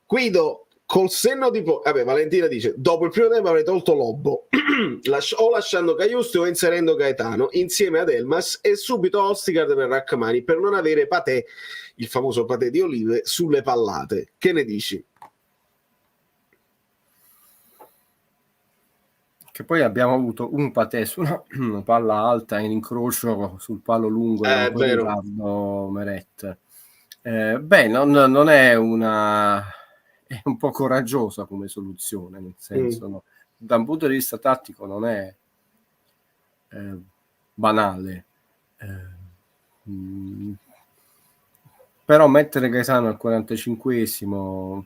Guido, col senno di poi, Valentina dice, dopo il primo tempo avrei tolto Lobbo o lasciando Caiusti o inserendo Gaetano insieme ad Elmas e subito Ostigard per Rachmani, per non avere Patè, il famoso Patè di Olive, sulle pallate. Che ne dici?
Che poi abbiamo avuto un Patè su una palla alta in incrocio sul palo lungo e un po' di ritardo Meret. Non è è un po' coraggiosa come soluzione, nel senso, no? Da un punto di vista tattico non è banale, però mettere Gaetano al 45esimo,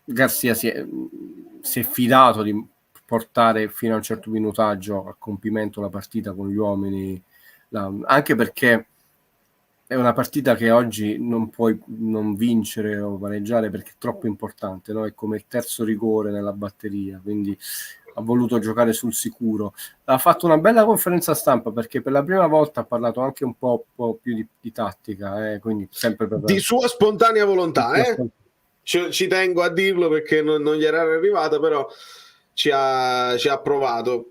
Garcia si è fidato di portare fino a un certo minutaggio a compimento la partita con gli uomini, anche perché è una partita che oggi non puoi non vincere o pareggiare perché è troppo importante, no? È come il terzo rigore nella batteria, quindi ha voluto giocare sul sicuro. Ha fatto una bella conferenza stampa perché per la prima volta ha parlato anche un po' più di tattica, quindi sempre di
sua spontanea volontà, ci tengo a dirlo perché non gli era arrivata, però ci ha provato.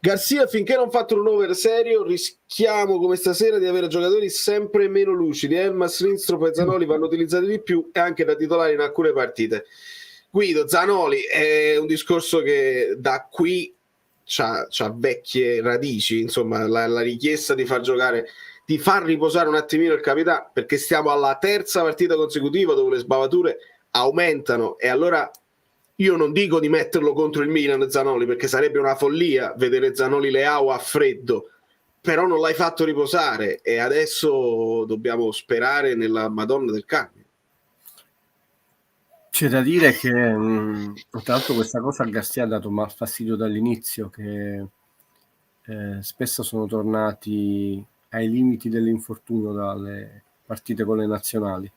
Garcia, finché non fa turnover serio, rischiamo come stasera di avere giocatori sempre meno lucidi. Elmas, Lindström e Zanoli vanno utilizzati di più e anche da titolare in alcune partite. Guido, Zanoli è un discorso che da qui c'ha vecchie radici, insomma, la richiesta di far giocare, di far riposare un attimino il capitano, perché stiamo alla terza partita consecutiva dove le sbavature aumentano, e allora io non dico di metterlo contro il Milan Zanoli, perché sarebbe una follia vedere Zanoli Leao a freddo, però non l'hai fatto riposare e adesso dobbiamo sperare nella Madonna del Carmine.
C'è da dire che tra l'altro questa cosa a Garcia ha dato fastidio dall'inizio, che spesso sono tornati ai limiti dell'infortunio dalle partite con le nazionali.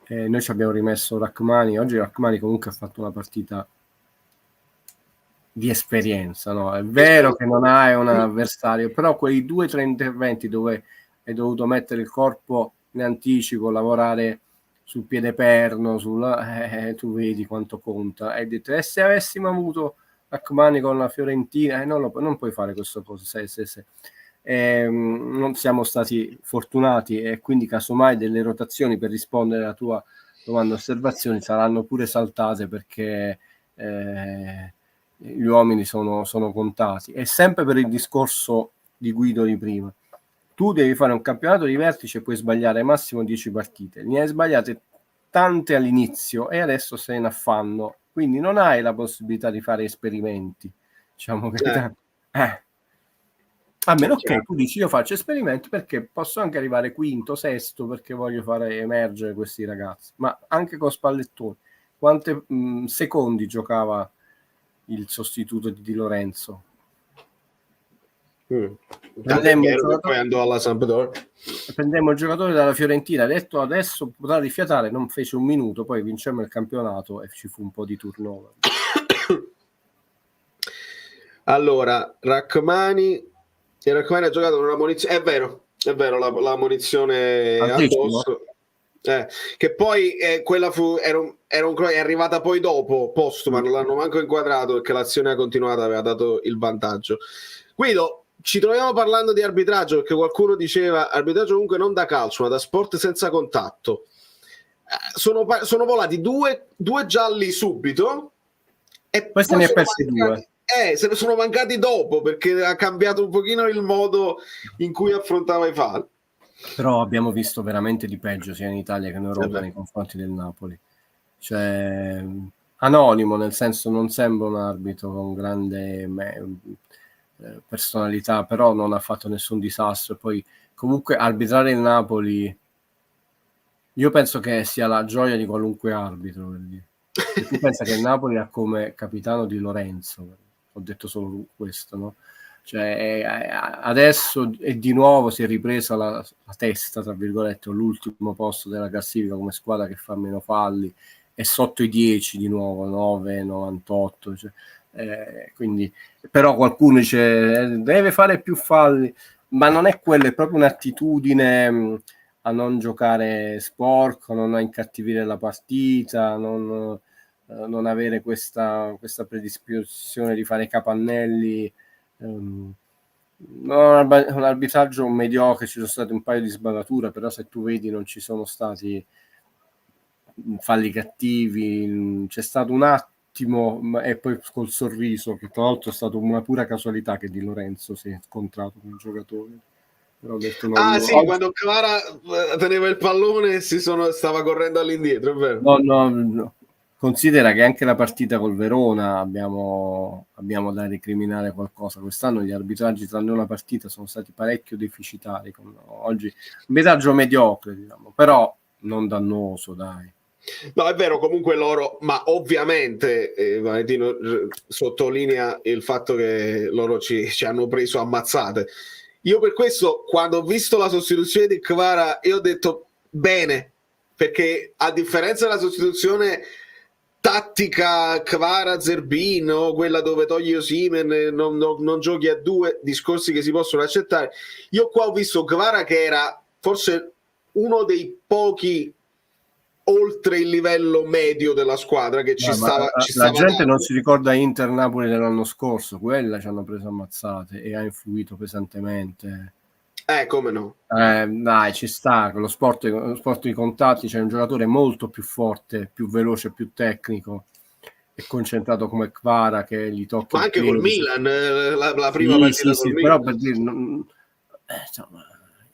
Noi ci abbiamo rimesso Rachmani. Oggi Rachmani comunque ha fatto una partita di esperienza, no? È vero che non hai un avversario, però quei 2 o 3 interventi dove hai dovuto mettere il corpo in anticipo, lavorare sul piede perno, tu vedi quanto conta. Hai detto, se avessimo avuto Rachmani con la Fiorentina, non puoi fare queste cose, se. Non siamo stati fortunati e quindi casomai delle rotazioni, per rispondere alla tua domanda, osservazioni, saranno pure saltate perché gli uomini sono contati. E sempre per il discorso di Guido di prima, tu devi fare un campionato di vertice e puoi sbagliare massimo 10 partite, ne hai sbagliate tante all'inizio e adesso sei in affanno, quindi non hai la possibilità di fare esperimenti, diciamo che a meno che tu dici io faccio esperimenti perché posso anche arrivare quinto, sesto, perché voglio fare emergere questi ragazzi. Ma anche con Spallettoni, quante secondi giocava il sostituto di Di Lorenzo?
Poi andò alla Sampdoria.
Prendemmo il giocatore dalla Fiorentina, ha detto adesso potrà rifiatare, non fece un minuto, poi vincemmo il campionato e ci fu un po' di turnover.
Allora, Rachmani ha giocato con una munizione, è vero, la munizione addosso, che poi quella è arrivata poi dopo, postuma, non l'hanno manco inquadrato perché l'azione continuata aveva dato il vantaggio. Guido, ci troviamo parlando di arbitraggio perché qualcuno diceva arbitraggio comunque non da calcio ma da sport senza contatto. Sono volati due gialli subito e
poi se ne è persi 2.
se ne sono mancati dopo perché ha cambiato un pochino il modo in cui affrontava i falli.
Però abbiamo visto veramente di peggio sia in Italia che in Europa nei confronti del Napoli. Cioè, anonimo, nel senso non sembra un arbitro con grande personalità, però non ha fatto nessun disastro. Poi comunque arbitrare il Napoli, io penso che sia la gioia di qualunque arbitro. Per dire. E tu pensa che il Napoli ha come capitano Di Lorenzo, ho detto solo questo, no? Cioè, adesso e di nuovo si è ripresa la testa, tra virgolette, l'ultimo posto della classifica come squadra che fa meno falli, è sotto i 10 di nuovo, 9,98, cioè, quindi, però qualcuno dice deve fare più falli, ma non è quello, è proprio un'attitudine a non giocare sporco, non a incattivire la partita, non avere questa predisposizione di fare capannelli. Un arbitraggio mediocre, ci sono state un paio di sbavature, però se tu vedi non ci sono stati falli cattivi, c'è stato un attimo e poi col sorriso, che tra l'altro è stata una pura casualità che Di Lorenzo si è scontrato con il giocatore. Però ho detto,
quando Kvara teneva il pallone stava correndo all'indietro, è vero?
No. Considera che anche la partita col Verona abbiamo da recriminare qualcosa. Quest'anno gli arbitraggi tranne una partita sono stati parecchio deficitari. Oggi un arbitraggio mediocre, diciamo, però non dannoso, dai.
No, è vero, comunque loro, ma ovviamente Valentino sottolinea il fatto che loro ci hanno preso ammazzate. Io per questo, quando ho visto la sostituzione di Kvara, io ho detto bene, perché a differenza della sostituzione tattica Kvara Zerbino, quella dove togli Osimhen, non giochi a due, discorsi che si possono accettare, io qua ho visto Kvara che era forse uno dei pochi oltre il livello medio della squadra che ci stava
la gente
dando.
non si ricorda Inter Napoli dell'anno scorso, quella ci hanno preso ammazzate e ha influito pesantemente.
Come no?
Dai, ci sta, con lo sport di contatti c'è un giocatore molto più forte, più veloce, più tecnico e concentrato come Kvara che gli tocca.
Ma anche col Milan, la prima partita col Milan.
Però per dire, insomma,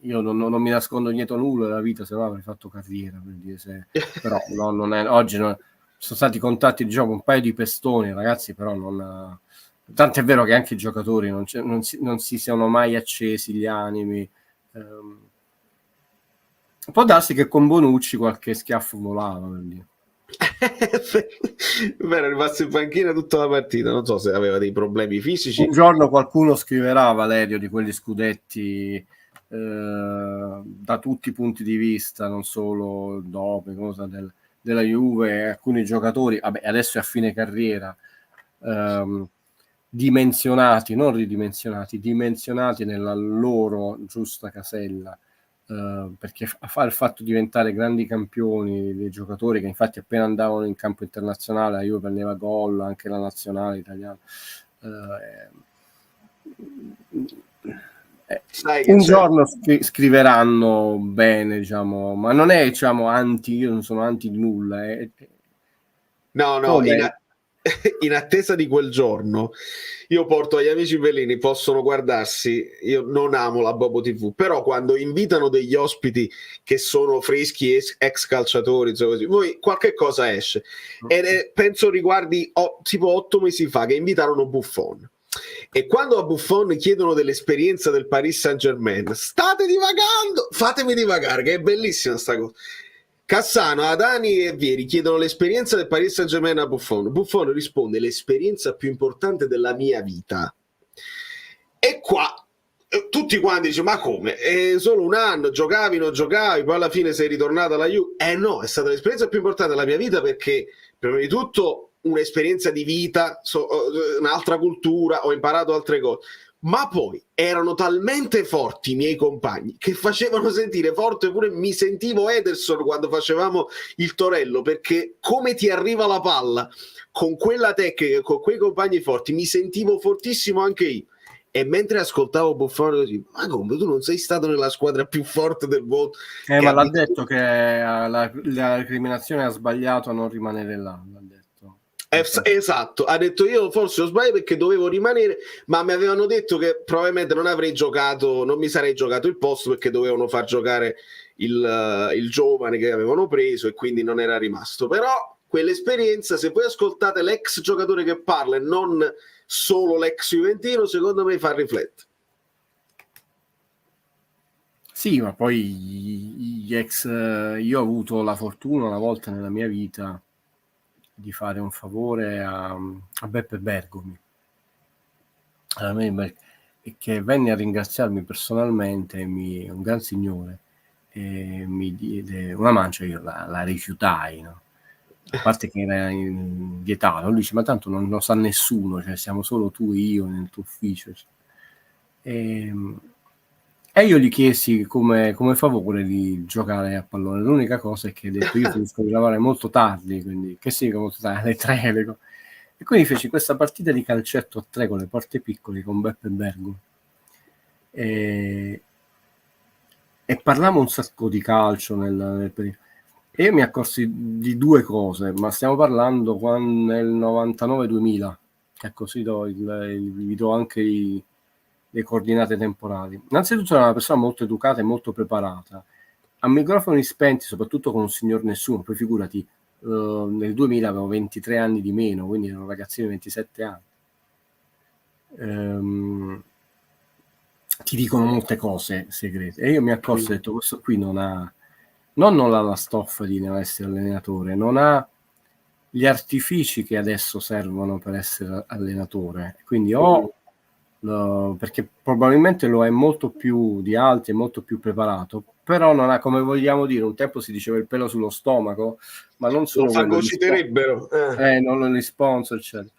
io non mi nascondo dietro nulla della vita, se no avrei fatto carriera, per dire, però non è, oggi sono stati contatti, diciamo, un paio di pestoni, ragazzi, però non... Tanto è vero che anche i giocatori non si siano mai accesi gli animi. Può darsi che con Bonucci qualche schiaffo volava, per dire.
Beh, è rimasto in panchina tutta la partita, non so se aveva dei problemi fisici.
Un giorno qualcuno scriverà, Valerio, di quegli scudetti da tutti i punti di vista, non solo dopo cosa della Juve, alcuni giocatori, vabbè, adesso è a fine carriera, dimensionati, non ridimensionati, dimensionati nella loro giusta casella, perché ha fatto diventare grandi campioni dei giocatori che infatti appena andavano in campo internazionale la Juve prendeva gol, anche la nazionale italiana. Un giorno scriveranno bene, diciamo, ma non è, diciamo, io non sono anti di nulla.
No, in attesa di quel giorno io porto agli amici bellini, possono guardarsi, io non amo la Bobo TV, però quando invitano degli ospiti che sono freschi, ex calciatori, così, voi qualche cosa esce, e penso riguardi tipo 8 mesi fa che invitarono Buffon. E quando a Buffon chiedono dell'esperienza del Paris Saint-Germain, state divagando, fatemi divagare, che è bellissima sta cosa. Cassano, Adani e Vieri chiedono l'esperienza del Paris Saint-Germain a Buffon. Buffon risponde: l'esperienza più importante della mia vita. E qua tutti quanti dicono: ma come? È solo un anno, giocavi, non giocavi, poi alla fine sei ritornato alla Juve. No, è stata l'esperienza più importante della mia vita perché prima di tutto un'esperienza di vita, un'altra cultura, ho imparato altre cose. Ma poi erano talmente forti i miei compagni che facevano sentire forte pure, mi sentivo Ederson quando facevamo il Torello, perché come ti arriva la palla con quella tecnica, con quei compagni forti, mi sentivo fortissimo anche io. E mentre ascoltavo Buffon così, ma come, tu non sei stato nella squadra più forte del mondo?
Ma l'ha detto che la recriminazione ha sbagliato a non rimanere là, l'ha detto.
Esatto, ha detto io forse ho sbagliato perché dovevo rimanere, ma mi avevano detto che probabilmente non avrei giocato, non mi sarei giocato il posto perché dovevano far giocare il giovane che avevano preso e quindi non era rimasto. Però quell'esperienza, se voi ascoltate l'ex giocatore che parla e non solo l'ex juventino, secondo me fa riflettere.
Sì, ma poi gli ex, io ho avuto la fortuna una volta nella mia vita di fare un favore a Beppe Bergomi, che venne a ringraziarmi personalmente, un gran signore, e mi diede una mancia, io la rifiutai, no? A parte che era vietato, lui dice ma tanto non lo sa nessuno, cioè siamo solo tu e io nel tuo ufficio, e io gli chiesi come favore di giocare a pallone. L'unica cosa è che ho detto io finisco di lavorare molto tardi, quindi che significa molto tardi? Alle 3, e quindi feci questa partita di calcetto a 3 con le porte piccole con Beppe Bergo e parlavamo un sacco di calcio nel periodo. E io mi accorsi di due cose, ma stiamo parlando nel 99-2000, così vi do anche le coordinate temporali. Innanzitutto era una persona molto educata e molto preparata, a microfoni spenti, soprattutto con un signor nessuno. Poi figurati, nel 2000 avevo 23 anni di meno, quindi ero un ragazzino di 27 anni. Ti dicono molte cose segrete e io mi accorso e ho detto questo qui non ha la stoffa di essere allenatore, non ha gli artifici che adesso servono per essere allenatore, quindi perché probabilmente lo è molto più di altri, è molto più preparato, però non ha, come vogliamo dire, un tempo si diceva il pelo sullo stomaco, ma non solo
lo fagociterebbero,
non gli sponsor, eccetera.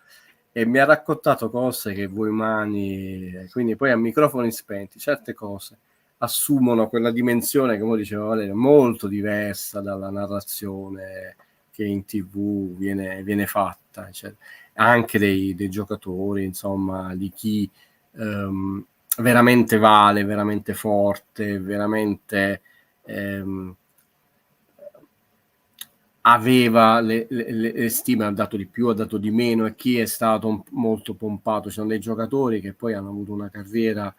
E mi ha raccontato cose che voi umani, quindi poi a microfoni spenti, certe cose assumono quella dimensione, come diceva Valerio, molto diversa dalla narrazione che in TV viene fatta, eccetera. Anche dei giocatori, insomma, di chi veramente vale, veramente forte, veramente aveva le stime, ha dato di più, ha dato di meno, e chi è stato molto pompato. Ci sono dei giocatori che poi hanno avuto una carriera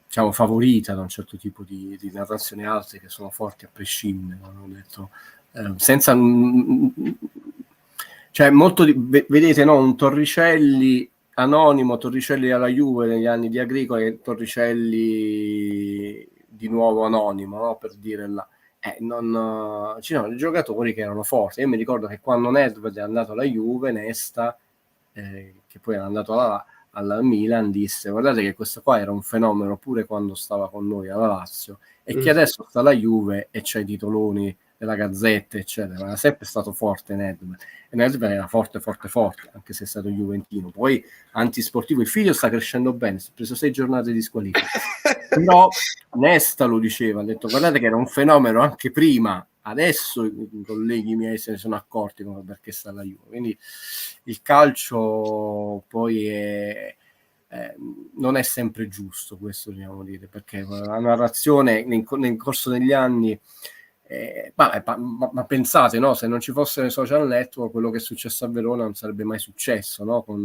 diciamo favorita da un certo tipo di narrazione, altri che sono forti a prescindere, hanno detto senza cioè molto vedete, no, un Torricelli anonimo, Torricelli alla Juve negli anni di Agricola e Torricelli di nuovo anonimo, no, per dire là. Ci sono dei giocatori che erano forti. Io mi ricordo che quando Nedved è andato alla Juve, Nesta, che poi era andato alla Milan, disse guardate che questo qua era un fenomeno pure quando stava con noi alla Lazio e che adesso sta alla Juve e c'è i titoloni della Gazzetta, eccetera. Era sempre stato forte Nedved, e Nedved era forte, anche se è stato juventino. Poi antisportivo, il figlio sta crescendo bene, si è preso 6 giornate di squalifica. Però Nesta lo diceva, ha detto guardate che era un fenomeno anche prima, adesso i colleghi miei se ne sono accorti come perché sta alla Juve. Quindi il calcio poi non è sempre giusto, questo dobbiamo dire, perché la narrazione nel corso degli anni ma pensate, no, se non ci fossero i social network, quello che è successo a Verona non sarebbe mai successo, no, con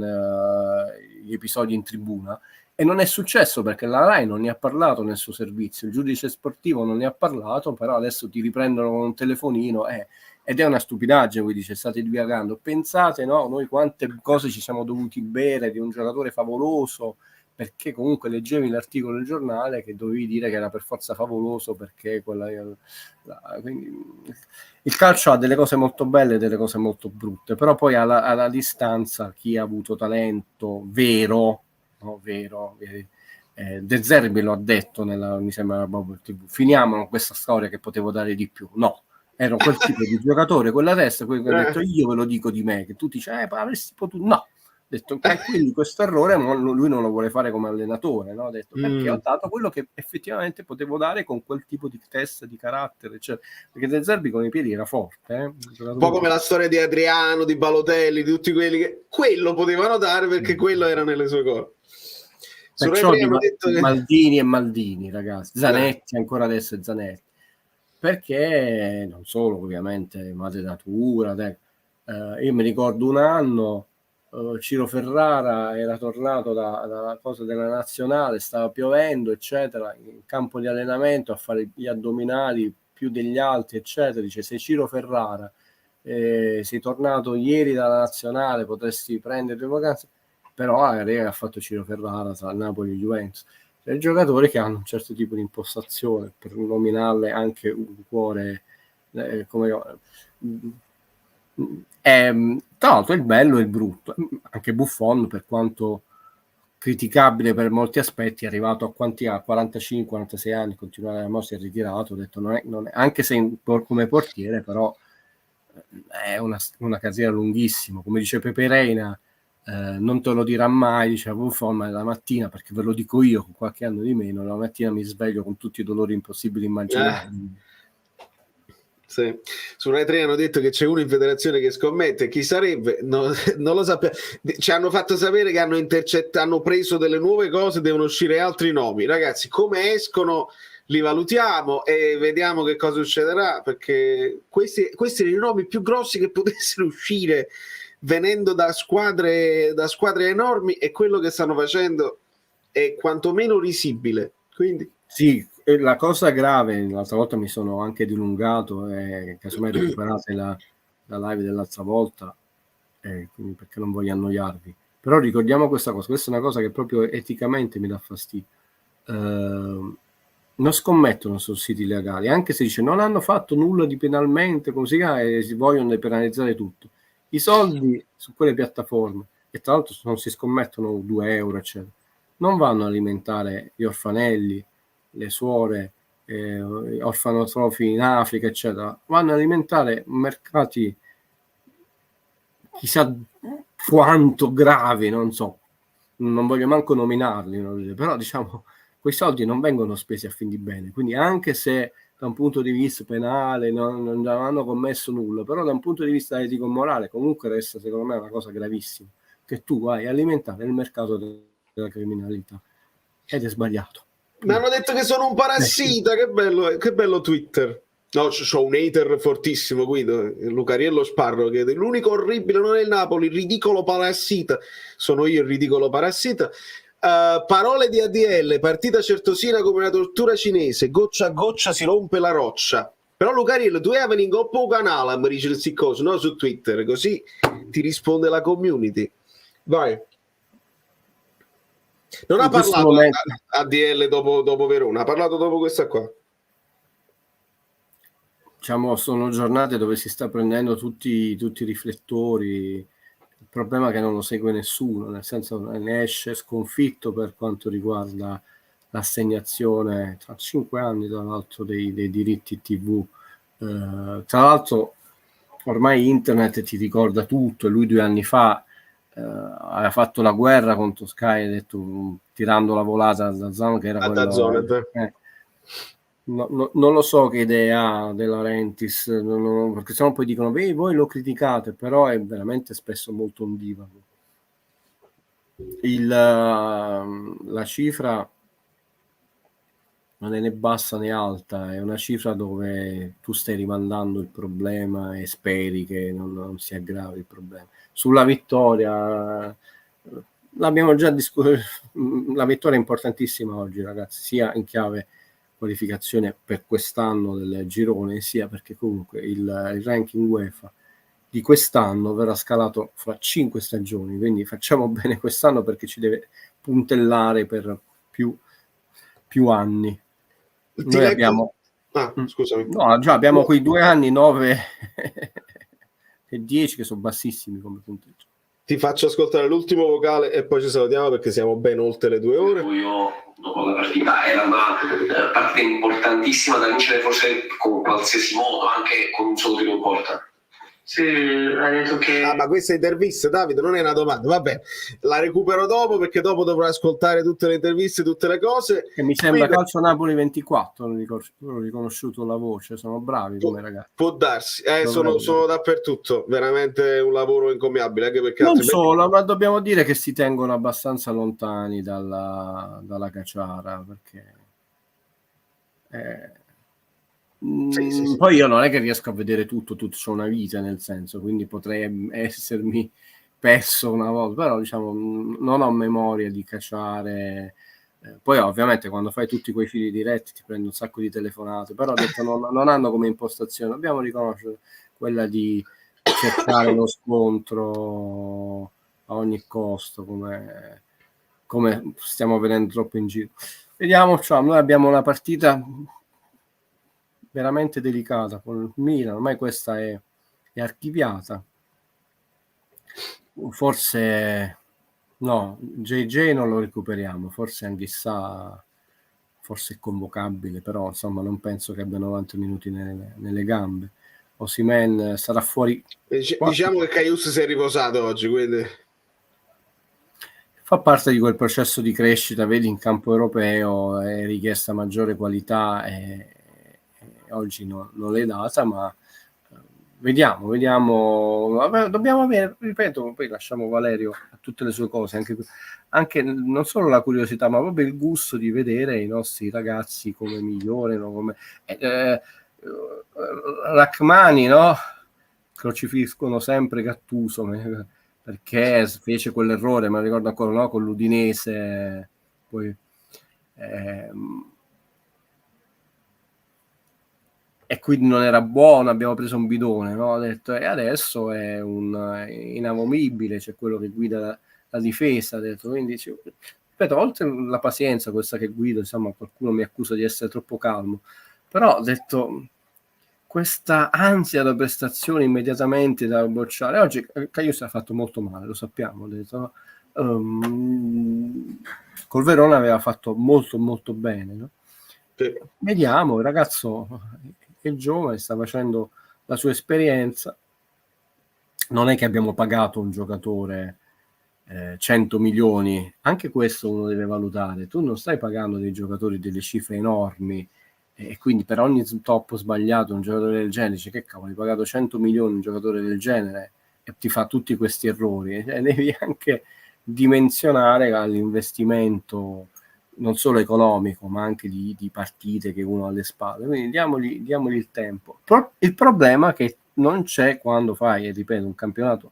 gli episodi in tribuna. E non è successo perché la Rai non ne ha parlato nel suo servizio, il giudice sportivo non ne ha parlato, però adesso ti riprendono con un telefonino ed è una stupidaggine. Voi dice state divagando, pensate, no, noi quante cose ci siamo dovuti bere di un giocatore favoloso perché comunque leggevi l'articolo del giornale che dovevi dire che era per forza favoloso perché quindi il calcio ha delle cose molto belle e delle cose molto brutte, però poi alla distanza chi ha avuto talento vero, De Zerbi lo ha detto mi sembra Bubble TV, finiamo questa storia che potevo dare di più. No, ero quel tipo di giocatore, quella testa, quello che ho detto io ve lo dico di me, che tu dici avresti potuto, no, ho detto quindi questo errore lui non lo vuole fare come allenatore, no? Ho detto perché ho dato quello che effettivamente potevo dare con quel tipo di testa, di carattere, cioè, perché De Zerbi con i piedi era forte,
un po' come la storia di Adriano, di Balotelli, di tutti quelli che quello potevano dare perché quello era nelle sue cose.
Perciò Maldini e Maldini, ragazzi, Zanetti, ancora adesso è Zanetti, perché non solo ovviamente madre natura, Io mi ricordo un anno Ciro Ferrara era tornato dalla cosa della nazionale, stava piovendo eccetera, in campo di allenamento a fare gli addominali più degli altri eccetera, dice: sei Ciro Ferrara, sei tornato ieri dalla nazionale, potresti prendere le vacanze. Però ha fatto Ciro Ferrara tra Napoli e Juventus, cioè, giocatori che hanno un certo tipo di impostazione, per nominarle anche un cuore come tra l'altro il bello e il brutto. Anche Buffon, per quanto criticabile per molti aspetti, è arrivato a quanti ha? 45-46 anni, continuare a si è ritirato, ho detto non è, anche se come portiere, però è una carriera lunghissima, come dice Pepe Reina, non te lo dirà mai, diceva Buffon, ma la mattina, perché ve lo dico io con qualche anno di meno, la mattina mi sveglio con tutti i dolori impossibili immaginabili.
Sì. Su Rai 3 hanno detto che c'è uno in federazione che scommette. Chi sarebbe? Non lo sappiamo. Ci hanno fatto sapere che hanno preso delle nuove cose, devono uscire altri nomi. Ragazzi, come escono li valutiamo e vediamo che cosa succederà, perché questi sono i nomi più grossi che potessero uscire venendo da squadre enormi, e quello che stanno facendo è quantomeno risibile. Quindi
sì, la cosa grave, l'altra volta mi sono anche dilungato, casomai recuperate la live dell'altra volta, quindi perché non voglio annoiarvi, però ricordiamo questa è una cosa che proprio eticamente mi dà fastidio. Non scommettono su siti legali, anche se dice non hanno fatto nulla di penalmente, così, e si vogliono penalizzare tutto. I soldi su quelle piattaforme, e tra l'altro non si scommettono 2 euro eccetera, non vanno a alimentare gli orfanelli, le suore, orfanotrofi in Africa eccetera, vanno a alimentare mercati chissà quanto gravi, non so, non voglio manco nominarli, però diciamo quei soldi non vengono spesi a fin di bene, quindi anche se da un punto di vista penale non hanno commesso nulla, però da un punto di vista etico-morale comunque resta secondo me una cosa gravissima, che tu vai a alimentare il mercato della criminalità, ed è sbagliato.
Mi hanno detto che sono un parassita, che bello Twitter. No, c'ho un hater fortissimo, Guido, Lucariello Sparro, che l'unico orribile non è il Napoli, il ridicolo parassita. Sono io il ridicolo parassita. Parole di ADL, partita certosina come una tortura cinese, goccia a goccia si rompe la roccia. Però Lucariello, tu avevi in coppa un canale, mi dice queste cose, no? Su Twitter, così ti risponde la community. Vai. Non ha parlato ADL dopo Verona, ha parlato dopo questa qua.
Diciamo, sono giornate dove si sta prendendo tutti i riflettori. Il problema è che non lo segue nessuno, nel senso ne esce sconfitto per quanto riguarda l'assegnazione tra 5 anni, tra l'altro, dei diritti TV. Tra l'altro ormai internet ti ricorda tutto, e lui 2 anni fa aveva fatto la guerra contro Sky, ha detto, tirando la volata da Zone, che era quello, non lo so che idea ha De Laurentiis, perché sennò poi dicono voi lo criticate, però è veramente spesso molto ondivago. La cifra non è né bassa né alta, è una cifra dove tu stai rimandando il problema e speri che non si aggravi il problema. Sulla vittoria l'abbiamo già discusso, la vittoria è importantissima oggi, ragazzi, sia in chiave qualificazione per quest'anno del girone, sia perché comunque il ranking UEFA di quest'anno verrà scalato fra 5 stagioni, quindi facciamo bene quest'anno perché ci deve puntellare per più anni. Noi abbiamo
scusami.
No, già abbiamo quei 2 anni, 9 e 10, che sono bassissimi come punteggio.
Ti faccio ascoltare l'ultimo vocale e poi ci salutiamo, perché siamo ben oltre le 2 ore.
Dopo la partita era una partita importantissima da vincere, forse con qualsiasi modo, anche con un solo tiro in porta.
Sì, ha detto che...
ma questa intervista, Davide, non è una domanda, vabbè, la recupero dopo, perché dopo dovrò ascoltare tutte le interviste, tutte le cose.
Che mi sembra Calcio Napoli 24, l'ho riconosciuto la voce, sono bravi come ragazzi.
Può darsi, sono dappertutto, veramente un lavoro incommiabile, anche perché
non solo, ma dobbiamo dire che si tengono abbastanza lontani dalla Caciara, perché
Sì.
Poi io non è che riesco a vedere tutto c'ho una vita, nel senso, quindi potrei essermi perso una volta, però diciamo non ho memoria di cacciare. Poi ovviamente quando fai tutti quei fili diretti ti prendi un sacco di telefonate, però ho detto non hanno come impostazione, dobbiamo riconoscere quella di cercare lo scontro a ogni costo, come stiamo vedendo troppo in giro. Vediamo, noi abbiamo una partita veramente delicata con il Milan, ormai questa è archiviata. Forse no, JJ non lo recuperiamo, forse Anghissà forse è convocabile, però insomma non penso che abbia 90 minuti nelle gambe. Osimhen sarà fuori.
Diciamo che Karius si è riposato oggi, quindi
fa parte di quel processo di crescita, vedi, in campo europeo è richiesta maggiore qualità e oggi non l'è data, ma vediamo. Vabbè, dobbiamo avere, ripeto, poi lasciamo Valerio a tutte le sue cose, anche non solo la curiosità, ma proprio il gusto di vedere i nostri ragazzi come migliorano, come Rachmani, no? Crocifiscono sempre Gattuso perché fece quell'errore, ma ricordo ancora, no? Con l'Udinese, poi e quindi non era buono, abbiamo preso un bidone, no? Ho detto, e adesso è inamovibile, c'è quello che guida la difesa, ho detto, quindi ripeto, oltre la pazienza questa che guido, insomma, qualcuno mi accusa di essere troppo calmo, però ho detto, questa ansia da prestazione immediatamente da bocciare, oggi Karius ha fatto molto male, lo sappiamo, ho detto, col Verona aveva fatto molto molto bene, no? Vediamo, il ragazzo è giovane, sta facendo la sua esperienza, non è che abbiamo pagato un giocatore 100 milioni, anche questo uno deve valutare, tu non stai pagando dei giocatori delle cifre enormi e quindi per ogni top sbagliato un giocatore del genere dice, che cavolo, hai pagato 100 milioni un giocatore del genere e ti fa tutti questi errori, devi anche dimensionare all'investimento non solo economico, ma anche di partite che uno ha alle spalle. Quindi diamogli il tempo. Il problema è che non c'è quando fai, e ripeto, un campionato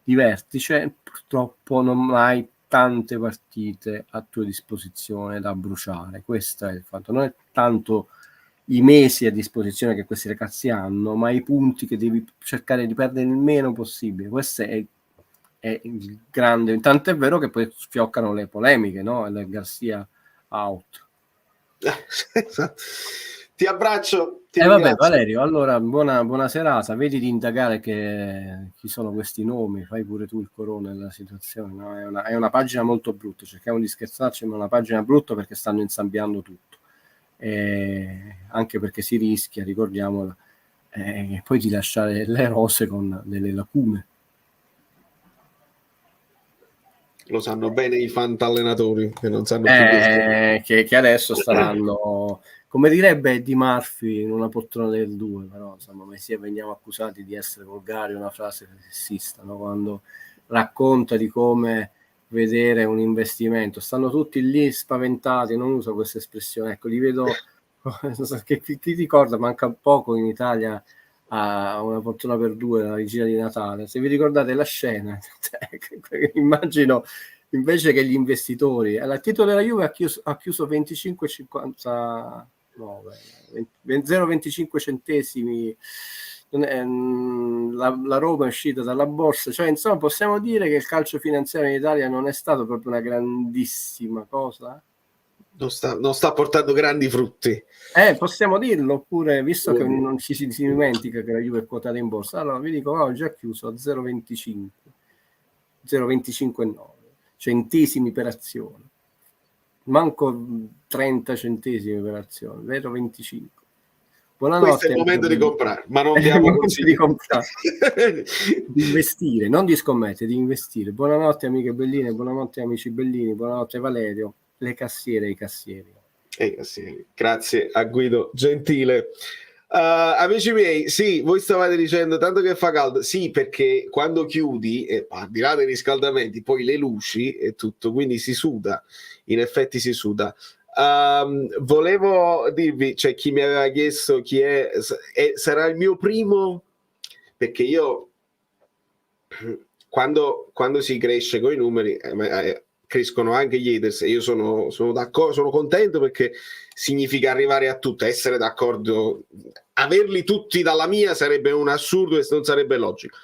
di vertice, purtroppo non hai tante partite a tua disposizione da bruciare. Questo è il fatto. Non è tanto i mesi a disposizione che questi ragazzi hanno, ma i punti che devi cercare di perdere il meno possibile. Questo è il grande. Tanto è vero che poi fioccano le polemiche, no? Il Garcia out.
Ti abbraccio.
Vabbè, Valerio, allora buona serata, vedi di indagare chi sono questi nomi, fai pure tu il corone della situazione, no? È una pagina molto brutta, cerchiamo di scherzarci, ma è una pagina brutta perché stanno insabbiando tutto, anche perché si rischia, ricordiamola, poi di lasciare le rose con delle lacune.
Lo sanno bene i fantallenatori che non sanno più
che adesso staranno, come direbbe Eddie Murphy in Una poltrona del 2, però insomma veniamo accusati di essere volgari, una frase sessista, no? Quando racconta di come vedere un investimento, stanno tutti lì spaventati, non uso questa espressione, ecco, li vedo chi ricorda, manca poco in Italia a Una poltrona per 2, la vigilia di Natale, se vi ricordate la scena immagino invece che gli investitori, il titolo della Juve ha chiuso 25,59 0,25 centesimi, la Roma è uscita dalla borsa, cioè insomma possiamo dire che il calcio finanziario in Italia non è stato proprio una grandissima cosa.
Non sta portando grandi frutti.
Possiamo dirlo, oppure visto che non ci si dimentica che la Juve è quotata in borsa, allora vi dico, oggi ha chiuso a 0,25,9 centesimi per azione, manco 30 centesimi per azione, 0,25. Buonanotte.
Questo è il momento di comprare, ma non diamo consigli.
Di comprare, di investire, non di scommettere, di investire. Buonanotte amiche belline, buonanotte amici bellini, buonanotte Valerio, le cassiere e i cassieri.
Grazie a Guido Gentile. Amici miei, sì, voi stavate dicendo tanto che fa caldo, sì, perché quando chiudi, al di là dei riscaldamenti, poi le luci e tutto, quindi si suda, in effetti si suda. Volevo dirvi, c'è chi mi aveva chiesto chi è, sarà il mio primo, perché io quando si cresce con i numeri crescono anche gli haters, e io sono d'accordo, sono contento, perché significa arrivare a tutto, essere d'accordo, averli tutti dalla mia sarebbe un assurdo e non sarebbe logico.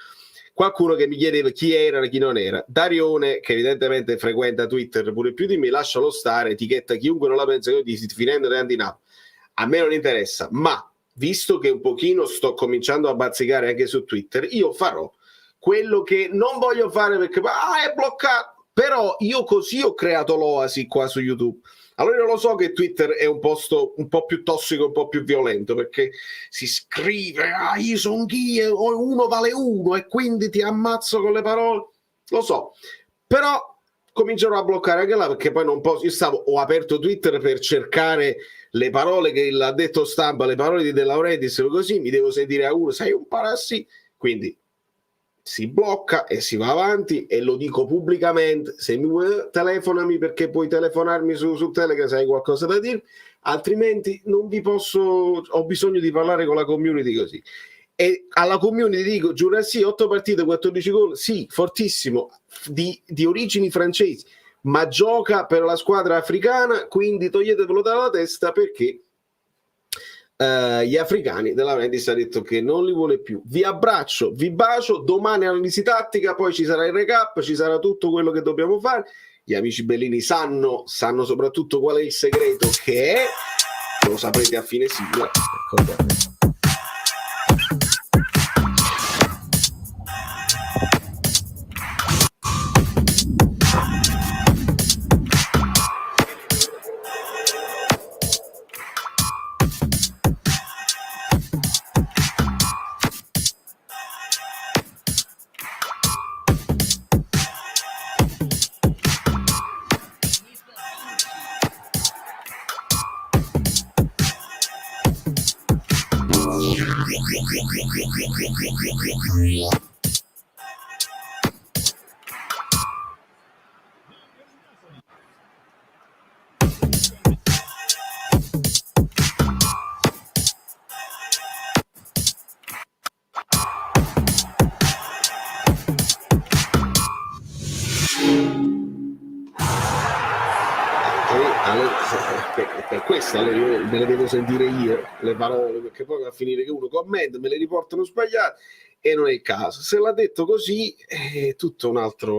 Qualcuno che mi chiedeva chi era e chi non era. Darione, che evidentemente frequenta Twitter pure più di me, lascialo stare, etichetta chiunque non la pensa che io dici, finendo le andi nato. A me non interessa, ma visto che un pochino sto cominciando a bazzicare anche su Twitter, io farò quello che non voglio fare perché è bloccato, però io così ho creato l'Oasi qua su YouTube. Allora io lo so che Twitter è un posto un po' più tossico, un po' più violento, perché si scrive io sono chi, uno vale uno e quindi ti ammazzo con le parole, lo so, però comincerò a bloccare anche là, perché poi non posso. Ho aperto Twitter per cercare le parole che l'ha detto stampa, le parole di De Laurentiis, così mi devo sentire a uno, sei un parassi, quindi si blocca e si va avanti, e lo dico pubblicamente. Se mi vuoi, telefonami, perché puoi telefonarmi su Telegram se hai qualcosa da dire, altrimenti non vi posso, ho bisogno di parlare con la community così. E alla community dico, Giurassi 8 partite 14 gol, sì, fortissimo, di origini francesi, ma gioca per la squadra africana, quindi toglietevelo dalla testa, perché gli africani della Laurentiis ha detto che non li vuole più. Vi abbraccio, vi bacio, domani analisi tattica, poi ci sarà il recap, ci sarà tutto quello che dobbiamo fare. Gli amici bellini sanno soprattutto qual è il segreto, che è, lo saprete a fine sigla. Per questo allora io me le devo sentire io le parole, perché poi va a finire che uno commenta, me le riportano sbagliate, e non è il caso. Se l'ha detto così è tutto un altro